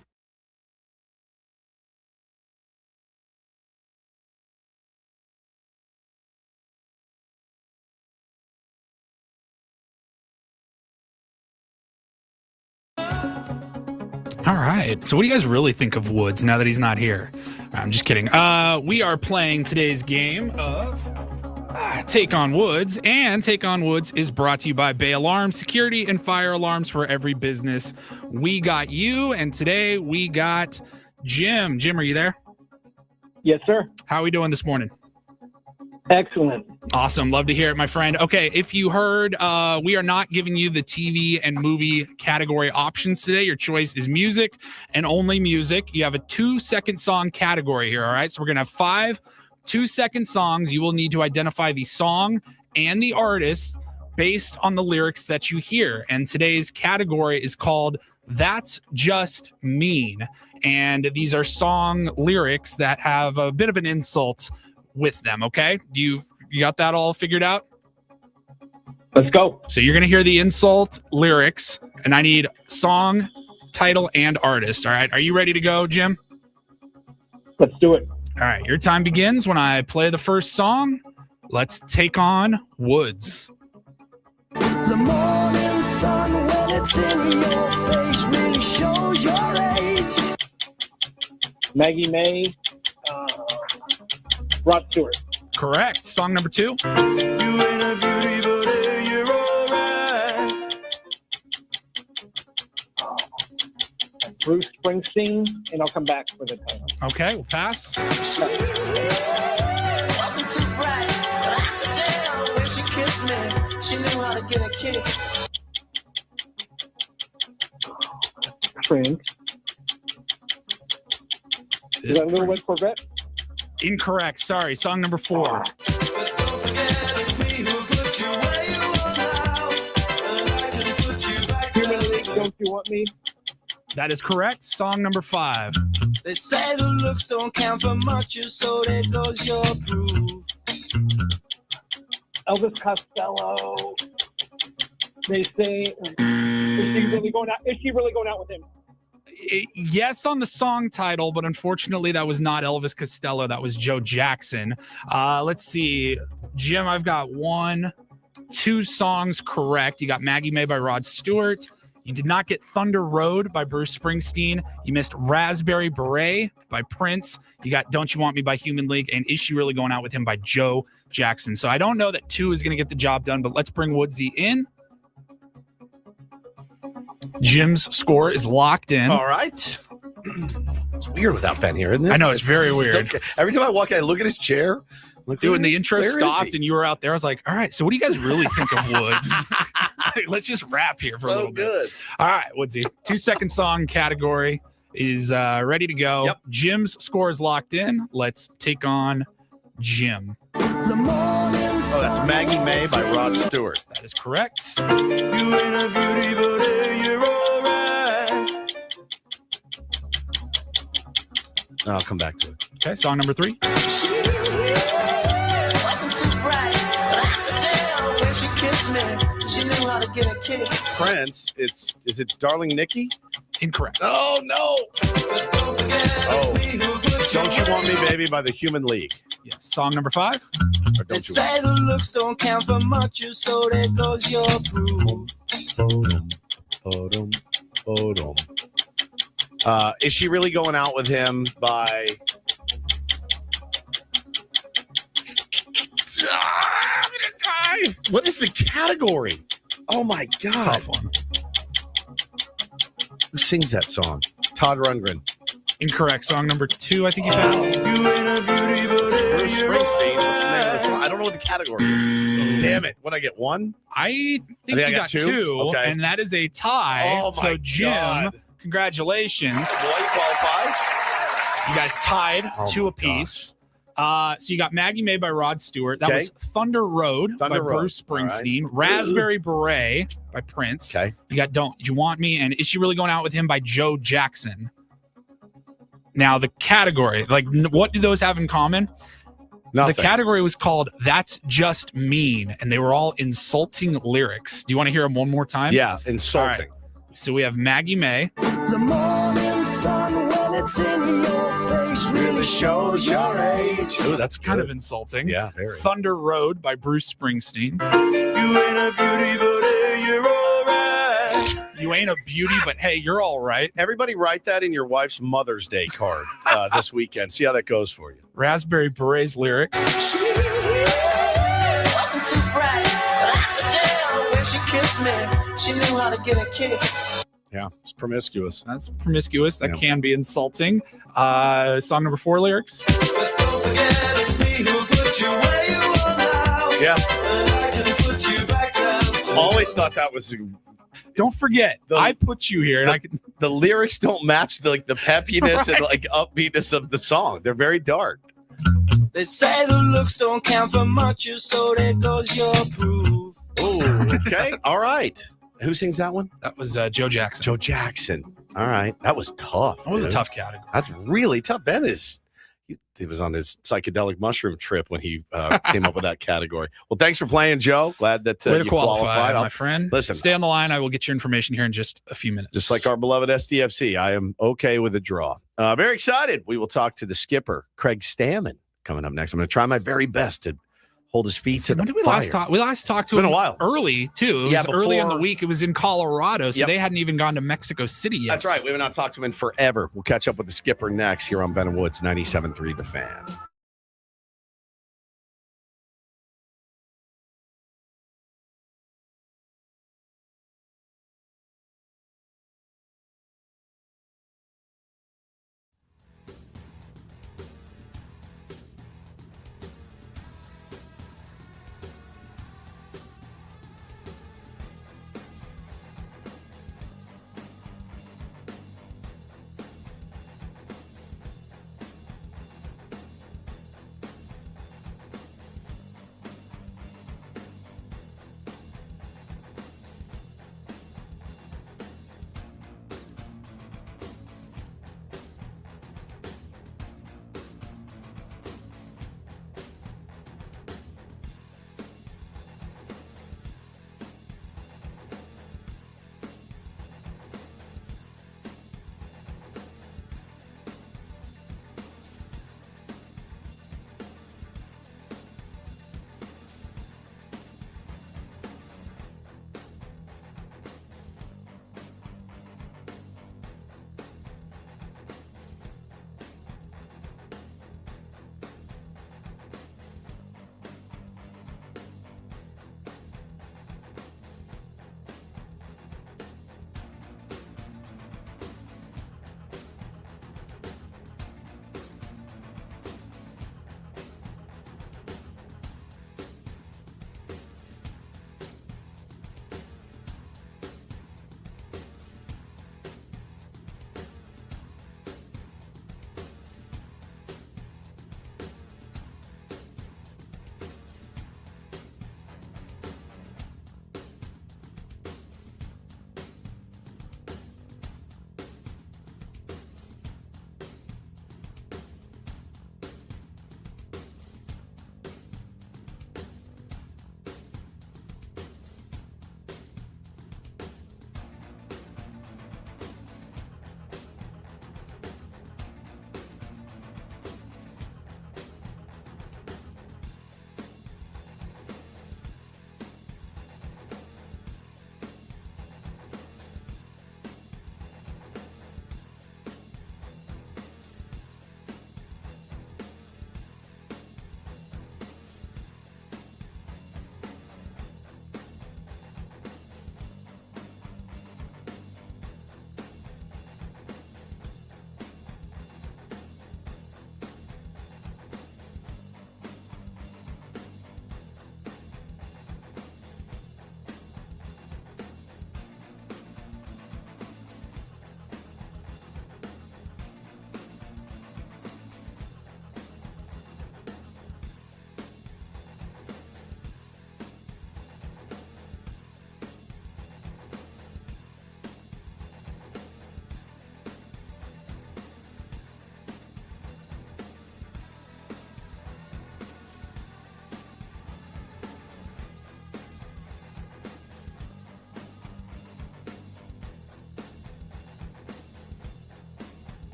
All right. So what do you guys really think of Woods now that he's not here? I'm just kidding. We are playing today's game of Take on Woods, and Take on Woods is brought to you by Bay Alarms, security and fire alarms for every business. We got you, and today we got Jim. Jim, are you there? Yes, sir. How are we doing this morning? Excellent. Awesome. Love to hear it, my friend. Okay, if you heard, we are not giving you the TV and movie category options today. Your choice is music and only music. You have a 2-second song category here, all right? So we're going to have 5 2-second songs. You will need to identify the song and the artist based on the lyrics that you hear. And today's category is called That's Just Mean. And these are song lyrics that have a bit of an insult with them, okay? You got that all figured out? Let's go. So you're going to hear the insult lyrics, and I need song, title, and artist, all right? Are you ready to go, Jim? Let's do it. All right, your time begins when I play the first song. Let's take on Woods. The morning sun, when it's in your face, really shows your age. Maggie May, Rod Stewart. Correct. Song number 2. You ain't a beauty, but hey, you're alright. Bruce Springsteen, and I'll come back with a title. Okay, we'll pass. Welcome to the bride, but after dinner, when she kissed me, she knew how to get a kiss. Prince. Is that Little Red Corvette? Incorrect. Sorry. Song number 4. Human League, Don't You Want Me? That is correct. Song number 5. They say the looks don't count for much, so there goes your proof. Elvis Costello. They say, is she really going out? Is she really going out with him? Yes on the song title, but unfortunately that was not Elvis Costello. That was Joe Jackson. Let's see. Jim, I've got 2 songs correct. You got Maggie May by Rod Stewart. You did not get Thunder Road by Bruce Springsteen. You missed Raspberry Beret by Prince. You got Don't You Want Me by Human League. And Is She Really Going Out with Him by Joe Jackson. So I don't know that 2 is going to get the job done, but let's bring Woodsy in. Jim's score is locked in. All right. It's weird without Ben here, isn't it? I know, it's very weird. Okay. Every time I walk in, I look at his chair. Dude, when the intro where is stopped he? and you were out there, I was like, all right, so what do you guys really think of Woods? Let's just rap here for a little bit. All right, Woodsy. 2-second song category is ready to go. Yep. Jim's score is locked in. Let's take on Jim. Oh, that's Maggie May by Rod Stewart. That is correct. You ain't a beauty, but you're alright. I'll come back to it. Okay, song number 3. She knew how to get a kiss. Prince, is it Darling Nikki? Incorrect. Oh, no. Oh, Don't You Want Me, Baby by the Human League. Yes. Song number 5. Or They Don't You say the looks don't count for much, so there goes your proof. Bodum, bodum. Is She Really Going Out with Him by... I'm gonna die. What is the category? Oh my God. Tough one. Who sings that song? Todd Rundgren. Incorrect. Song number 2, I think you passed. You ain't a beauty, but Bruce Springsteen. What's the name of the song? I don't know what the category is. Damn it. What, I get 1? I think I you got 2, Okay. and that is a tie. Oh, my so, Jim, God. Congratulations. Will you qualify? You guys tied Oh 2 my apiece. So you got Maggie May by Rod Stewart. That Okay. was Thunder Road by Bruce Springsteen. All right. Raspberry Beret by Prince. Okay. You got Don't You Want Me and Is She Really Going Out with Him by Joe Jackson. Now the category, what do those have in common? Nothing. The category was called That's Just Mean, and they were all insulting lyrics. Do you want to hear them one more time? Yeah, insulting. All right. So we have Maggie May. The morning sun, when it's in your face, really shows your age. Ooh, that's Kind good. of insulting. Yeah, very. Thunder Road by Bruce Springsteen. You ain't a beauty, but you're alright. You ain't a beauty, but hey, you're all right. Everybody write that in your wife's Mother's Day card this weekend. See how that goes for you. Raspberry Beret's lyrics. Wasn't too bright, but after dinner, when she kissed me, she knew how to get a kiss. Yeah, it's promiscuous. That's promiscuous. That Yeah. can be insulting. Song number 4 lyrics. But don't forget it's me who put you where you are now. Yeah. And I can put you back down to Always thought that was Don't forget, I put you here, and I can. the lyrics don't match the peppiness and upbeatness of the song. They're very dark. They say the looks don't count for much, so there goes your proof. Oh, okay. All right. Who sings that one? That was Joe Jackson. Joe Jackson. All right. That was tough. That was a dude. tough category. That's really tough. Ben he was on his psychedelic mushroom trip when he came up with that category. Well, thanks for playing, Joe. Glad that Way to you qualify, qualified. my friend. Listen, Stay on the line. I will get your information here in just a few minutes. just like our beloved SDFC, I am okay with a draw. Very excited. We will talk to the skipper, Craig Stammen, coming up next. I'm going to try my very best to hold his feet to the When did we fire. last talk? We last talked to It's been him a while. early too. It Yeah, was early in the before- week. It was in Colorado, so Yep. they hadn't even gone to Mexico City yet. That's right. We have not talked to him in forever. We'll catch up with the skipper next here on Ben and Woods 97.3 The Fan.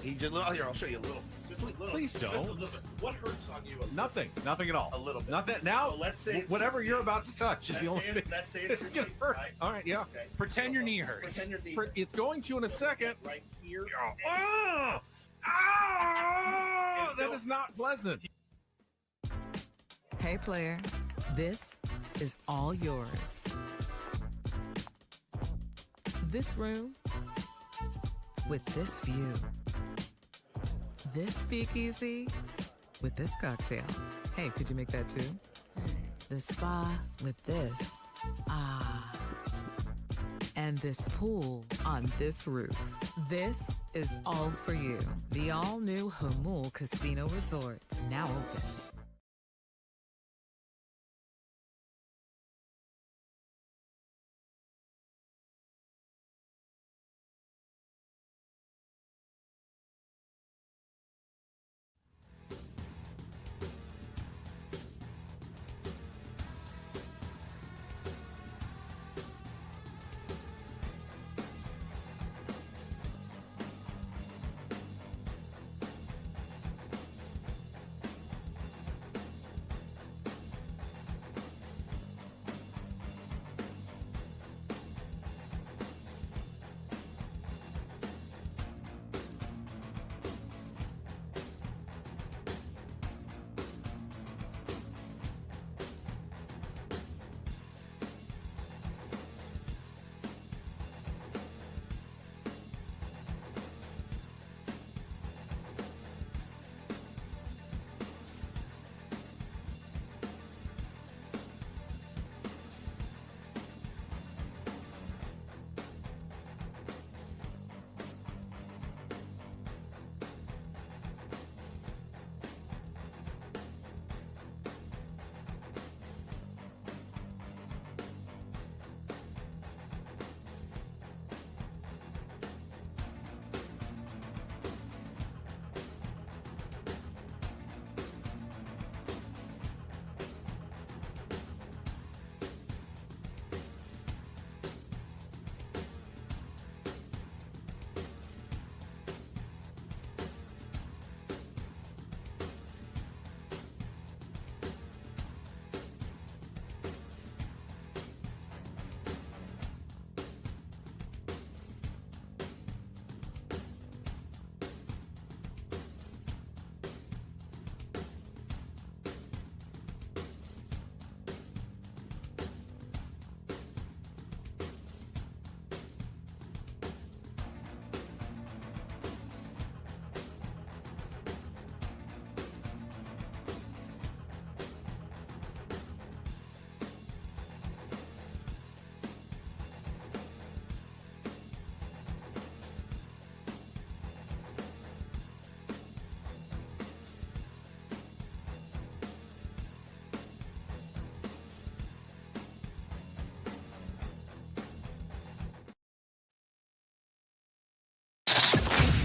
He just here. I'll show you a little. Just a little. Please don't. Just a little bit. What hurts on you? Nothing at all. A little bit. Nothing. Now, So let's say whatever you're about to touch is the only thing. Let's say It's gonna hurt. Right? All right, yeah. Okay. Pretend your knee hurts. Pretend your knee. It's going to in a second. Right here. Oh, that is not pleasant. Hey, player, this is all yours. This room with this view. This speakeasy with this cocktail. Hey, could you make that too? The spa with this. Ah. And this pool on this roof. This is all for you. The all-new Hamul Casino Resort, now open.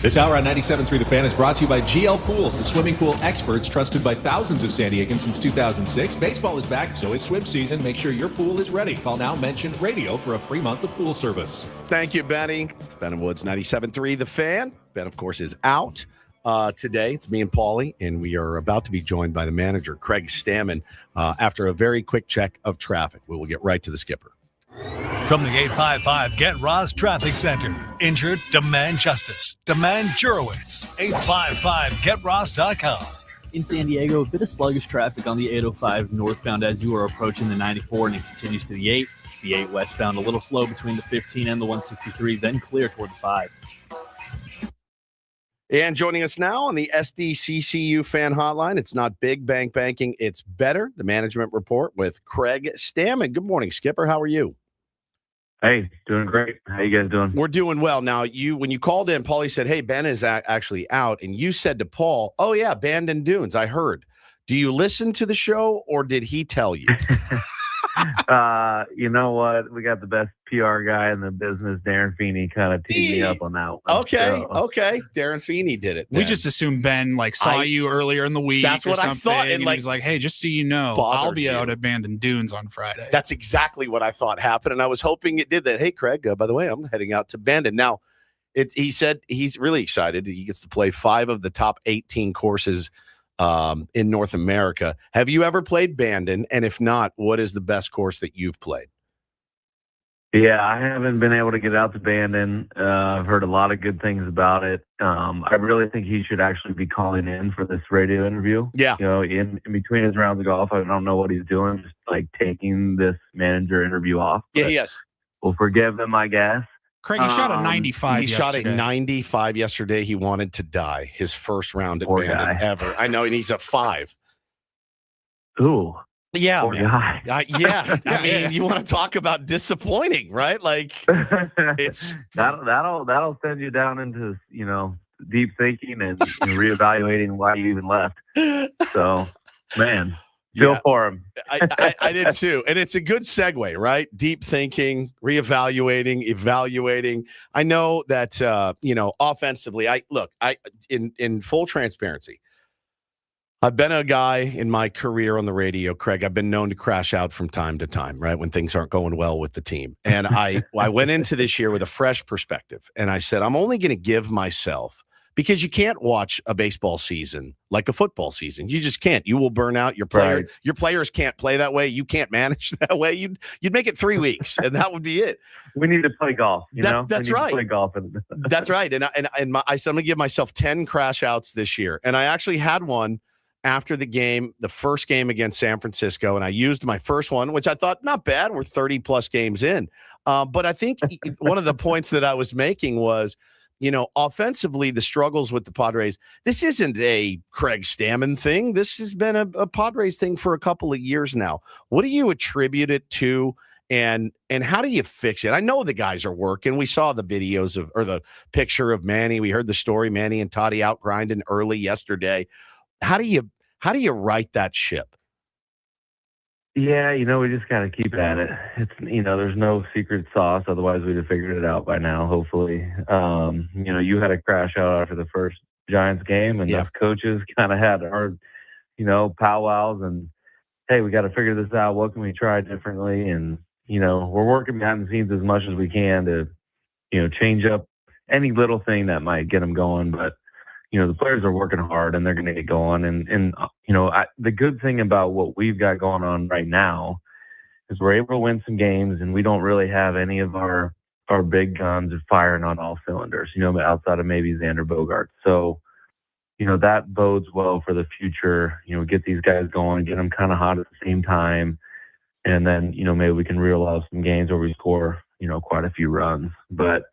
This hour on 97.3 The Fan is brought to you by GL Pools, the swimming pool experts trusted by thousands of San Diegans since 2006. Baseball is back, so is swim season. Make sure your pool is ready. Call now, mention radio for a free month of pool service. Thank you, Benny. It's Ben and Woods, 97.3 The Fan. Ben, of course, is out today. It's me and Paulie, and we are about to be joined by the manager, Craig Stammen, after a very quick check of traffic. We will get right to the skipper. From the 855 Get Ross Traffic Center. Injured? Demand justice. Demand Jurowitz. 855GetRoss.com. In San Diego, a bit of sluggish traffic on the 805 northbound as you are approaching the 94, and it continues to the 8. The 8 westbound a little slow between the 15 and the 163, then clear toward the 5. And joining us now on the SDCCU fan hotline, it's not big bank banking, it's better. The management report with Craig Stammen. Good morning, Skipper. How are you? Hey, doing great. How you guys doing? We're doing well. Now, when you called in, Paulie said, hey, Ben is actually out. And you said to Paul, oh, yeah, Bandon Dunes, I heard. Do you listen to the show or did he tell you? You know what? We got the best PR guy in the business, Darren Feeney, kind of teed me up on that one. Okay. Darren Feeney did it. We just assumed Ben saw you earlier in the week. That's what I thought. And he was like, hey, just so you know, I'll be out at Bandon Dunes on Friday. That's exactly what I thought happened. And I was hoping it did that. Hey, Craig, by the way, I'm heading out to Bandon. Now, He said he's really excited. He gets to play 5 of the top 18 courses in North America. Have you ever played Bandon? And if not, what is the best course that you've played? Yeah, I haven't been able to get out to Bandon. I've heard a lot of good things about it. I really think he should actually be calling in for this radio interview. Yeah. You know, in between his rounds of golf, I don't know what he's doing, just like taking this manager interview off. Yeah, he is. We'll forgive him, I guess. Craig, he shot a 95 He shot a 95 yesterday. He wanted to die. His first round at Poor Bandon guy. ever. I know, and he's a 5. Ooh. Yeah, Poor man. guy. Yeah. I mean, you want to talk about disappointing, right? Like, it's that'll send you down into, you know, deep thinking and reevaluating why you even left. So, man, feel for him. I did too. And it's a good segue, right? Deep thinking, reevaluating, evaluating. I know that, offensively, in full transparency, I've been a guy in my career on the radio, Craig. I've been known to crash out from time to time, right, when things aren't going well with the team. And I went into this year with a fresh perspective, and I said, I'm only going to give myself, because you can't watch a baseball season like a football season. You just can't. You will burn out. Your players can't play that way. You can't manage that way. You'd make it 3 weeks, and that would be it. We need to play golf. That's we need right. To play golf. That's right. And I said I'm going to give myself 10 crash outs this year, and I actually had one after the game, the first game against San Francisco, and I used my first one, which I thought not bad. We're 30-plus games in. But I think one of the points that I was making was, offensively, the struggles with the Padres, this isn't a Craig Stammen thing. This has been a Padres thing for a couple of years now. What do you attribute it to, and how do you fix it? I know the guys are working. We saw the videos or the picture of Manny. We heard the story, Manny and Toddy out grinding early yesterday. How do you right that ship? Yeah, we just got to keep at it. It's, there's no secret sauce. Otherwise, we'd have figured it out by now, hopefully. You had a crash out after the first Giants game, and us coaches kind of had our, powwows and, hey, we got to figure this out. What can we try differently? And, we're working behind the scenes as much as we can to, change up any little thing that might get them going. But, the players are working hard and they're going to get going. And the good thing about what we've got going on right now is we're able to win some games, and we don't really have any of our big guns firing on all cylinders, outside of maybe Xander Bogaerts. So, that bodes well for the future. Get these guys going, get them kind of hot at the same time. And then, maybe we can reel out some games where we score, quite a few runs. But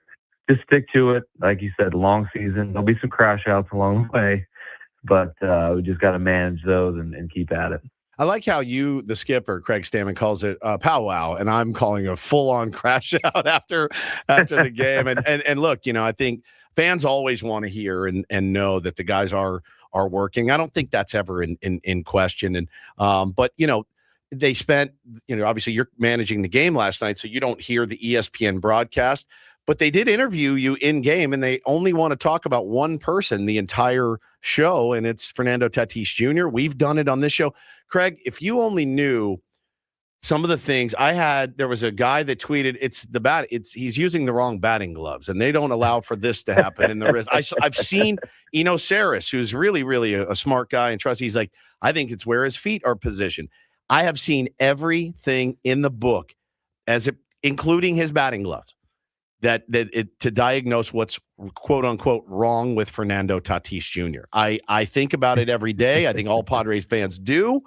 just stick to it. Like you said, long season. There'll be some crash outs along the way, but we just got to manage those and keep at it. I like how you, the skipper, Craig Stammen, calls it a powwow, and I'm calling a full-on crash out after the game. And look, I think fans always want to hear and know that the guys are working. I don't think that's ever in question. And but they spent, obviously you're managing the game last night, so you don't hear the ESPN broadcast. But they did interview you in game, and they only want to talk about one person the entire show, and it's Fernando Tatis Jr. We've done it on this show. Craig, if you only knew some of the things there was a guy that tweeted, he's using the wrong batting gloves, and they don't allow for this to happen in the wrist. I've seen Eno Saris, who's really, really a smart guy and trust. He's like, I think it's where his feet are positioned. I have seen everything in the book, including his batting gloves, to diagnose what's quote unquote wrong with Fernando Tatis Jr. I think about it every day. I think all Padres fans do.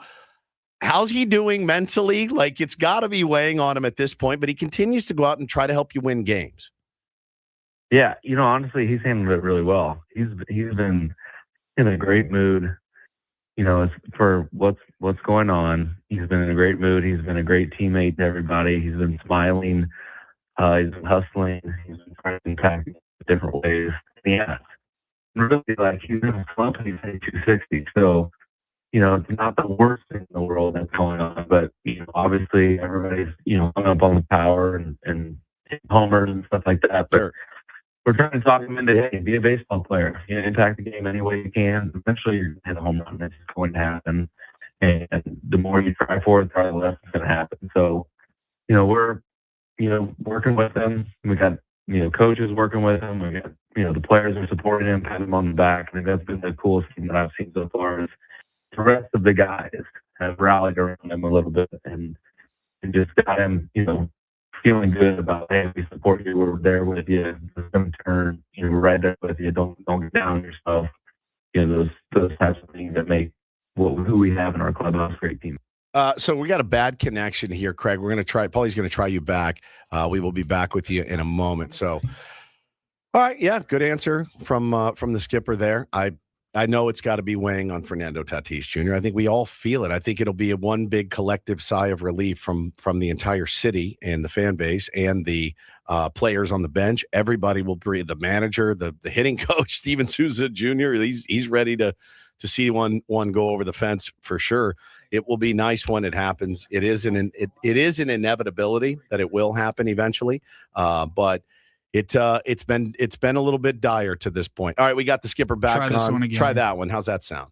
How's he doing mentally? Like, it's got to be weighing on him at this point, but he continues to go out and try to help you win games. Yeah, honestly, he's handled it really well. He's been in a great mood. For what's going on. He's been in a great mood. He's been a great teammate to everybody. He's been smiling. He's been hustling. He's been trying to impact in different ways. Yeah, really, he's in a slump and he's hitting 260. So, it's not the worst thing in the world that's going on. But, obviously everybody's, hung up on the power and homers and stuff like that. But sure. We're trying to talk him into, hey, be a baseball player. Impact the game any way you can. Eventually you're going to hit a home run. That's just going to happen. And the more you try for it, probably the less it's going to happen. So, we're working with them. We got, coaches working with him. We got, the players are supporting him, patting him on the back. I think that's been the coolest thing that I've seen so far is the rest of the guys have rallied around him a little bit and just got him, feeling good about, hey, we support you, we're there with you, it's going to turn, we're right there with you, don't get down on yourself. Those types of things that make who we have in our clubhouse great team. So we got a bad connection here, Craig. We're going to try. Paulie's going to try you back. We will be back with you in a moment. So, all right, yeah, good answer from the skipper there. I know it's got to be weighing on Fernando Tatis Jr. I think we all feel it. I think it'll be one big collective sigh of relief from the entire city and the fan base and the players on the bench. Everybody will breathe. The manager, the hitting coach, Steven Souza Jr. He's ready to see one go over the fence for sure. It will be nice when it happens. It is an inevitability that it will happen eventually, but it's been a little bit dire to this point. All right, we got the skipper back Try this on. one again. Try that one. How's that sound?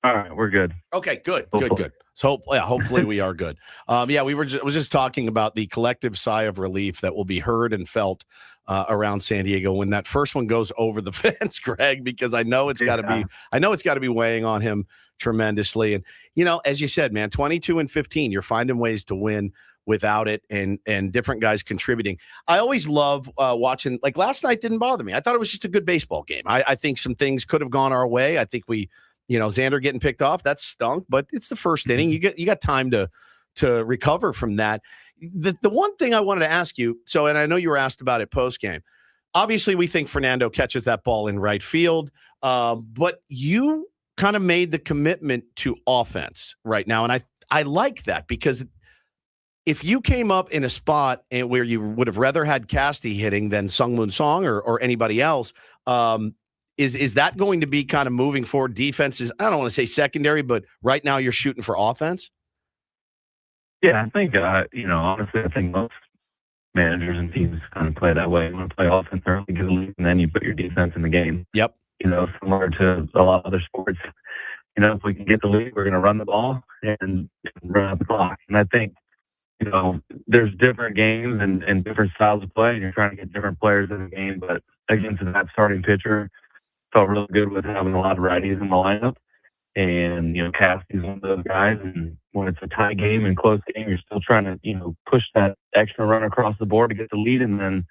All right, we're good. Okay, good. Hopefully. So hopefully we are good. We was just talking about the collective sigh of relief that will be heard and felt around San Diego when that first one goes over the fence, Greg, because I know it's got to be weighing on him tremendously. And as you said, man, 22-15, you're finding ways to win without it, and different guys contributing. I always love watching. Like last night didn't bother me. I thought it was just a good baseball game. I think some things could have gone our way. I think we. Xander getting picked off, that stunk, but it's the first inning. You got time to recover from that. The one thing I wanted to ask you, and I know you were asked about it post game. Obviously, we think Fernando catches that ball in right field, but you kind of made the commitment to offense right now, and I like that because if you came up in a spot where you would have rather had Casty hitting than Sungmoon Song or anybody else. Is that going to be kind of moving forward? Defenses, I don't want to say secondary, but right now you're shooting for offense? Yeah, I think, honestly, I think most managers and teams kind of play that way. You want to play offense early, get a lead, and then you put your defense in the game. Yep. Similar to a lot of other sports. If we can get the lead, we're going to run the ball and run out the clock. And I think, there's different games and different styles of play, and you're trying to get different players in the game. But against that starting pitcher, felt really good with having a lot of righties in the lineup. And, Casty's one of those guys. And when it's a tie game and close game, you're still trying to, push that extra run across the board to get the lead and then,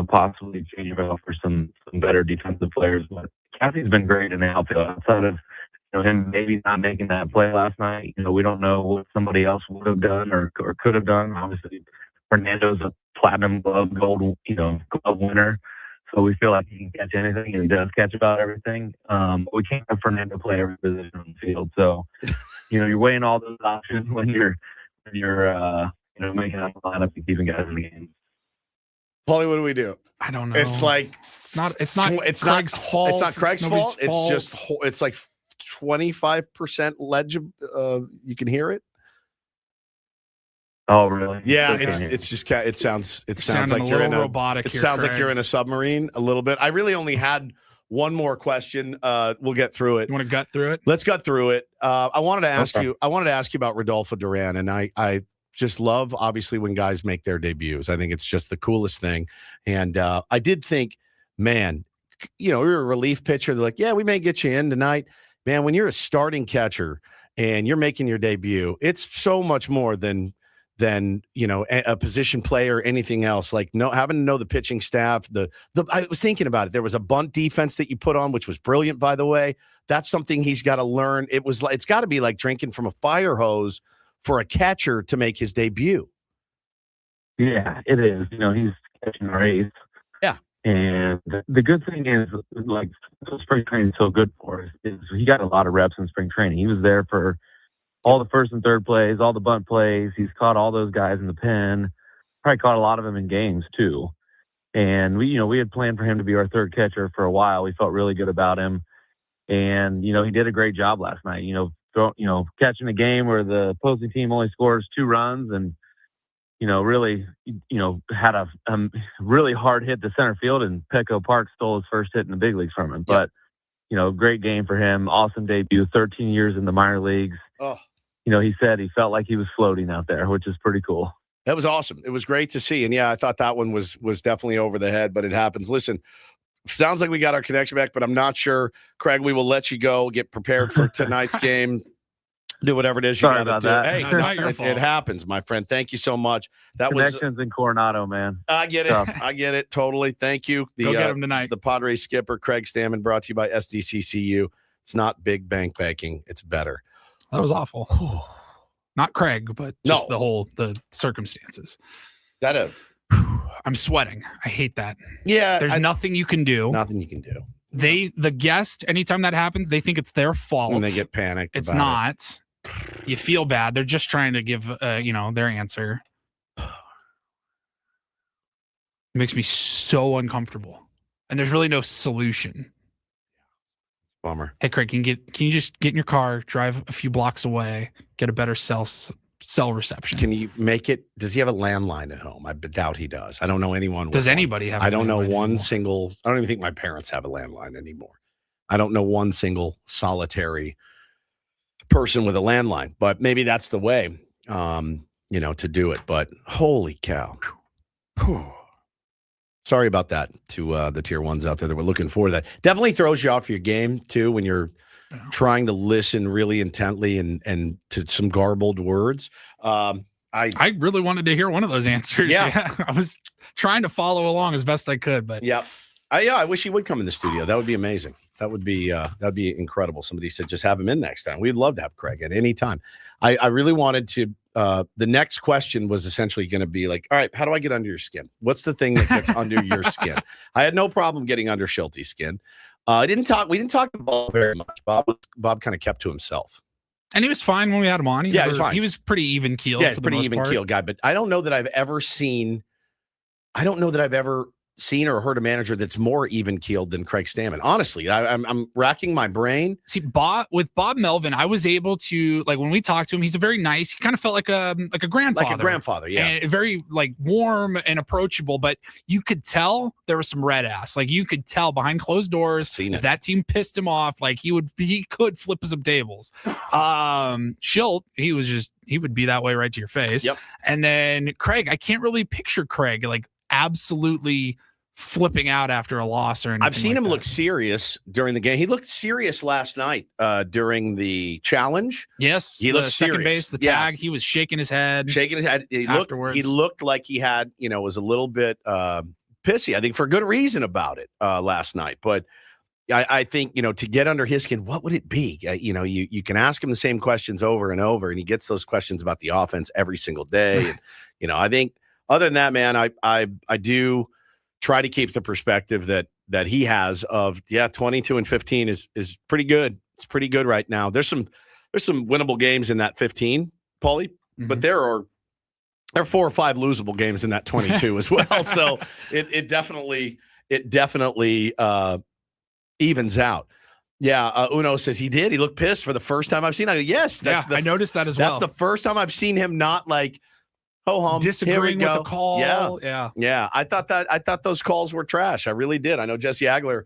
possibly change it out for some better defensive players. But Casty's been great in the outfield outside of, him maybe not making that play last night. We don't know what somebody else would have done or could have done. Obviously, Fernando's a platinum glove glove winner. So we feel like he can catch anything, and he does catch about everything. We can't have Fernando play every position on the field. So, you're weighing all those options when you're making up a lineup and keeping guys in the game. Paulie, what do we do? I don't know. It's like it's not Craig's fault. It's not Craig's fault. fault. It's just it's like 25% legible. You can hear it. Oh, really? Yeah, it's just it sounds like you're in a robotic. It sounds like you're in a submarine a little bit. I really only had one more question. We'll get through it. You want to gut through it? Let's gut through it. I wanted to ask you. I wanted to ask you about Rodolfo Duran, and I just love obviously when guys make their debuts. I think it's just the coolest thing. And I did think, man, you're a relief pitcher. They're like, yeah, we may get you in tonight, man. When you're a starting catcher and you're making your debut, it's so much more than a position player or anything else. Like having to know the pitching staff. I was thinking about it. There was a bunt defense that you put on, which was brilliant, by the way. That's something he's got to learn. It's got to be like drinking from a fire hose for a catcher to make his debut. Yeah, it is. He's catching rays. Yeah. And the good thing is, like, spring training is so good for us, is he got a lot of reps in spring training. He was there for all the first and third plays, all the bunt plays. He's caught all those guys in the pen. Probably caught a lot of them in games too. And we had planned for him to be our third catcher for a while. We felt really good about him. And, he did a great job last night, catching a game where the opposing team only scores 2 runs and, really, had a really hard hit to center field, and Petco Park stole his first hit in the big leagues from him. But, great game for him. Awesome debut, 13 years in the minor leagues. Oh. He said he felt like he was floating out there, which is pretty cool. That was awesome. It was great to see. And yeah, I thought that one was definitely over the head, but it happens. Listen, sounds like we got our connection back, but I'm not sure. Craig, we will let you go, get prepared for tonight's game. Do whatever it is you Sorry got to about do. that. Hey, No, it's not your it fault. happens, my friend. Thank you so much. That Connections in Coronado, man. I get it. I get it. Totally. Thank you. Go get him tonight. The Padres skipper, Craig Stammen, brought to you by SDCCU. It's not big bank banking. It's better. That was awful. Not Craig, but just the circumstances. I'm sweating. I hate that. Yeah. There's nothing you can do. Nothing you can do. The guest, anytime that happens, they think it's their fault. And they get panicked. It's about not. You feel bad. They're just trying to give, their answer. It makes me so uncomfortable. And there's really no solution. Bummer. Hey, Craig, can you just get in your car, drive a few blocks away, get a better cell reception? Can you make it? Does he have a landline at home? I doubt he does. I don't know anyone. Does with anybody one. have? I don't know landline one anymore? single. I don't even think my parents have a landline anymore. I don't know one single solitary person with a landline. But maybe that's the way, to do it. But holy cow. Sorry about that to the tier ones out there that were looking for that. Definitely throws you off your game too when you're trying to listen really intently and to some garbled words. I really wanted to hear one of those answers. Yeah. I was trying to follow along as best I could, but I wish he would come in the studio. That would be amazing. That'd be incredible. Somebody said just have him in next time. We'd love to have Craig at any time. I really wanted to. The next question was essentially going to be like, all right, how do I get under your skin? What's the thing that gets under your skin? I had no problem getting under Schulte's skin. We didn't talk to Bob very much. Bob kind of kept to himself. And he was fine when we had him on. He was fine. He was pretty even keeled. Yeah, for the pretty most even part. keeled guy. But I don't know that I've ever seen seen or heard a manager that's more even keeled than Craig Stammen. Honestly, I'm racking my brain. See, with Bob Melvin, I was able to, like, when we talked to him, he's a very nice. He kind of felt like a grandfather, Like a grandfather, yeah. and very like warm and approachable. But you could tell there was some red ass. Like you could tell behind closed doors. If that team pissed him off, like he could flip some tables. Schilt, he would be that way right to your face. Yep. And then Craig, I can't really picture Craig like absolutely flipping out after a loss or anything. I've seen like him that. look serious during the game. He looked serious last night during the challenge. Yes, he looked second serious. base, the tag. He was shaking his head. He looked like he had, was a little bit pissy. I think for good reason about it last night. But I think, to get under his skin, what would it be? You can ask him the same questions over and over, and he gets those questions about the offense every single day. And, I think other than that, man, I do try to keep the perspective that he has of 22-15 is pretty good. It's pretty good right now. There's some winnable games in that 15, Paulie, but there are 4 or 5 losable games in that 22 as well. So it definitely evens out. Yeah, Uno says he did. He looked pissed for the first time I've seen. I go, yes, I noticed that as well. That's the first time I've seen him not like ho-hum. Disagreeing with the call. Yeah. I thought those calls were trash. I really did. I know Jesse Agler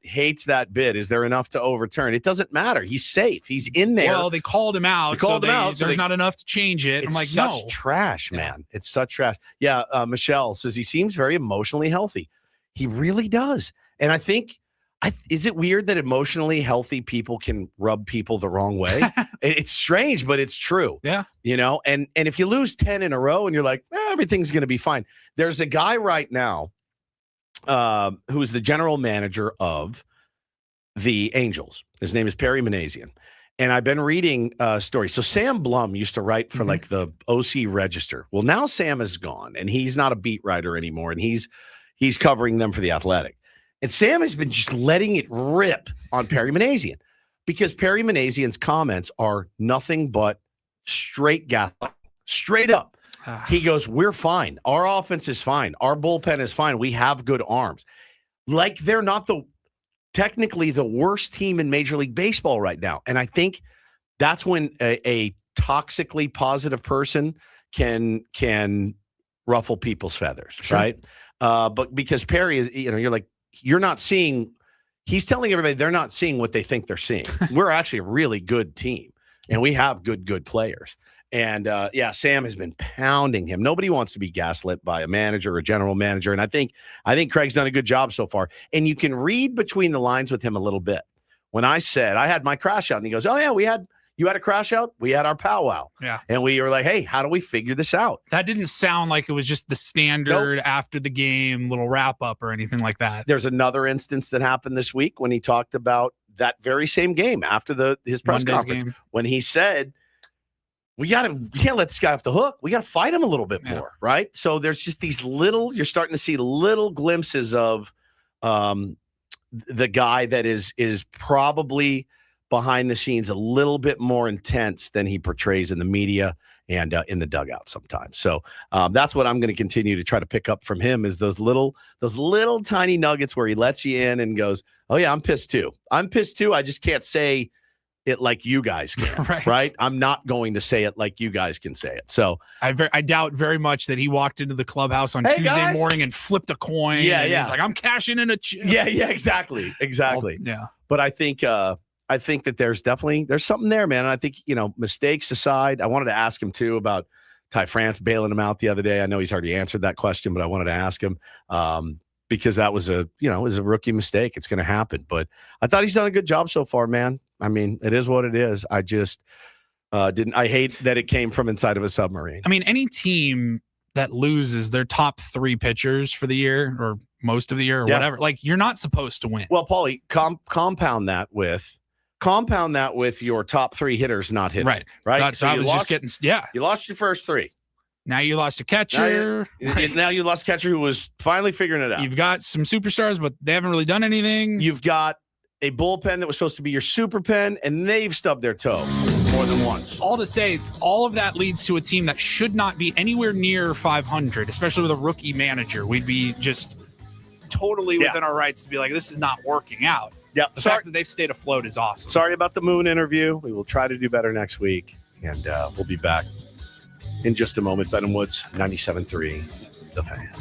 hates that bid. Is there enough to overturn? It doesn't matter. He's safe. He's in there. Well, they called him out. There's not enough to change it. I'm like, such trash, man. It's such trash. Yeah. Michelle says he seems very emotionally healthy. He really does. And I think, is it weird that emotionally healthy people can rub people the wrong way? It's strange, but it's true. Yeah. And if you lose 10 in a row and you're like, everything's going to be fine. There's a guy right now who is the general manager of the Angels. His name is Perry Manassian. And I've been reading stories. So Sam Blum used to write for like the OC Register. Well, now Sam is gone and he's not a beat writer anymore. And he's covering them for The Athletic. And Sam has been just letting it rip on Perry Manassian because Perry Manassian's comments are nothing but straight gaslighting, straight up. He goes, we're fine. Our offense is fine. Our bullpen is fine. We have good arms. Like they're not technically the worst team in Major League Baseball right now. And I think that's when a toxically positive person can ruffle people's feathers, right? But because Perry is, you're like, you're not seeing, he's telling everybody they're not seeing what they think they're seeing. We're actually a really good team and we have good players. And Sam has been pounding him. Nobody wants to be gaslit by a manager or a general manager. And I think Craig's done a good job so far. And you can read between the lines with him a little bit. When I said I had my crash out, and he goes, "Oh yeah, you had a crash out. We had our powwow." Yeah. And we were like, "Hey, how do we figure this out?" That didn't sound like it was just the standard after the game little wrap up or anything like that. There's another instance that happened this week when he talked about that very same game after his press Monday's conference game. when he said, we can't let this guy off the hook. We got to fight him a little bit more, right? So there's just these you're starting to see little glimpses of the guy that is probably behind the scenes a little bit more intense than he portrays in the media and in the dugout sometimes. So that's what I'm going to continue to try to pick up from him is those little tiny nuggets where he lets you in and goes, "Oh yeah, I'm pissed too. I'm pissed too. I just can't say it like you guys can." right? I'm not going to say it like you guys can say it. So I doubt very much that he walked into the clubhouse on Hey, Tuesday guys. morning and flipped a coin. Yeah, and yeah. He's like, "I'm cashing in a chip." Yeah, exactly. Yeah. But I think that there's something there, man. And I think, mistakes aside, I wanted to ask him too about Ty France bailing him out the other day. I know he's already answered that question, but I wanted to ask him because that was it was a rookie mistake. It's going to happen. But I thought he's done a good job so far, man. I mean, it is what it is. I just I hate that it came from inside of a submarine. I mean, any team that loses their top 3 pitchers for the year or most of the year or whatever, like you're not supposed to win. Well, Paulie, compound that with your top 3 hitters not hitting. Right. So I was just getting, You lost your first 3. Now you lost a catcher. Now you lost a catcher who was finally figuring it out. You've got some superstars, but they haven't really done anything. You've got a bullpen that was supposed to be your super pen, and they've stubbed their toe more than once. All to say, all of that leads to a team that should not be anywhere near 500, especially with a rookie manager. We'd be just totally within our rights to be like, this is not working out. Yeah. The fact that they've stayed afloat is awesome. Sorry about the Moon interview. We will try to do better next week, and we'll be back in just a moment. Benham Woods, 97.3, The Fan.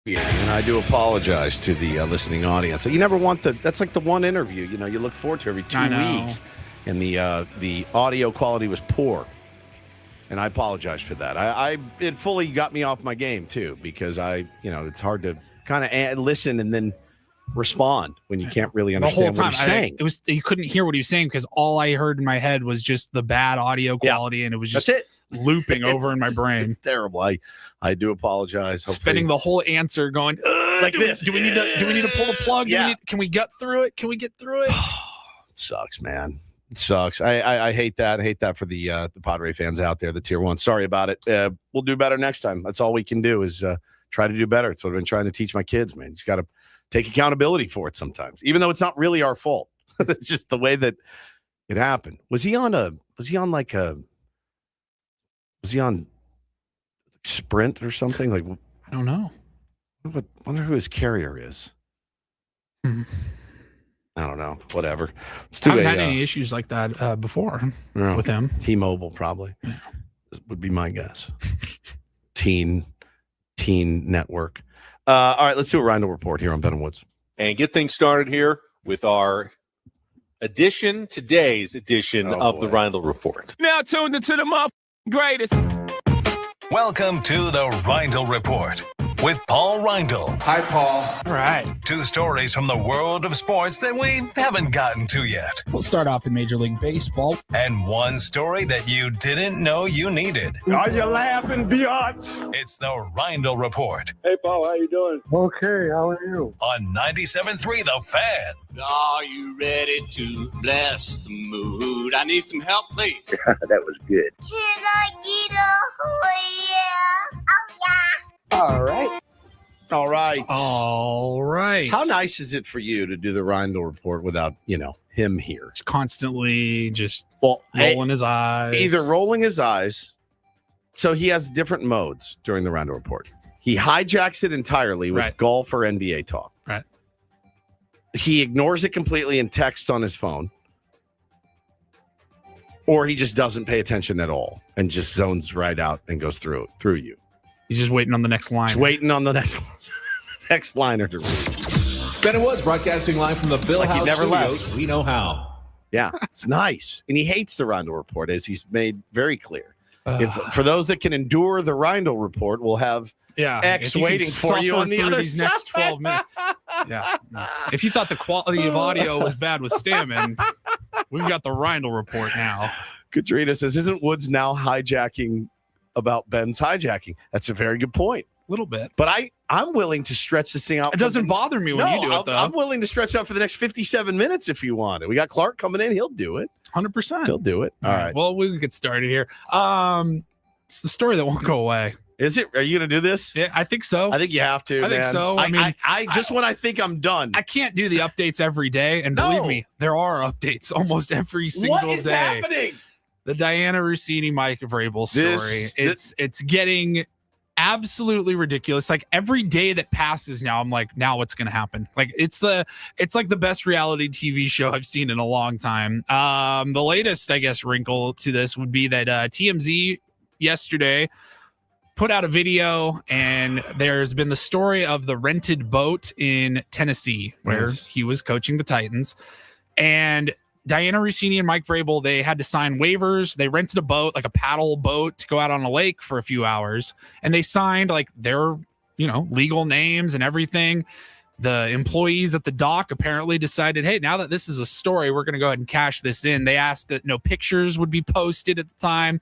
And I do apologize to the listening audience. You never want that's like the one interview, you look forward to every 2 weeks. And the audio quality was poor. And I apologize for that. It fully got me off my game too, because it's hard to kind of listen and then respond when you can't really understand what he's saying. You couldn't hear what he was saying because all I heard in my head was just the bad audio quality, and it was just looping over in my brain. It's terrible. I do apologize. Spending the whole answer going like this. Do we need to pull the plug? Yeah. Can we get through it? Can we get through it? It sucks, man. It sucks. I hate that. I hate that for the Padre fans out there, the tier 1. Sorry about it. We'll do better next time. That's all we can do is try to do better. It's what I've been trying to teach my kids, man. You just got to take accountability for it sometimes, even though it's not really our fault. It's just the way that it happened. Was he on Sprint or something? Like, I don't know. I wonder who his carrier is. I don't know. Whatever. I haven't had any issues like that before with him. T-Mobile probably would be my guess. Teen network. All right, let's do a Reindl Report here on Ben and Woods. And get things started here with our today's edition of the Reindl Report. Now tuned into the greatest. Welcome to the Reindl Report with Paul Reindl. Hi, Paul. All right. 2 stories from the world of sports that we haven't gotten to yet. We'll start off in Major League Baseball. And 1 story that you didn't know you needed. Are you laughing, biatch? It's the Reindl Report Hey, Paul, how you doing? Okay, how are you? on 97.3 The Fan. Are you ready to bless the mood? I need some help, please. That was good. Can I get a All right. All right. How nice is it for you to do the Reindl Report without, him here? It's constantly just rolling his eyes. Either rolling his eyes. So he has different modes during the Reindl Report. He hijacks it entirely with golf or NBA talk. Right. He ignores it completely and texts on his phone. Or he just doesn't pay attention at all and just zones right out and goes through you. He's just waiting on the next line. He's waiting on the next liner to read. Ben and Woods broadcasting live from the Bill Like he House never Studios. left. We know how. Yeah, it's nice. And he hates the Reindl Report, as he's made very clear. For those that can endure the Reindl Report, we'll have X waiting for you on the other these next 12 minutes. Yeah. If you thought the quality of audio was bad with Stammen, we've got the Reindl Report now. Katrina says, isn't Woods now hijacking about Ben's hijacking? That's a very good point. A little bit. But I'm willing to stretch this thing out. It doesn't bother me when you do it, though. I'm willing to stretch out for the next 57 minutes if you want it. We got Clark coming in. He'll do it. 100%. He'll do it. All right. Well, we'll get started here. It's the story that won't go away. Is it? Are you going to do this? Yeah, I think so. I think you have to. I think so. I mean, when I think I'm done. I can't do the updates every day. And believe me, there are updates almost every single day. What is happening? The Diana Rossini, Mike Vrabel story. It's getting absolutely ridiculous. Like every day that passes now, I'm like, now what's going to happen? Like it's like the best reality TV show I've seen in a long time. The latest, I guess, wrinkle to this would be that TMZ yesterday put out a video, and there's been the story of the rented boat in Tennessee where he was coaching the Titans. And Diana Rossini and Mike Vrabel, they had to sign waivers. They rented a boat, like a paddle boat, to go out on a lake for a few hours. And they signed like their, legal names and everything. The employees at the dock apparently decided, hey, now that this is a story, we're going to go ahead and cash this in. They asked that no pictures would be posted at the time.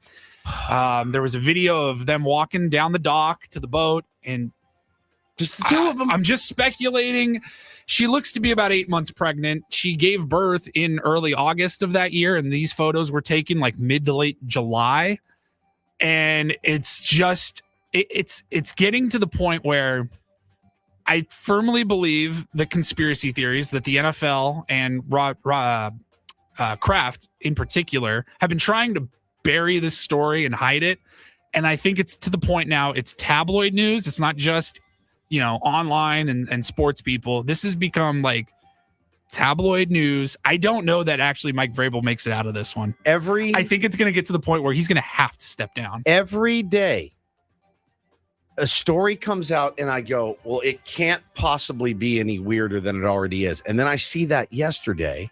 There was a video of them walking down the dock to the boat, and just the two of them. I'm just speculating. She looks to be about 8 months pregnant. She gave birth in early August of that year, and these photos were taken like mid to late July. And it's just it's getting to the point where I firmly believe the conspiracy theories that the NFL and Kraft in particular have been trying to bury this story and hide it. And I think it's to the point now, it's tabloid news. It's not just, online and sports people. This has become like tabloid news. I don't know that actually Mike Vrabel makes it out of this one. I think it's going to get to the point where he's going to have to step down. Every day a story comes out and I go, well, it can't possibly be any weirder than it already is. And then I see that yesterday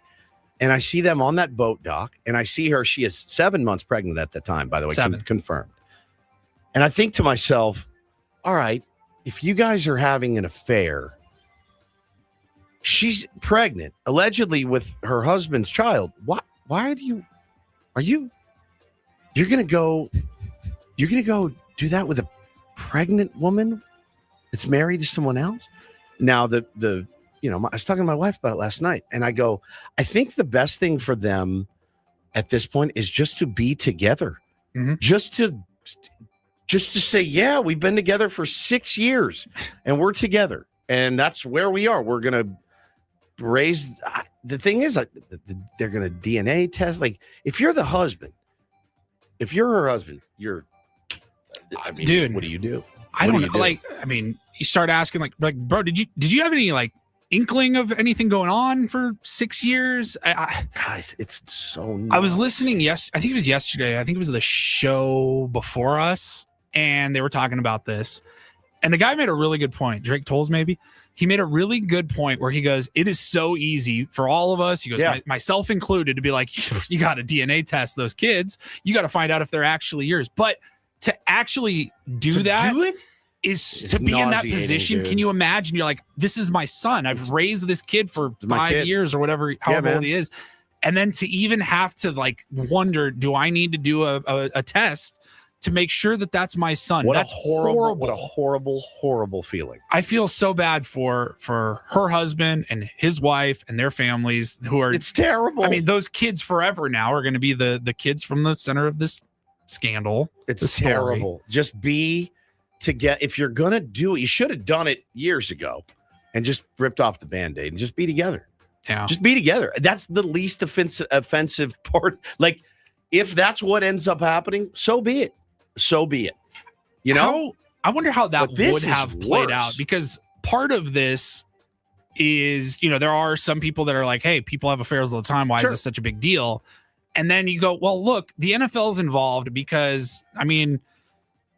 and I see them on that boat dock and I see her. She is 7 months pregnant at the time, by the way, 7. Confirmed. And I think to myself, all right, if you guys are having an affair, she's pregnant, allegedly with her husband's child. You're going to go do that with a pregnant woman that's married to someone else? Now, I was talking to my wife about it last night, and I go, I think the best thing for them at this point is just to be together. Mm-hmm. Just to say, yeah, we've been together for 6 years and we're together. And that's where we are. We're going to raise. The thing is, they're going to DNA test. Like, if you're the husband, if you're her husband, dude, what do you do? I don't know. Like, I mean, you start asking, like, bro, did you have any like inkling of anything going on for 6 years? Guys, it's so nuts. I was listening. Yes, I think it was yesterday. I think it was the show before us, and they were talking about this. And the guy made a really good point. Drake Tolles, maybe. He made a really good point where he goes, it is so easy for all of us. He goes, myself included, to be like, you got to DNA test those kids. You got to find out if they're actually yours. But to actually do it is to be in that position. Dude. Can you imagine? You're like, this is my son. I've raised this kid for 5 years or whatever, however old he is. And then to even have to like wonder, do I need to do a test to make sure that that's my son? That's horrible. What a horrible feeling. I feel so bad for her husband and his wife and their families who are. It's terrible. I mean, those kids forever now are going to be the kids from the center of this scandal. It's terrible. Just if you're going to do it, you should have done it years ago and just ripped off the Band-Aid and just be together. Yeah. Just be together. That's the least offensive part. Like, if that's what ends up happening, so be it. So be it. You know, I wonder how that would have played worse. out, because part of this is, there are some people that are like, hey, people have affairs all the time. Why is this such a big deal? And then you go, well, look, the NFL's involved because, I mean,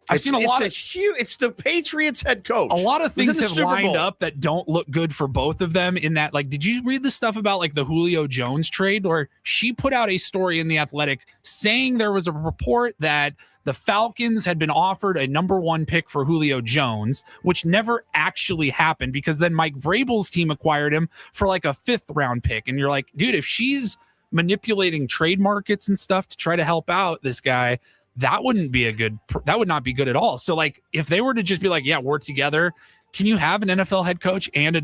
I've seen a lot of it's the Patriots head coach. A lot of things have lined up that don't look good for both of them. In that, like, did you read the stuff about like the Julio Jones trade, where she put out a story in The Athletic saying there was a report that the Falcons had been offered a number 1 pick for Julio Jones, which never actually happened because then Mike Vrabel's team acquired him for like a 5th round pick. And you're like, dude, if she's manipulating trade markets and stuff to try to help out this guy, that would not be good at all. So like, if they were to just be like, yeah, we're together, can you have an NFL head coach and a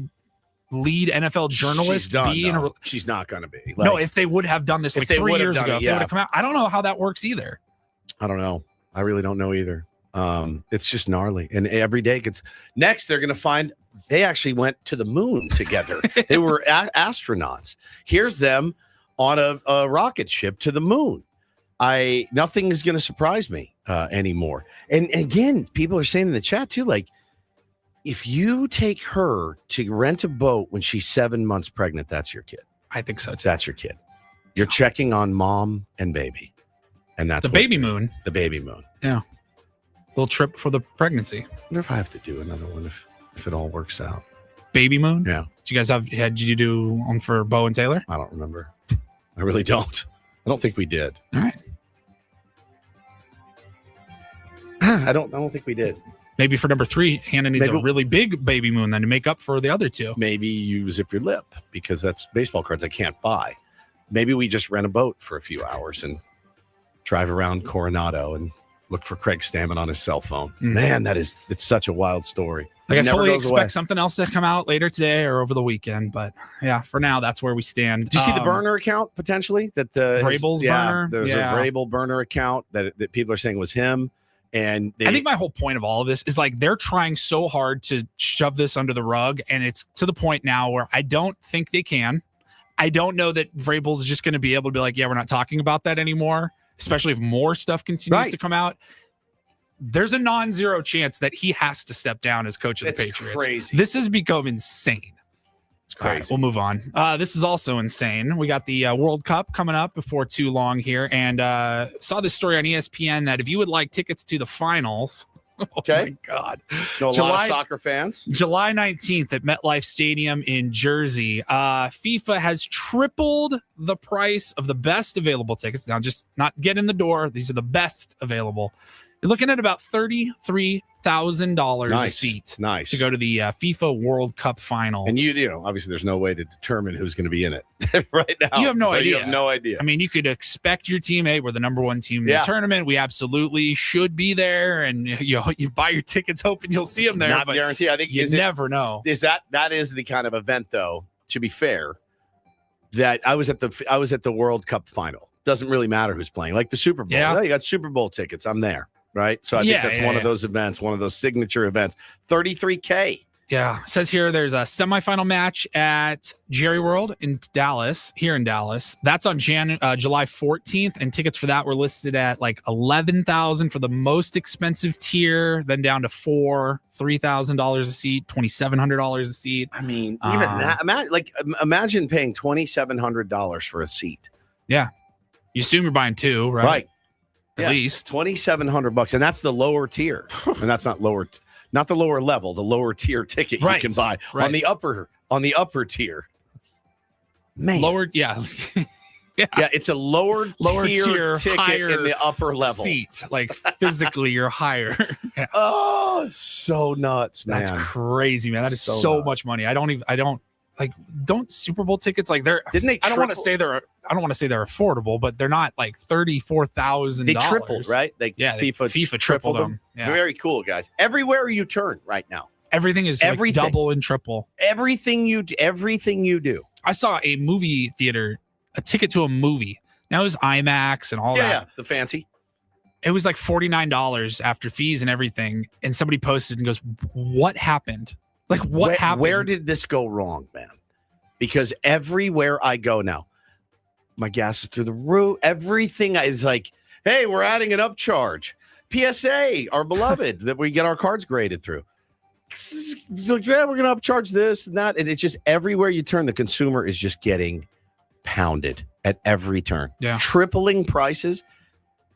lead NFL journalist she's not going to be. Like, no, if they would have done this like 3 years ago, if they would have come out, I don't know how that works either. I don't know. I really don't know either. It's just gnarly. And every day gets next. They're going to find they actually went to the moon together. They were astronauts. Here's them on a rocket ship to the moon. Nothing is going to surprise me anymore. And again, people are saying in the chat too, like, if you take her to rent a boat when she's 7 months pregnant, that's your kid. I think so too. That's your kid. You're checking on mom and baby. And that's the baby moon. The baby moon. Yeah. Little trip for the pregnancy. I wonder if I have to do another one if it all works out. Baby moon? Yeah. Did you do one for Bo and Taylor? I don't remember. I really don't. I don't think we did. All right. I don't think we did. Maybe for number 3, Hannah needs a really big baby moon then to make up for the other 2. Maybe you zip your lip because that's baseball cards I can't buy. Maybe we just rent a boat for a few hours and drive around Coronado and look for Craig Stammen on his cell phone. Mm-hmm. Man, it's such a wild story. Like, I fully expect something else to come out later today or over the weekend. But yeah, for now, that's where we stand. Do you see the burner account potentially? That Vrabel's burner? There's a Vrabel burner account that people are saying was him. And I think my whole point of all of this is like they're trying so hard to shove this under the rug. And it's to the point now where I don't think they can. I don't know that Vrabel's just going to be able to be like, yeah, we're not talking about that anymore, especially if more stuff continues to come out. There's a non-zero chance that he has to step down as coach of the Patriots. Crazy. This has become insane. It's crazy. Right, we'll move on. This is also insane. We got the World Cup coming up before too long here, and saw this story on ESPN that if you would like tickets to the finals, Okay. Oh my God. Know a lot of soccer fans. July 19th at MetLife Stadium in Jersey. FIFA has tripled the price of the best available tickets. Now, just not get in the door. These are the best available. You're looking at about $33,000 a seat. Nice. To go to the FIFA World Cup final. And you know, obviously there's no way to determine who's going to be in it right now. You have no idea. You have no idea. I mean, you could expect your team, hey, we're the number one team in the tournament. We absolutely should be there. And you buy your tickets hoping you'll see them there. Not but guarantee. I think you never know. That is the kind of event, though, to be fair, that I was at the World Cup final. Doesn't really matter who's playing. Like the Super Bowl. Yeah. You got Super Bowl tickets. I'm there. Right. So I think that's one of those events, one of those signature events. $33K. Yeah. It says here there's a semifinal match at Jerry World in Dallas, here in Dallas. That's on July 14th. And tickets for that were listed at like $11,000 for the most expensive tier, then down to $3,000 a seat, $2,700 a seat. I mean, even that, imagine paying $2,700 for a seat. Yeah. You assume you're buying two, right? Right. At least $2,700, and that's the lower tier, and that's not not the lower level, the lower tier ticket you can buy on the upper tier. Man, lower, yeah. It's a lower tier ticket higher in the upper level seat. Like physically, you're higher. Yeah. Oh, it's so nuts, man! That's crazy, man. That is so much money. Don't Super Bowl tickets like they're didn't they? I don't want to say they're affordable, but they're not like $34,000. They tripled, right? FIFA tripled them. Yeah. Very cool, guys. Everywhere you turn right now, everything is like double and triple. Everything you do. I saw a movie theater, a ticket to a movie. Now it was IMAX and all that. Yeah, the fancy. It was like $49 after fees and everything. And somebody posted and goes, "What happened? Like what happened? Where did this go wrong, man?" Because everywhere I go now, my gas is through the roof. Everything is like, hey, we're adding an upcharge. PSA, our beloved, that we get our cards graded through. It's like, yeah, we're going to upcharge this and that. And it's just everywhere you turn, the consumer is just getting pounded at every turn. Yeah. Tripling prices.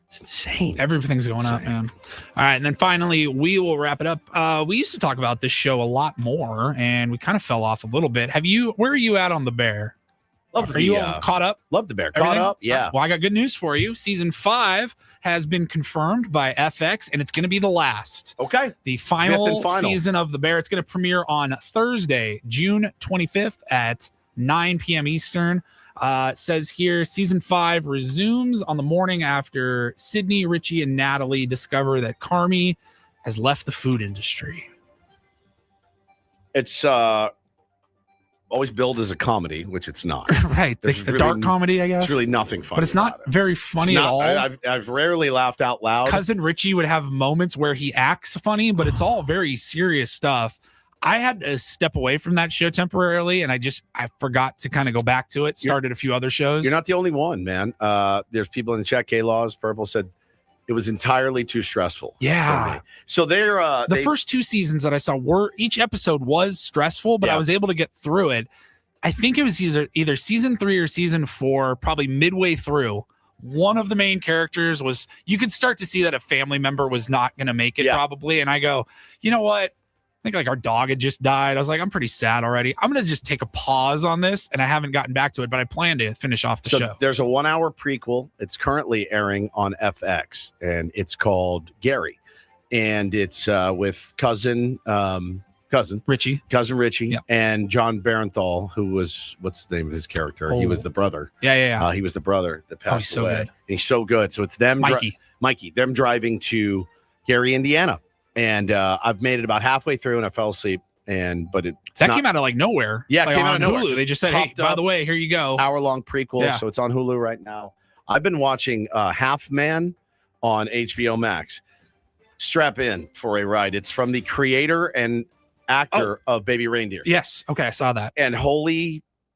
It's insane. Everything's going up, man. All right. And then finally, we will wrap it up. We used to talk about this show a lot more, and we kind of fell off a little bit. Where are you at on The Bear? Are you all caught up? Love The Bear. Everything? Caught up? Yeah. Well, I got good news for you. Season 5 has been confirmed by FX, and it's going to be the last. Okay. The final season of The Bear. It's going to premiere on Thursday, June 25th at 9 p.m. Eastern. Says here, season 5 resumes on the morning after Sydney, Richie, and Natalie discover that Carmi has left the food industry. It's always billed as a comedy, which it's not. Right. The really, dark comedy, I guess. It's really nothing funny. But it's not very funny at all. I've rarely laughed out loud. Cousin Richie would have moments where he acts funny, but it's all very serious stuff. I had to step away from that show temporarily, and I forgot to kind of go back to it. Started a few other shows. You're not the only one, man. There's people in the chat. K-Laws, Purple said it was entirely too stressful. Yeah. So they're the first 2 seasons that I saw each episode was stressful, but I was able to get through it. I think it was either season 3 or season 4, probably midway through. One of the main characters you could start to see that a family member was not going to make it probably. And I go, you know what? I think like our dog had just died. I was like, I'm pretty sad already. I'm going to just take a pause on this. And I haven't gotten back to it, but I plan to finish off the show. There's a 1-hour prequel. It's currently airing on FX, and it's called Gary. And it's with cousin Richie, and John Barenthal, who was, what's the name of his character? He was the brother. Yeah. He was the brother that passed so away. Good. And he's so good. So it's them, Mikey, them driving to Gary, Indiana. And I've made it about halfway through, and I fell asleep. But came out of like nowhere. Yeah, like came out of nowhere. Hulu. They just said, "Hey, by the way, here you go." Hour-long prequel. So it's on Hulu right now. I've been watching Half Man on HBO Max. Strap in for a ride. It's from the creator and actor of Baby Reindeer. Yes. Okay, I saw that. And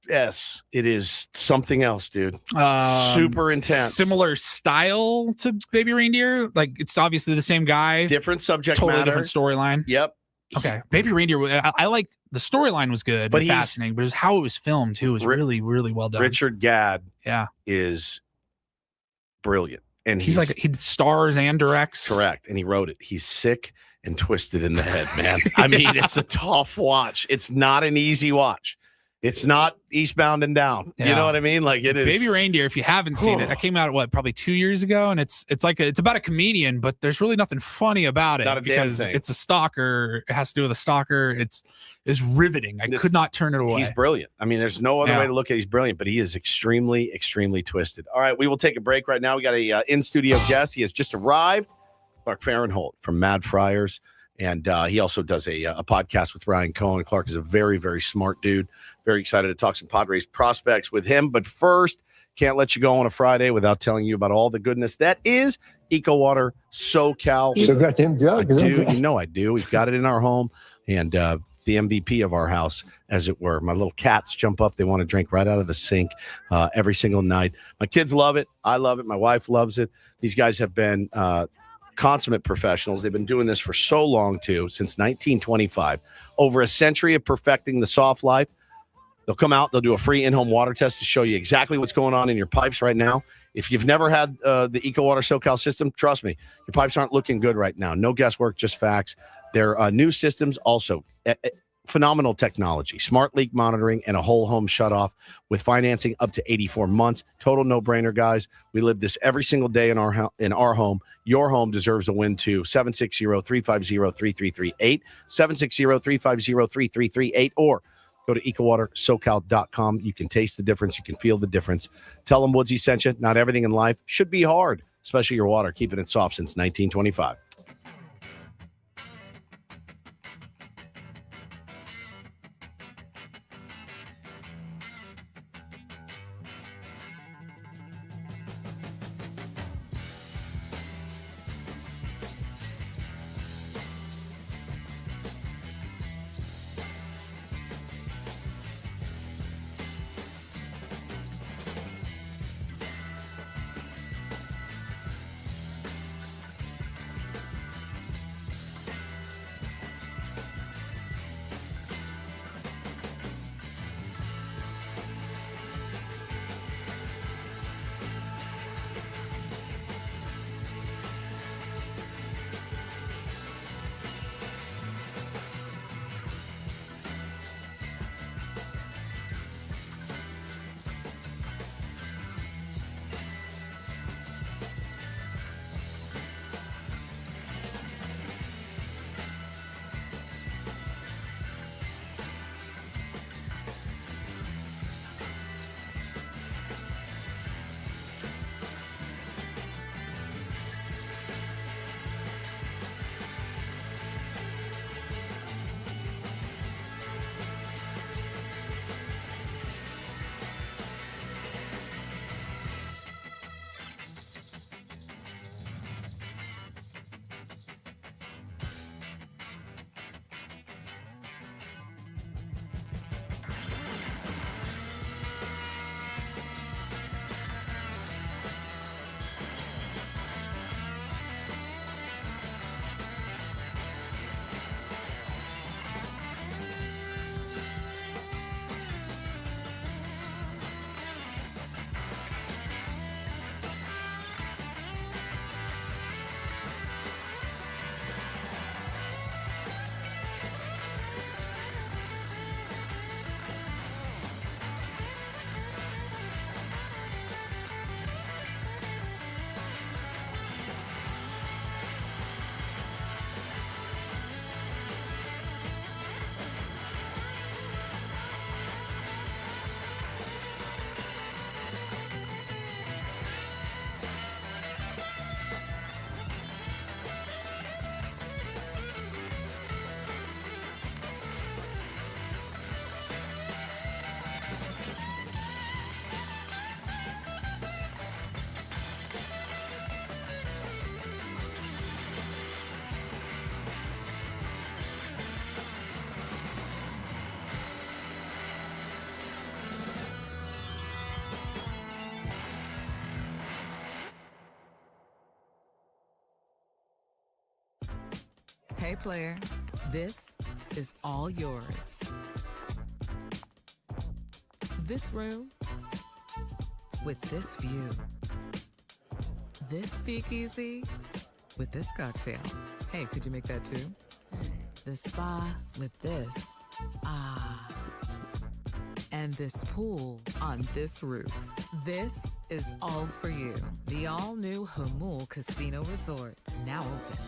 yes, it is something else, dude. Super intense. Similar style to Baby Reindeer. Like it's obviously the same guy. Different subject matter. Different storyline. Yep. Okay. Baby Reindeer. I liked the storyline was good, but fascinating. But it was how it was filmed too. It was really, really well done. Richard Gadd, is brilliant, and he's like he stars and directs. Correct, and he wrote it. He's sick. and twisted in the head, man. I mean, it's a tough watch. It's not an easy watch. It's not Eastbound and Down. You know what I mean? Like it is. Baby Reindeer, if you haven't seen it, that came out probably 2 years ago, and it's about a comedian, but there's really nothing funny about it Not a damn because thing. it's a stalker. It has to do with a stalker. It's riveting. I could not turn it away. He's brilliant. I mean, there's no other way to look at it. He's brilliant, but he is extremely, extremely twisted. All right, we will take a break right now. We got a in-studio guest. He has just arrived, Clark Fahrentholdd from Mad Friars. And he also does a podcast with Ryan Cohen. Clark is a very, very smart dude. Very excited to talk some Padres prospects with him. But first, can't let you go on a Friday without telling you about all the goodness that is EcoWater SoCal. So goddamn jug. I do. You know I do. We've got it in our home. And the MVP of our house, as it were. My little cats jump up. They want to drink right out of the sink every single night. My kids love it. I love it. My wife loves it. These guys have been consummate professionals. They've been doing this for so long, too, since 1925. Over a century of perfecting the soft life. They'll come out. They'll do a free in-home water test to show you exactly what's going on in your pipes right now. If you've never had the EcoWater SoCal system, trust me, your pipes aren't looking good right now. No guesswork, just facts. Their new systems also phenomenal technology, smart leak monitoring, and a whole home shutoff with financing up to 84 months. Total no-brainer, guys. We live this every single day in our home. Your home deserves a win, too. 760-350-3338, 760-350-3338, or go to EcoWaterSoCal.com. You can taste the difference. You can feel the difference. Tell them Woodsy sent you. Not everything in life should be hard, especially your water, keeping it soft since 1925. Hey, player, this is all yours. This room with this view. This speakeasy with this cocktail. Hey, could you make that too? The spa with this. Ah. And this pool on this roof. This is all for you. The all-new Hamul Casino Resort. Now open.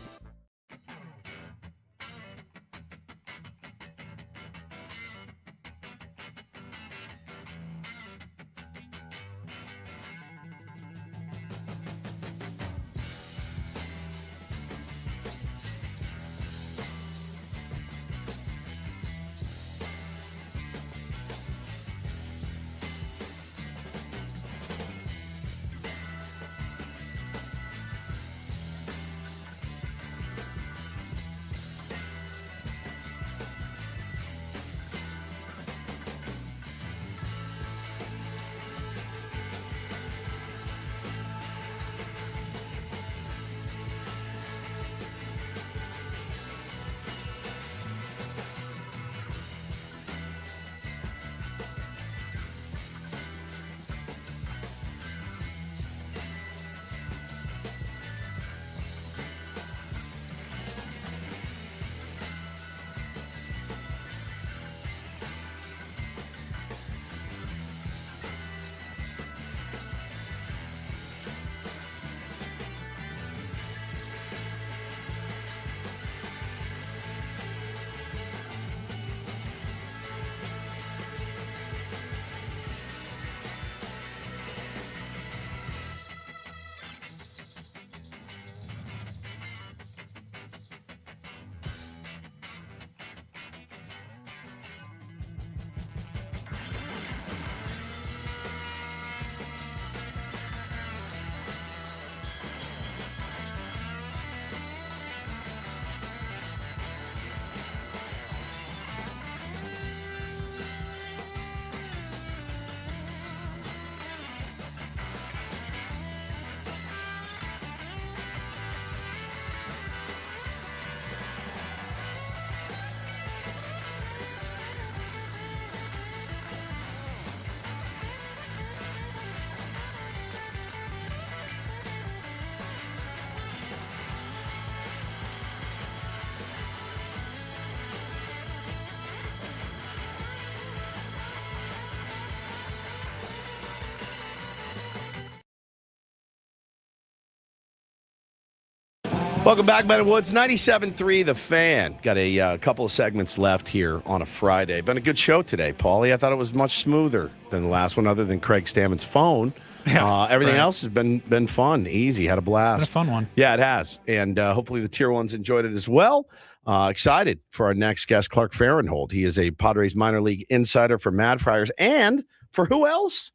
Welcome back, Ben and Woods. 97.3 The Fan. Got a couple of segments left here on a Friday. Been a good show today, Paulie. I thought it was much smoother than the last one, other than Craig Stammen's phone. Yeah, everything else has been fun, easy, had a blast. It's been a fun one. Yeah, it has. And hopefully the Tier 1s enjoyed it as well. Excited for our next guest, Clark Fahrentholdd. He is a Padres minor league insider for Mad Friars. And for who else?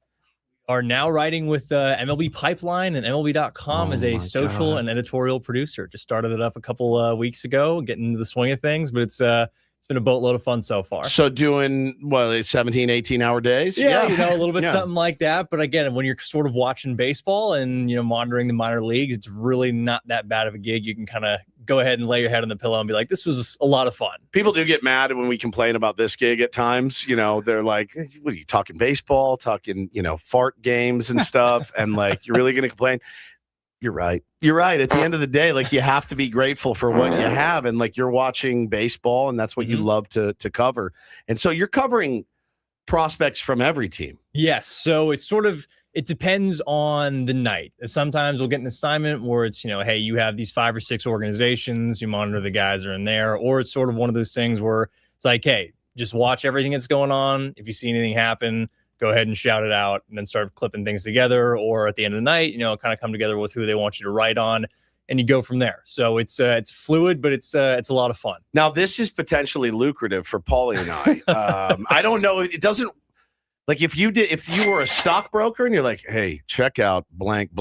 Are now writing with MLB Pipeline and MLB.com as a social and editorial producer. Just started it up a couple weeks ago, getting into the swing of things, but it's been a boatload of fun so far. So doing, 17, 18-hour days? Yeah, a little bit something like that. But again, when you're sort of watching baseball and, monitoring the minor leagues, it's really not that bad of a gig. You can kind of go ahead and lay your head on the pillow and be like, this was a lot of fun. People do get mad when we complain about this gig at times. They're like, what are you talking baseball, talking, fart games and stuff. And like, you're really going to complain? You're right. You're right. At the end of the day, like, you have to be grateful for what you have. And like, you're watching baseball and that's what you love to cover. And so you're covering prospects from every team. Yes. So it's sort of, it depends on the night. Sometimes we'll get an assignment where it's, hey, you have these 5 or 6 organizations, you monitor the guys that are in there, or it's sort of one of those things where it's like, hey, just watch everything that's going on. If you see anything happen, go ahead and shout it out and then start clipping things together. Or at the end of the night, kind of come together with who they want you to write on and you go from there. So it's fluid, but it's a lot of fun. Now, this is potentially lucrative for Paulie and I. I don't know. It doesn't. Like if you were a stockbroker and you're like, hey, check out blank,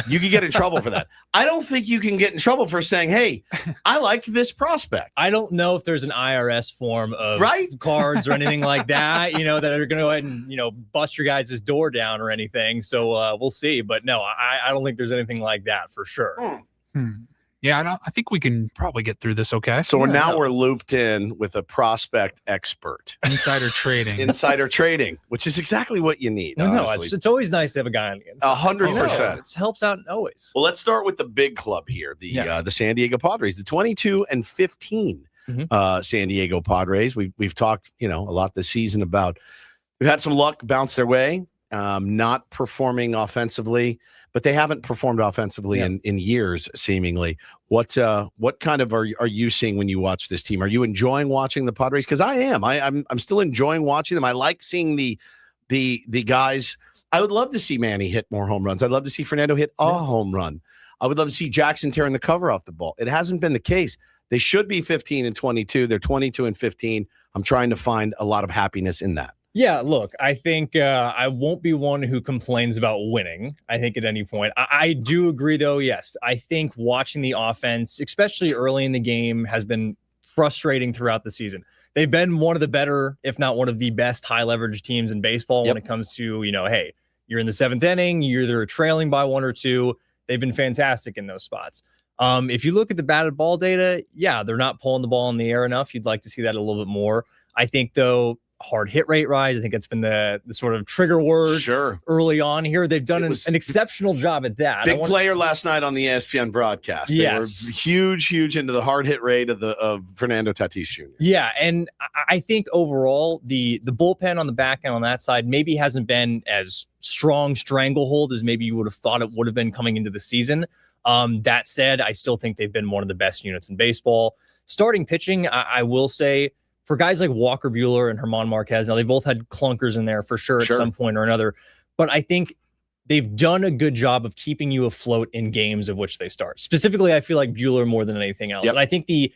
you could get in trouble for that. I don't think you can get in trouble for saying, hey, I like this prospect. I don't know if there's an IRS form of cards or anything like that, that are going to go ahead and, bust your guys' door down or anything. So we'll see. But no, I don't think there's anything like that for sure. Yeah, I think we can probably get through this okay. So we're looped in with a prospect expert. Insider trading. Insider trading, which is exactly what you need. No, it's always nice to have a guy on the inside. 100%. It helps out always. Well, let's start with the big club here, the San Diego Padres, the 22-15 San Diego Padres. We've talked, a lot this season about we've had some luck bounce their way, not performing offensively, but they haven't performed offensively in years, seemingly. What kind of are you seeing when you watch this team? Are you enjoying watching the Padres? Because I am. I'm still enjoying watching them. I like seeing the guys. I would love to see Manny hit more home runs. I'd love to see Fernando hit a home run. I would love to see Jackson tearing the cover off the ball. It hasn't been the case. They should be 15-22. They're 22-15. I'm trying to find a lot of happiness in that. Yeah, look, I think I won't be one who complains about winning, I think, at any point. I do agree, though, yes. I think watching the offense, especially early in the game, has been frustrating throughout the season. They've been one of the better, if not one of the best high-leverage teams in baseball when it comes to, hey, you're in the seventh inning, you're either trailing by 1 or 2. They've been fantastic in those spots. If you look at the batted ball data, they're not pulling the ball in the air enough. You'd like to see that a little bit more. I think, though, hard hit rate rise. I think that's been the sort of trigger word early on here. They've done an exceptional job at that. Big player last night on the ESPN broadcast. They were huge into the hard hit rate of Fernando Tatis Jr. Yeah, and I think overall the bullpen on the back end on that side maybe hasn't been as strong stranglehold as maybe you would have thought it would have been coming into the season. That said, I still think they've been one of the best units in baseball. Starting pitching, I will say, for guys like Walker Buehler and Germán Marquez, now they both had clunkers in there for sure at some point or another, but I think they've done a good job of keeping you afloat in games of which they start. Specifically, I feel like Buehler more than anything else. And I think the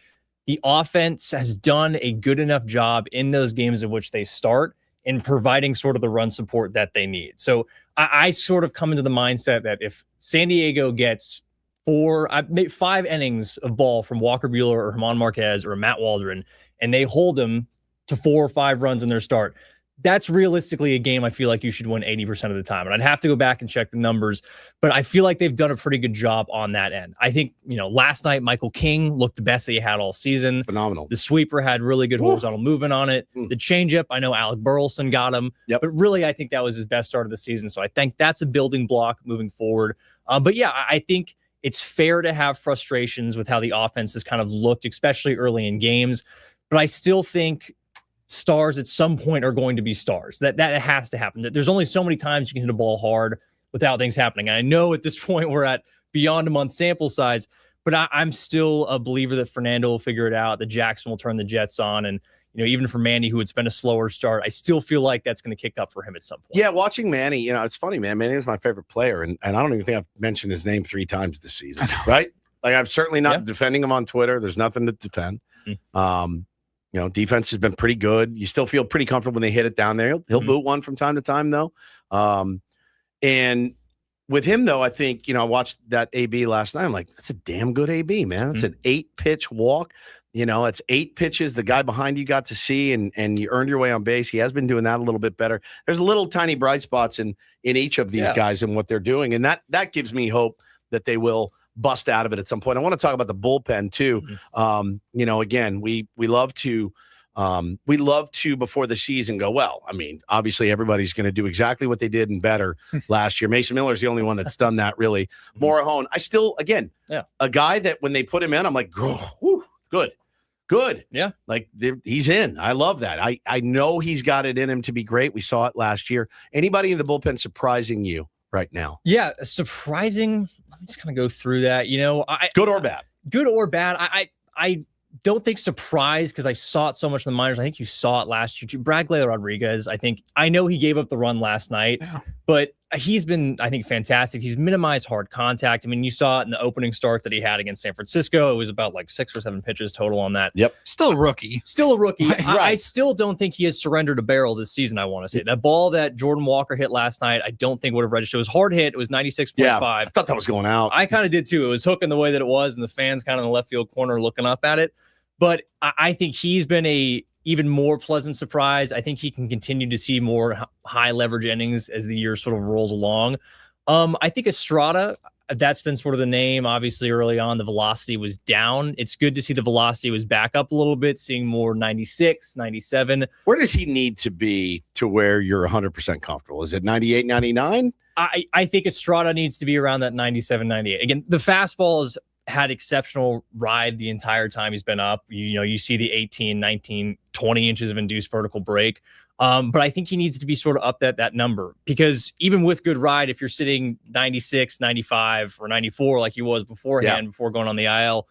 offense has done a good enough job in those games of which they start in providing sort of the run support that they need. So I sort of come into the mindset that if San Diego gets 5 innings of ball from Walker Buehler or Germán Marquez or Matt Waldron, and they hold them to 4 or 5 runs in their start, that's realistically a game I feel like you should win 80% of the time. And I'd have to go back and check the numbers, but I feel like they've done a pretty good job on that end. I think, last night, Michael King looked the best that he had all season. Phenomenal. The sweeper had really good horizontal movement on it. The changeup, I know Alec Burleson got him, but really I think that was his best start of the season. So I think that's a building block moving forward. But yeah, I think it's fair to have frustrations with how the offense has kind of looked, especially early in games. But I still think stars at some point are going to be stars. That has to happen. There's only so many times you can hit a ball hard without things happening. And I know at this point we're at beyond a month sample size, but I'm still a believer that Fernando will figure it out, that Jackson will turn the Jets on. And, even for Manny, who it's been a slower start, I still feel like that's going to kick up for him at some point. Yeah, watching Manny, it's funny, man. Manny is my favorite player, and I don't even think I've mentioned his name 3 times this season, right? Like, I'm certainly not defending him on Twitter. There's nothing to defend. Defense has been pretty good. You still feel pretty comfortable when they hit it down there. He'll boot one from time to time, though. And with him, though, I think, I watched that AB last night. I'm like, that's a damn good AB, man. It's an 8-pitch walk. It's 8 pitches. The guy behind you got to see, and you earned your way on base. He has been doing that a little bit better. There's little tiny bright spots in each of these guys and what they're doing. And that gives me hope that they will bust out of it at some point. I want to talk about the bullpen too. Again, we love to before the season go, well, I mean, obviously everybody's going to do exactly what they did and better last year. Mason Miller's the only one that's done that really. Morahone, I still, again, a guy that when they put him in, I'm like, oh, good. Yeah. Like he's in. I love that. I know he's got it in him to be great. We saw it last year. Anybody in the bullpen surprising you right now? Yeah, surprising. Let me just kind of go through that. Good or bad? Good or bad. I don't think surprised because I saw it so much in the minors. I think you saw it last year too. Bradley Rodriguez, I know he gave up the run last night, but he's been, I think, fantastic. He's minimized hard contact. I mean, you saw it in the opening start that he had against San Francisco. It was about 6 or 7 pitches total on that. Yep. Still a rookie. Right. I still don't think he has surrendered a barrel this season, I want to say. That ball that Jordan Walker hit last night, I don't think would have registered. It was hard hit. It was 96.5. Yeah, I thought that was going out. I kind of did too. It was hooking the way that it was, and the fans kind of in the left field corner looking up at it. But I think he's been a even more pleasant surprise. I think he can continue to see more high leverage innings as the year sort of rolls along. I think Estrada, That's been sort of the name. Obviously, early on, the velocity was down. It's good to see the velocity was back up a little bit, seeing more 96, 97. Where does he need to be to where you're 100% comfortable? Is it 98, 99? I think Estrada needs to be around that 97, 98. Again, the fastball has had exceptional ride the entire time he's been up. You see the 18, 19, 20 inches of induced vertical break. But I think he needs to be sort of up that number, because even with good ride, if you're sitting 96, 95, or 94 like he was beforehand, before going on the IL,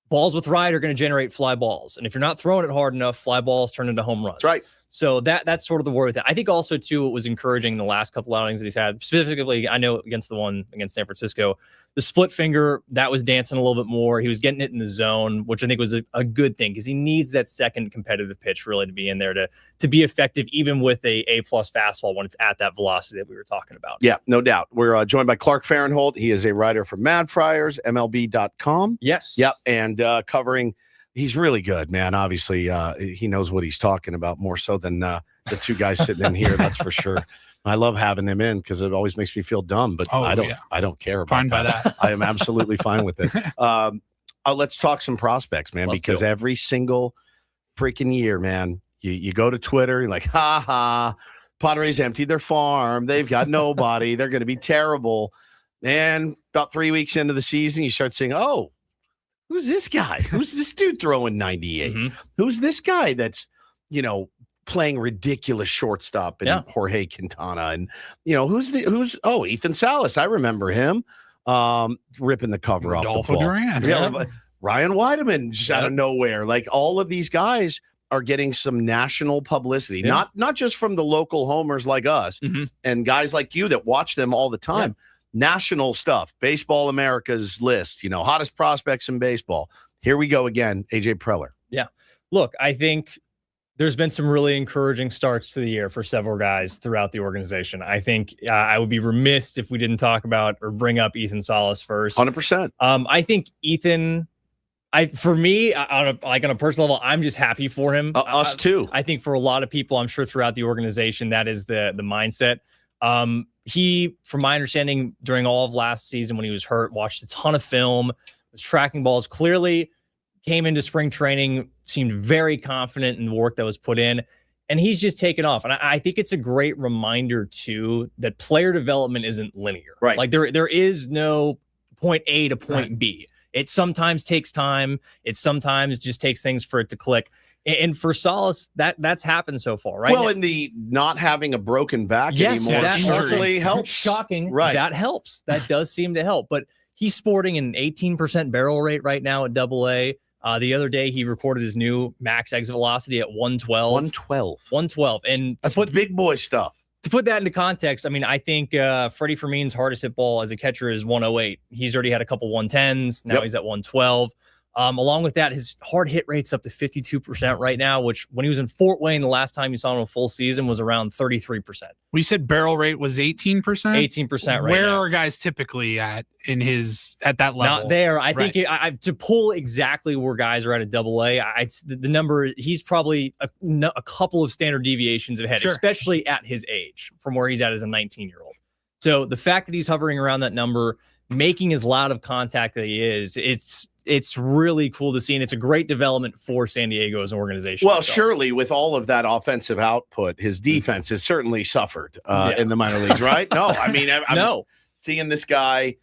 balls with ride are going to generate fly balls. And if you're not throwing it hard enough, fly balls turn into home runs. That's right. So that's sort of the worry with it. I think also, too, it was encouraging in the last couple outings that he's had, specifically, I know against the one against San Francisco, the split finger, that was dancing a little bit more. He was getting it in the zone, which I think was a good thing, because he needs that second competitive pitch really to be in there to be effective, even with a A-plus fastball when it's at that velocity that we were talking about. Yeah, no doubt. We're joined by Clark Fahrentholdd. He is a writer for Mad Friars, MLB.com. Yes. Yep, and covering. He's really good, man. Obviously, he knows what he's talking about more so than the two guys sitting in here. That's for sure. I love having him in because it always makes me feel dumb, but I don't care about Fine by that. I am absolutely fine with it. Let's talk some prospects, man, because every single freaking year, man, you go to Twitter, you're like, ha ha, Padres emptied their farm. They've got nobody. They're going to be terrible. And about 3 weeks into the season, you start saying, oh, who's this guy? Who's this dude throwing 98? Mm-hmm. Who's this guy that's, playing ridiculous shortstop and Jorge Quintana? And, who's Ethan Salas. I remember him ripping the cover off the ball. Duran. Yeah, Ryan Weideman just out of nowhere. Like, all of these guys are getting some national publicity, not just from the local homers like us and guys like you that watch them all the time. National stuff, Baseball America's list, hottest prospects in baseball. Here we go again, AJ Preller. Yeah. Look, I think there's been some really encouraging starts to the year for several guys throughout the organization. I think I would be remiss if we didn't talk about or bring up Ethan Salas first. 100%. I think Ethan, for me, on a personal level, I'm just happy for him. Us too. I think for a lot of people, I'm sure throughout the organization, that is the mindset. He, from my understanding, during all of last season when he was hurt, watched a ton of film, was tracking balls, clearly came into spring training, seemed very confident in the work that was put in, and he's just taken off. And I think it's a great reminder, too, that player development isn't linear. Right. Like there is no point A to point B. It sometimes takes time. It sometimes just takes things for it to click. And for Salas, that's happened so far, right? Well, and the not having a broken back anymore certainly helps. Shocking. Right. That helps. That does seem to help. But he's sporting an 18% barrel rate right now at AA. The other day, he recorded his new max exit velocity at 112. 112. And that's what big boy stuff. To put that into context, I mean, I think Freddie Fermin's hardest hit ball as a catcher is 108. He's already had a couple 110s. Now he's at 112. Along with that, his hard hit rate's up to 52% right now, which when he was in Fort Wayne, the last time you saw him a full season was around 33%. We said barrel rate was 18%? 18% right Where now. are guys typically at that level? Not there. I think to pull exactly where guys are at AA, the number, he's probably a couple of standard deviations ahead, especially at his age from where he's at as a 19-year-old. So the fact that he's hovering around that number, making as loud of contact that he is, it's really cool to see, and it's a great development for San Diego as an organization. Well, surely with all of that offensive output, his defense has certainly suffered in the minor leagues, right? No, I mean, I'm seeing this guy.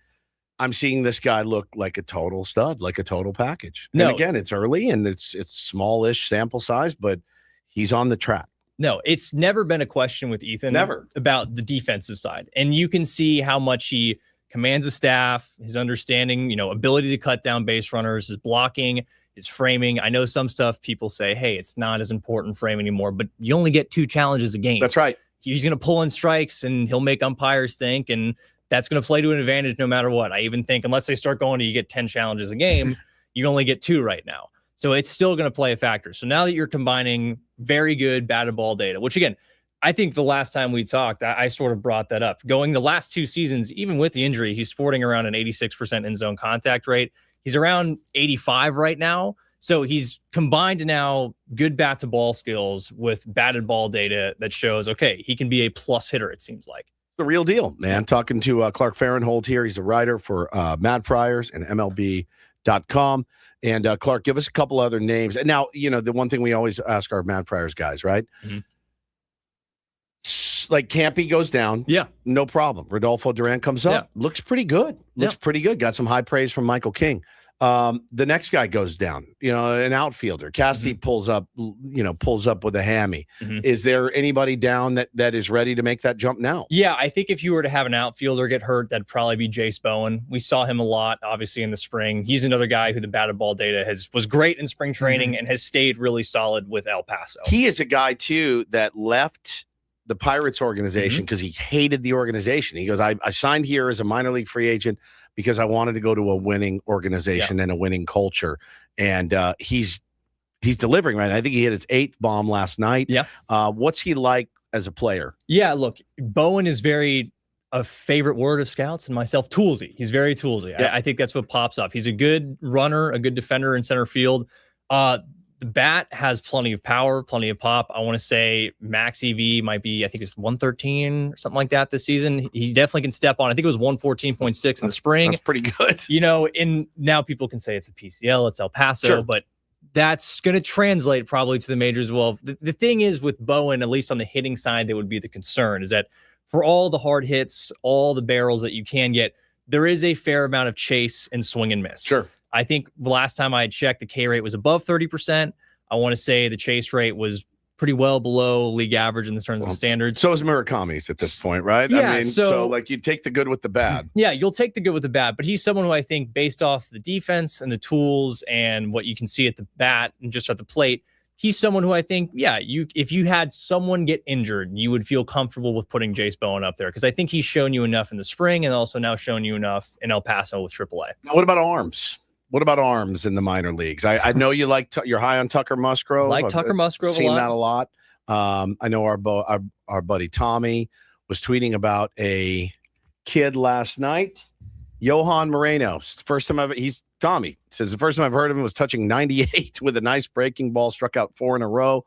I'm seeing this guy look like a total stud, like a total package. No. And again, it's early and it's smallish sample size, but he's on the track. No, it's never been a question with Ethan about the defensive side, and you can see how much he commands a staff, his understanding, ability to cut down base runners, his blocking, his framing. I know some stuff people say, hey, it's not as important frame anymore, but you only get 2 challenges a game. That's right. He's going to pull in strikes and he'll make umpires think, and that's going to play to an advantage no matter what. I even think unless they start going to you get 10 challenges a game, you only get 2 right now. So it's still going to play a factor. So now that you're combining very good batted ball data, which again, I think the last time we talked, I sort of brought that up. Going the last 2 seasons, even with the injury, he's sporting around an 86% in-zone contact rate. He's around 85 right now. So he's combined now good bat-to-ball skills with batted ball data that shows, okay, he can be a plus hitter, it seems like. The real deal, man. Talking to Clark Fahrentholdd here. He's a writer for Mad Friars and MLB.com. And Clark, give us a couple other names. And now, the one thing we always ask our Mad Friars guys, right? Mm-hmm. Like Campy goes down. Yeah. No problem. Rodolfo Duran comes up. Yeah. Looks pretty good. Pretty good. Got some high praise from Michael King. The next guy goes down, an outfielder. Cassidy pulls up with a hammy. Mm-hmm. Is there anybody down that is ready to make that jump now? Yeah, I think if you were to have an outfielder get hurt, that'd probably be Jace Bowen. We saw him a lot, obviously, in the spring. He's another guy who the batted ball data was great in spring training and has stayed really solid with El Paso. He is a guy, too, that left the Pirates organization because he hated the organization. He goes, I signed here as a minor league free agent because I wanted to go to a winning organization and a winning culture. And he's delivering, right? I think he hit his 8th bomb last night. Yeah. What's he like as a player? Yeah, look, Bowen is a favorite word of scouts and myself, toolsy. He's very toolsy. Yeah. I think that's what pops up. He's a good runner, a good defender in center field. The bat has plenty of power, plenty of pop. I want to say max EV might be, I think it's 113 or something like that this season. He definitely can step on. I think it was 114.6 in the spring. That's pretty good. And now people can say it's a PCL, it's El Paso, but that's going to translate probably to the majors as well. The thing is with Bowen, at least on the hitting side, that would be the concern is that for all the hard hits, all the barrels that you can get, there is a fair amount of chase and swing and miss. Sure. I think the last time I had checked, the K rate was above 30%. I want to say the chase rate was pretty well below league average in the terms of standards. So is Murakami's at this point, right? Yeah, I mean, so like you take the good with the bad. Yeah, you'll take the good with the bad, but he's someone who I think based off the defense and the tools and what you can see at the bat and just at the plate, he's someone who I think, if you had someone get injured, you would feel comfortable with putting Jace Bowen up there because I think he's shown you enough in the spring and also now shown you enough in El Paso with AAA. Now, what about arms? What about arms in the minor leagues? I know you you're high on Tucker Musgrove. Tucker Musgrove seen that a lot. I know our buddy Tommy was tweeting about a kid last night, Johan Moreno. First time Tommy says the first time I've heard of him was touching 98 with a nice breaking ball, struck out 4 in a row.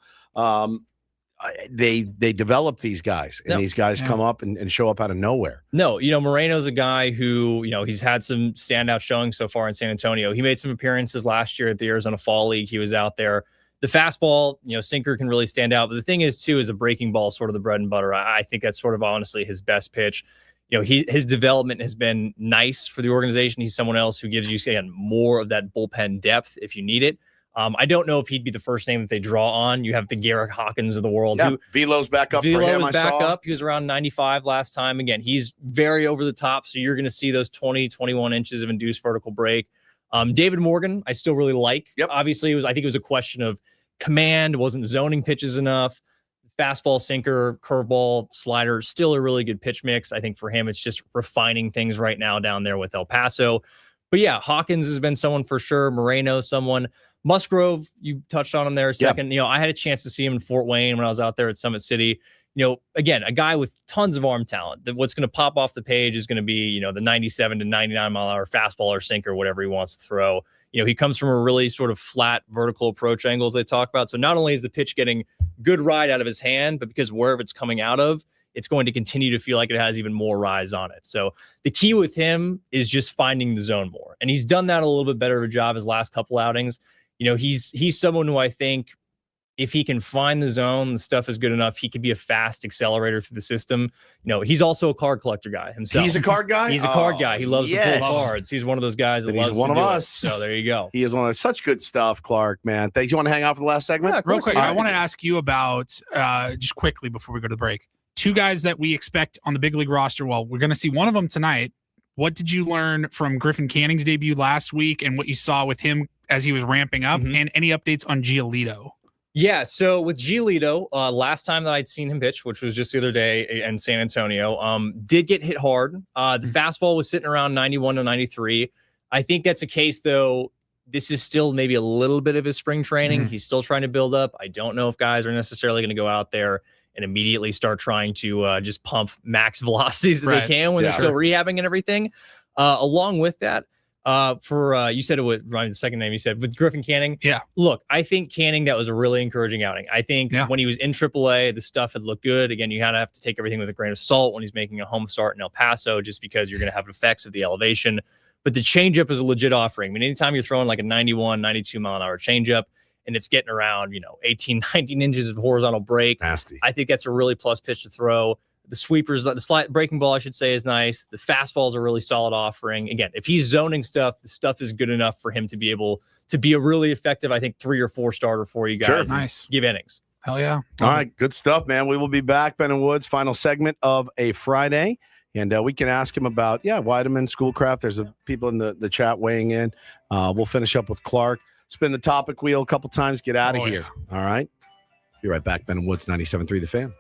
They develop these guys, and these guys come up and show up out of nowhere. No, Moreno's a guy who, he's had some standout showing so far in San Antonio. He made some appearances last year at the Arizona Fall League. He was out there. The fastball, sinker can really stand out. But the thing is, too, is a breaking ball sort of the bread and butter. I think that's sort of honestly his best pitch. His development has been nice for the organization. He's someone else who gives you, again, more of that bullpen depth if you need it. I don't know if he'd be the first name that they draw on. You have the Garrett Hawkins of the world. Yeah, Velo's back up for him. Velo's back up. He was around 95 last time. Again, he's very over the top, so you're going to see those 20, 21 inches of induced vertical break. David Morgan, I still really like. Yep. Obviously, I think it was a question of command, wasn't zoning pitches enough. Fastball, sinker, curveball, slider, still a really good pitch mix. I think for him, it's just refining things right now down there with El Paso. But yeah, Hawkins has been someone for sure. Moreno, someone. Musgrove, you touched on him there a second. Yep. I had a chance to see him in Fort Wayne when I was out there at Summit City. Again, a guy with tons of arm talent. What's going to pop off the page is going to be, the 97 to 99 mile an hour fastball or sinker, whatever he wants to throw. He comes from a really sort of flat vertical approach angles they talk about. So not only is the pitch getting good ride out of his hand, but because wherever it's coming out of, it's going to continue to feel like it has even more rise on it. So the key with him is just finding the zone more. And he's done that a little bit better of a job his last couple outings. He's someone who I think if he can find the zone, the stuff is good enough, he could be a fast accelerator through the system. He's also a card collector guy himself. He's a card guy? He's a card guy. He loves to pull cards. He's one of those guys that loves one to of do us. it. So there you go. He is one of such good stuff, Clark, man. Thanks. You want to hang out for the last segment? Yeah, real quick. I want to ask you about, just quickly before we go to the break, 2 guys that we expect on the big league roster. Well, we're going to see one of them tonight. What did you learn from Griffin Canning's debut last week and what you saw with him as he was ramping up, and any updates on Giolito? Yeah, so with Giolito, last time that I'd seen him pitch, which was just the other day in San Antonio, did get hit hard. The fastball was sitting around 91 to 93. I think that's a case, though, this is still maybe a little bit of his spring training. He's still trying to build up. I don't know if guys are necessarily going to go out there and immediately start trying to just pump max velocities that they can when they're still rehabbing and everything. Along with that, You said it with Ryan, the second name you said with Griffin Canning. Yeah. Look, I think Canning, that was a really encouraging outing. I think when he was in AAA, the stuff had looked good. Again, you kind of have to take everything with a grain of salt when he's making a home start in El Paso, just because you're going to have effects of the elevation. But the changeup is a legit offering. I mean, anytime you're throwing like a 91, 92 mile an hour changeup and it's getting around, 18, 19 inches of horizontal break, nasty. I think that's a really plus pitch to throw. The sweepers, the slight breaking ball, I should say, is nice. The fastball is a really solid offering. Again, if he's zoning stuff, the stuff is good enough for him to be able to be a really effective, I think, 3 or 4 starter for you guys. Sure. and Nice. Give innings. Hell yeah. All right, good stuff, man. We will be back, Ben and Woods, final segment of a Friday. And we can ask him about, Weideman, Schoolcraft. There's people in the chat weighing in. We'll finish up with Clark. Spin the topic wheel a couple times. Get out of here. Yeah. All right. Be right back. Ben and Woods, 97.3 The Fan.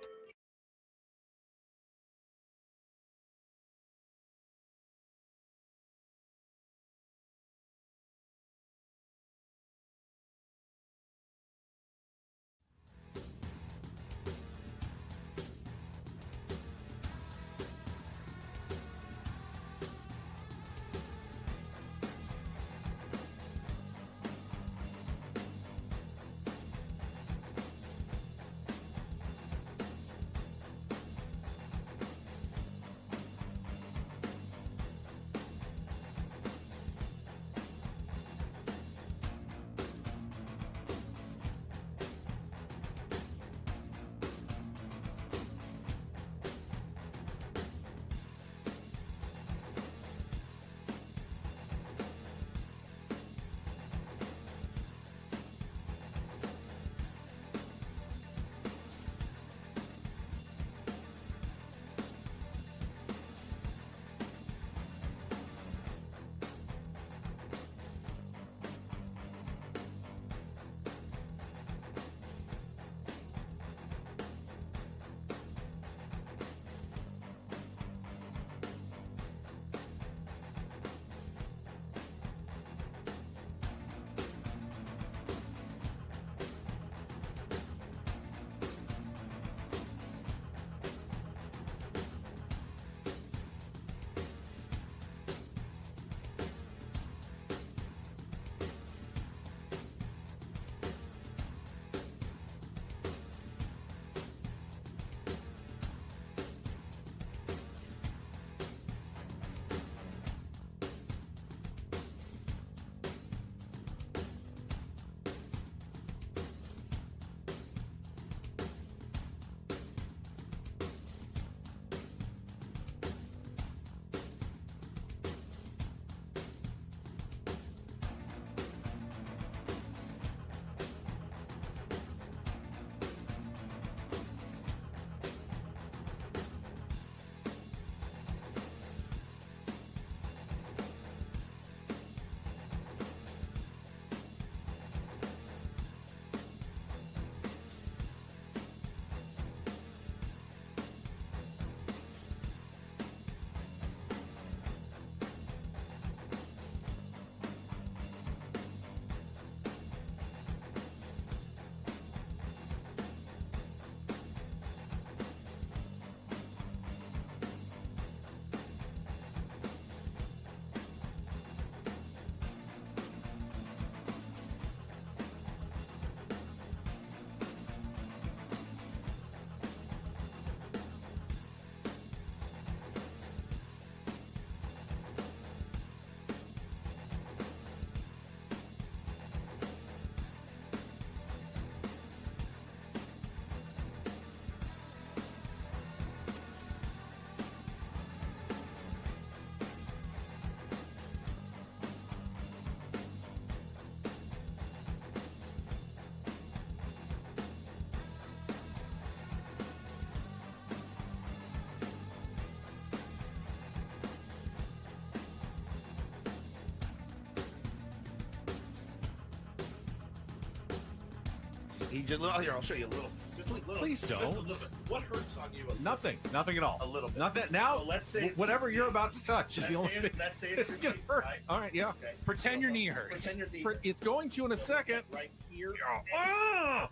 He just, here, I'll show you a little. Just a little. Please don't. Just a little bit. What hurts on you? Nothing at all. A little bit. Not that now. So let's say whatever you're about to touch is the only thing. Let's say it's gonna hurt. Right? All right, yeah. Okay. Pretend your knee hurts. Pretend your knee hurts. It's going to in a second. Right here. Oh,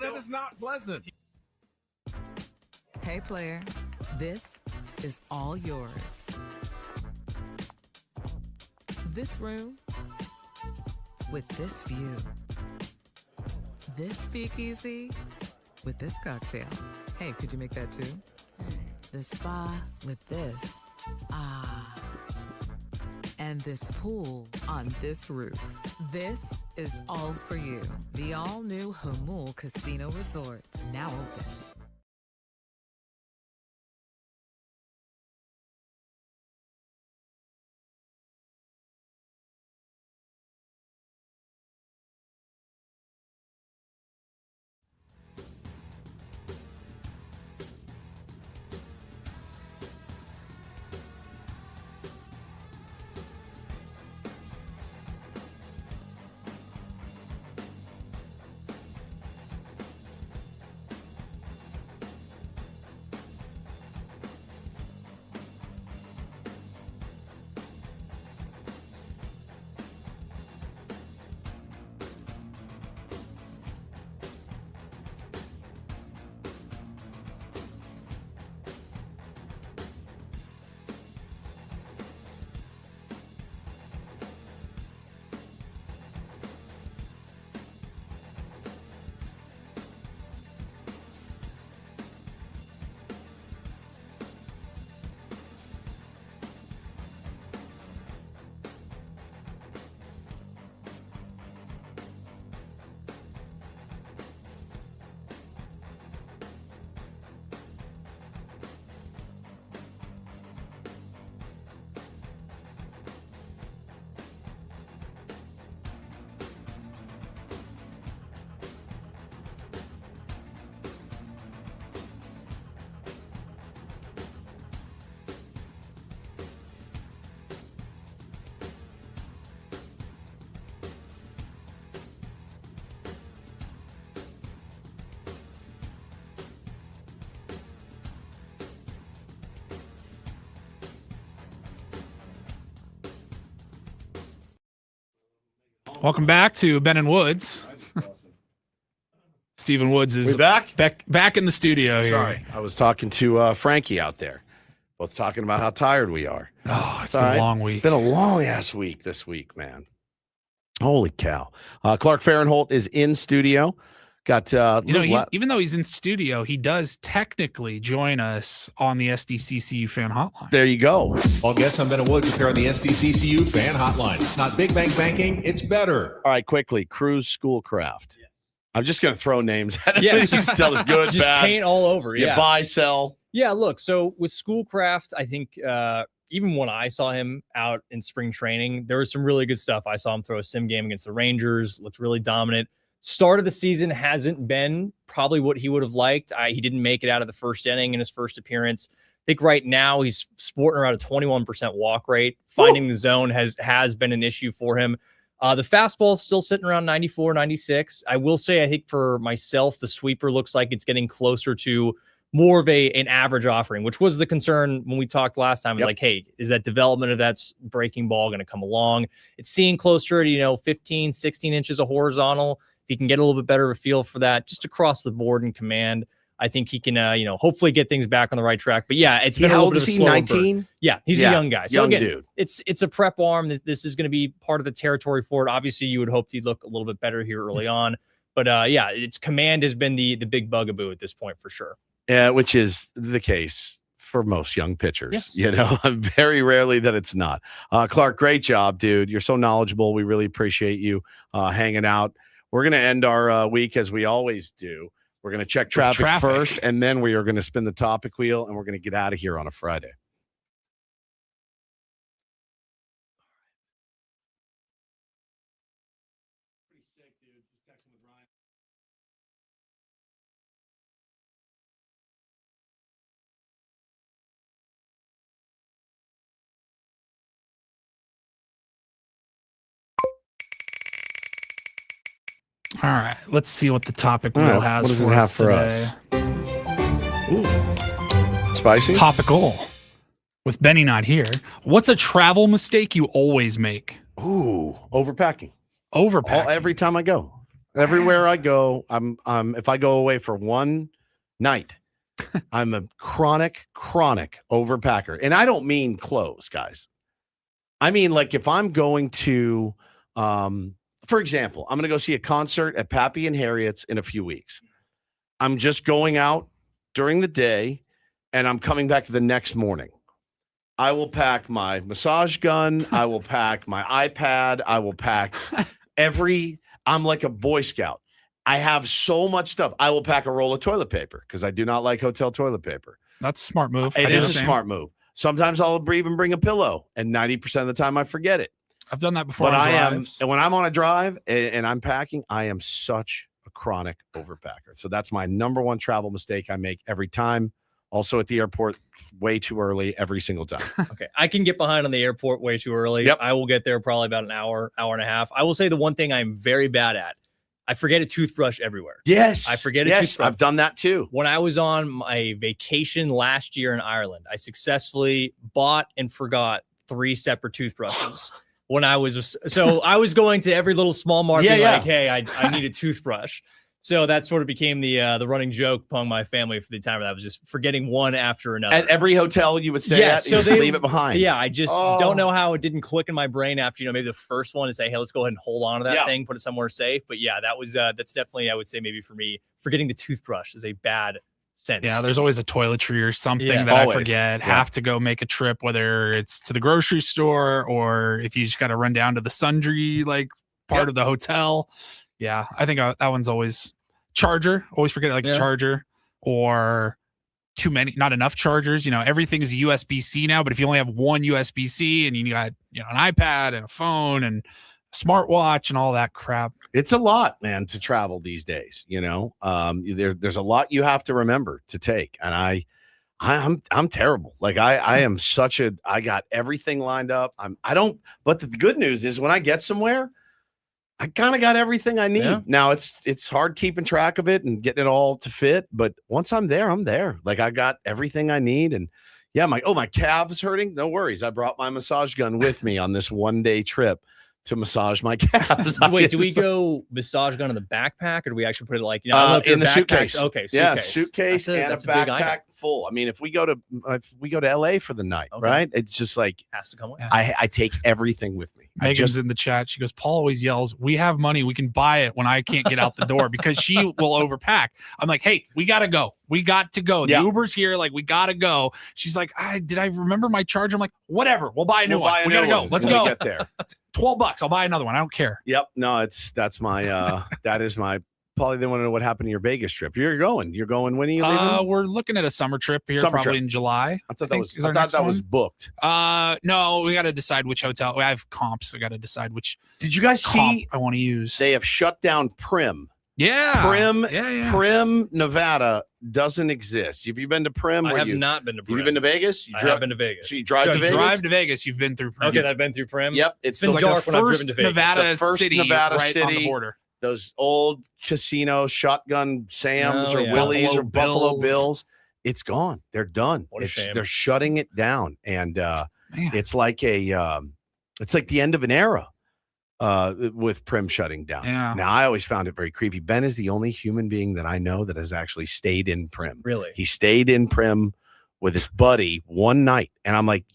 that is not pleasant. Hey, player, this is all yours. This room with this view. This speakeasy with this cocktail. Hey, could you make that too? The spa with this. Ah. And this pool on this roof. This is all for you. The all-new Hamul Casino Resort. Now open. Welcome back to Ben and Woods. Stephen Woods is We back in the studio here. Sorry, I was talking to Frankie out there. Both talking about how tired we are. Oh, it's been a long week. Been a long ass week this week, man. Holy cow! Clark Fahrentholdt is in studio. Got even though he's in studio, he does technically join us on the SDCCU fan hotline. There you go. All guests on Ben and Woods appear on the SDCCU fan hotline. It's not big bank banking, it's better. All right, quickly, Cruz Schoolcraft. Yes. I'm just going to throw names at it. Yes. Just tell us good, just bad. paint all over. Yeah. Buy, sell. Yeah, look, so with Schoolcraft, I think even when I saw him out in spring training, there was some really good stuff. I saw him throw a sim game against the Rangers, looked really dominant. Start of the season hasn't been probably what he would have liked. He didn't make it out of the first inning in his first appearance. I think right now he's sporting around a 21% walk rate. Finding the zone has been an issue for him. The fastball is still sitting around 94, 96. I will say, I think for myself, the sweeper looks like it's getting closer to more of an average offering, which was the concern when we talked last time. Like, hey, is that development of that breaking ball going to come along? It's seeing closer to, 15, 16 inches of horizontal. If he can get a little bit better of a feel for that, just across the board in command, I think he can, hopefully get things back on the right track. But yeah, it's been a little bit of a slow 19? Yeah, he's a young guy. So young again, dude. It's a prep arm. This is going to be part of the territory for it. Obviously, you would hope he'd look a little bit better here early on. But yeah, its command has been the big bugaboo at this point for sure. Yeah, which is the case for most young pitchers. Yes. Very rarely that it's not. Clark, great job, dude. You're so knowledgeable. We really appreciate you hanging out. We're going to end our week as we always do. We're going to check traffic first, and then we are going to spin the topic wheel, and we're going to get out of here on a Friday. All right, let's see what the topic wheel has what does for it have us for today. us? Ooh. Spicy? Topical. With Benny not here, what's a travel mistake you always make? Ooh, overpacking. Overpacking. Every time I go. Everywhere I go, I'm if I go away for one night, I'm a chronic overpacker. And I don't mean clothes, guys. I mean, like if I'm going to, for example, I'm going to go see a concert at Pappy and Harriet's in a few weeks. I'm just going out during the day and I'm coming back the next morning. I will pack my massage gun. I will pack my iPad. I will pack I'm like a Boy Scout. I have so much stuff. I will pack a roll of toilet paper because I do not like hotel toilet paper. That's a smart move. It is a smart move. Sometimes I'll even bring a pillow, and 90% of the time I forget it. I've done that before. But and when I'm on a drive and I'm packing, I am such a chronic overpacker. So that's my number one travel mistake I make every time. Also at the airport, way too early every single time. Okay. I can get behind on the airport way too early. Yep. I will get there probably about an hour and a half. I will say the one thing I'm very bad at, I forget a toothbrush everywhere. Yes. I forget a yes, toothbrush. I've done that too. When I was on my vacation last year in Ireland, I successfully bought and forgot 3 separate toothbrushes. When I was going to every little small market like, hey, I need a toothbrush. So that sort of became the running joke among my family for the time that I was just forgetting one after another. At every hotel you would stay at, so you just leave it behind. Yeah, I just don't know how it didn't click in my brain after, maybe the first one to say, hey, let's go ahead and hold on to that thing, put it somewhere safe. But yeah, that's definitely, I would say maybe for me, forgetting the toothbrush is a bad sense. Yeah, there's always a toiletry or something that always. I forget. Have to go make a trip, whether it's to the grocery store or if you just got to run down to the sundry part of the hotel. Yeah, I think that one's always charger. Always forget a charger or too many, not enough chargers. Everything is USB-C now, but if you only have one USB-C and you got an iPad and a phone and a smartwatch and all that crap, it's a lot, man, to travel these days. There's a lot you have to remember to take, and I'm terrible. Like I am I got everything lined up. But the good news is when I get somewhere, I kind of got everything I need. Yeah. Now it's hard keeping track of it and getting it all to fit, but once I'm there, I'm there. Like I got everything I need. And yeah, my calves hurting. No worries. I brought my massage gun with me on this 1-day trip to massage my calves. Wait, do we go massage gun in the backpack or do we actually put it I don't know if in the backpack- suitcase? Okay. Suitcase. Yeah, suitcase and a that's a big item. backpack full. I mean, if we go to LA for the night, right? It's just like Has to come with. I take everything with me. Megan's in the chat. She goes, Paul always yells, we have money. We can buy it when I can't get out the door because she will overpack. I'm like, hey, we got to go. We got to go. The Uber's here. Like, we got to go. She's like, did I remember my charger? I'm like, whatever. We'll buy a new one. We got to go. Let's go. Get there. $12. I'll buy another one. I don't care. Yep. No, that's my, that is my, Paulie, they want to know what happened to your Vegas trip. You're going when are you leaving? We're looking at a summer trip here, probably in July. I thought that was booked. No, we got to decide which hotel. I have comps. I got to decide which. Did you guys see? I want to use. They have shut down Prim. Yeah. Prim, Nevada doesn't exist. Have you been to Prim? I have not been to Prim. Have you been to Vegas? I have been to Vegas. So you drive to Vegas? Drive to Vegas. You've been through Prim. Okay, I've been through Prim. Yep. It's been dark when I've driven to Vegas. Nevada first city Nevada right city on the border. Those old casinos, Shotgun Sam's or Willie's or Buffalo Bills. It's gone. They're done. What a shame. They're shutting it down. And it's like it's like the end of an era with Prim shutting down. Yeah. Now, I always found it very creepy. Ben is the only human being that I know that has actually stayed in Prim. Really? He stayed in Prim with his buddy one night. And I'm like,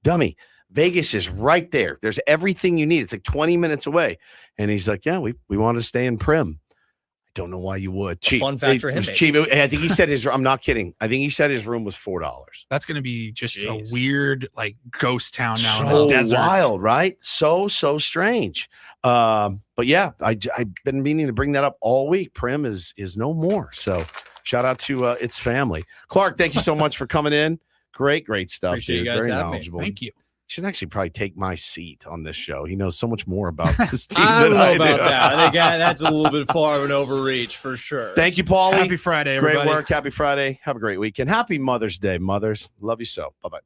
dummy, Vegas is right there. There's everything you need. It's like 20 minutes away. And he's like, yeah, we wanted to stay in Prim. I don't know why you would. Cheap. Fun fact for him. It was cheap. I think he said I'm not kidding. I think he said his room was $4. That's going to be just a weird ghost town now in So the desert. wild, right? So strange. But yeah, I've been meaning to bring that up all week. Prim is no more. So shout out to its family. Clark, thank you so much for coming in. Great stuff. Appreciate dude. you guys Very having me. knowledgeable. Thank you. Should actually probably take my seat on this show. He knows so much more about this team I don't than know I about do. that. I think that's a little bit far of an overreach for sure. Thank you, Paulie. Happy Friday, everybody. Great work. Happy Friday. Have a great weekend. Happy Mother's Day, mothers. Love you so. Bye-bye.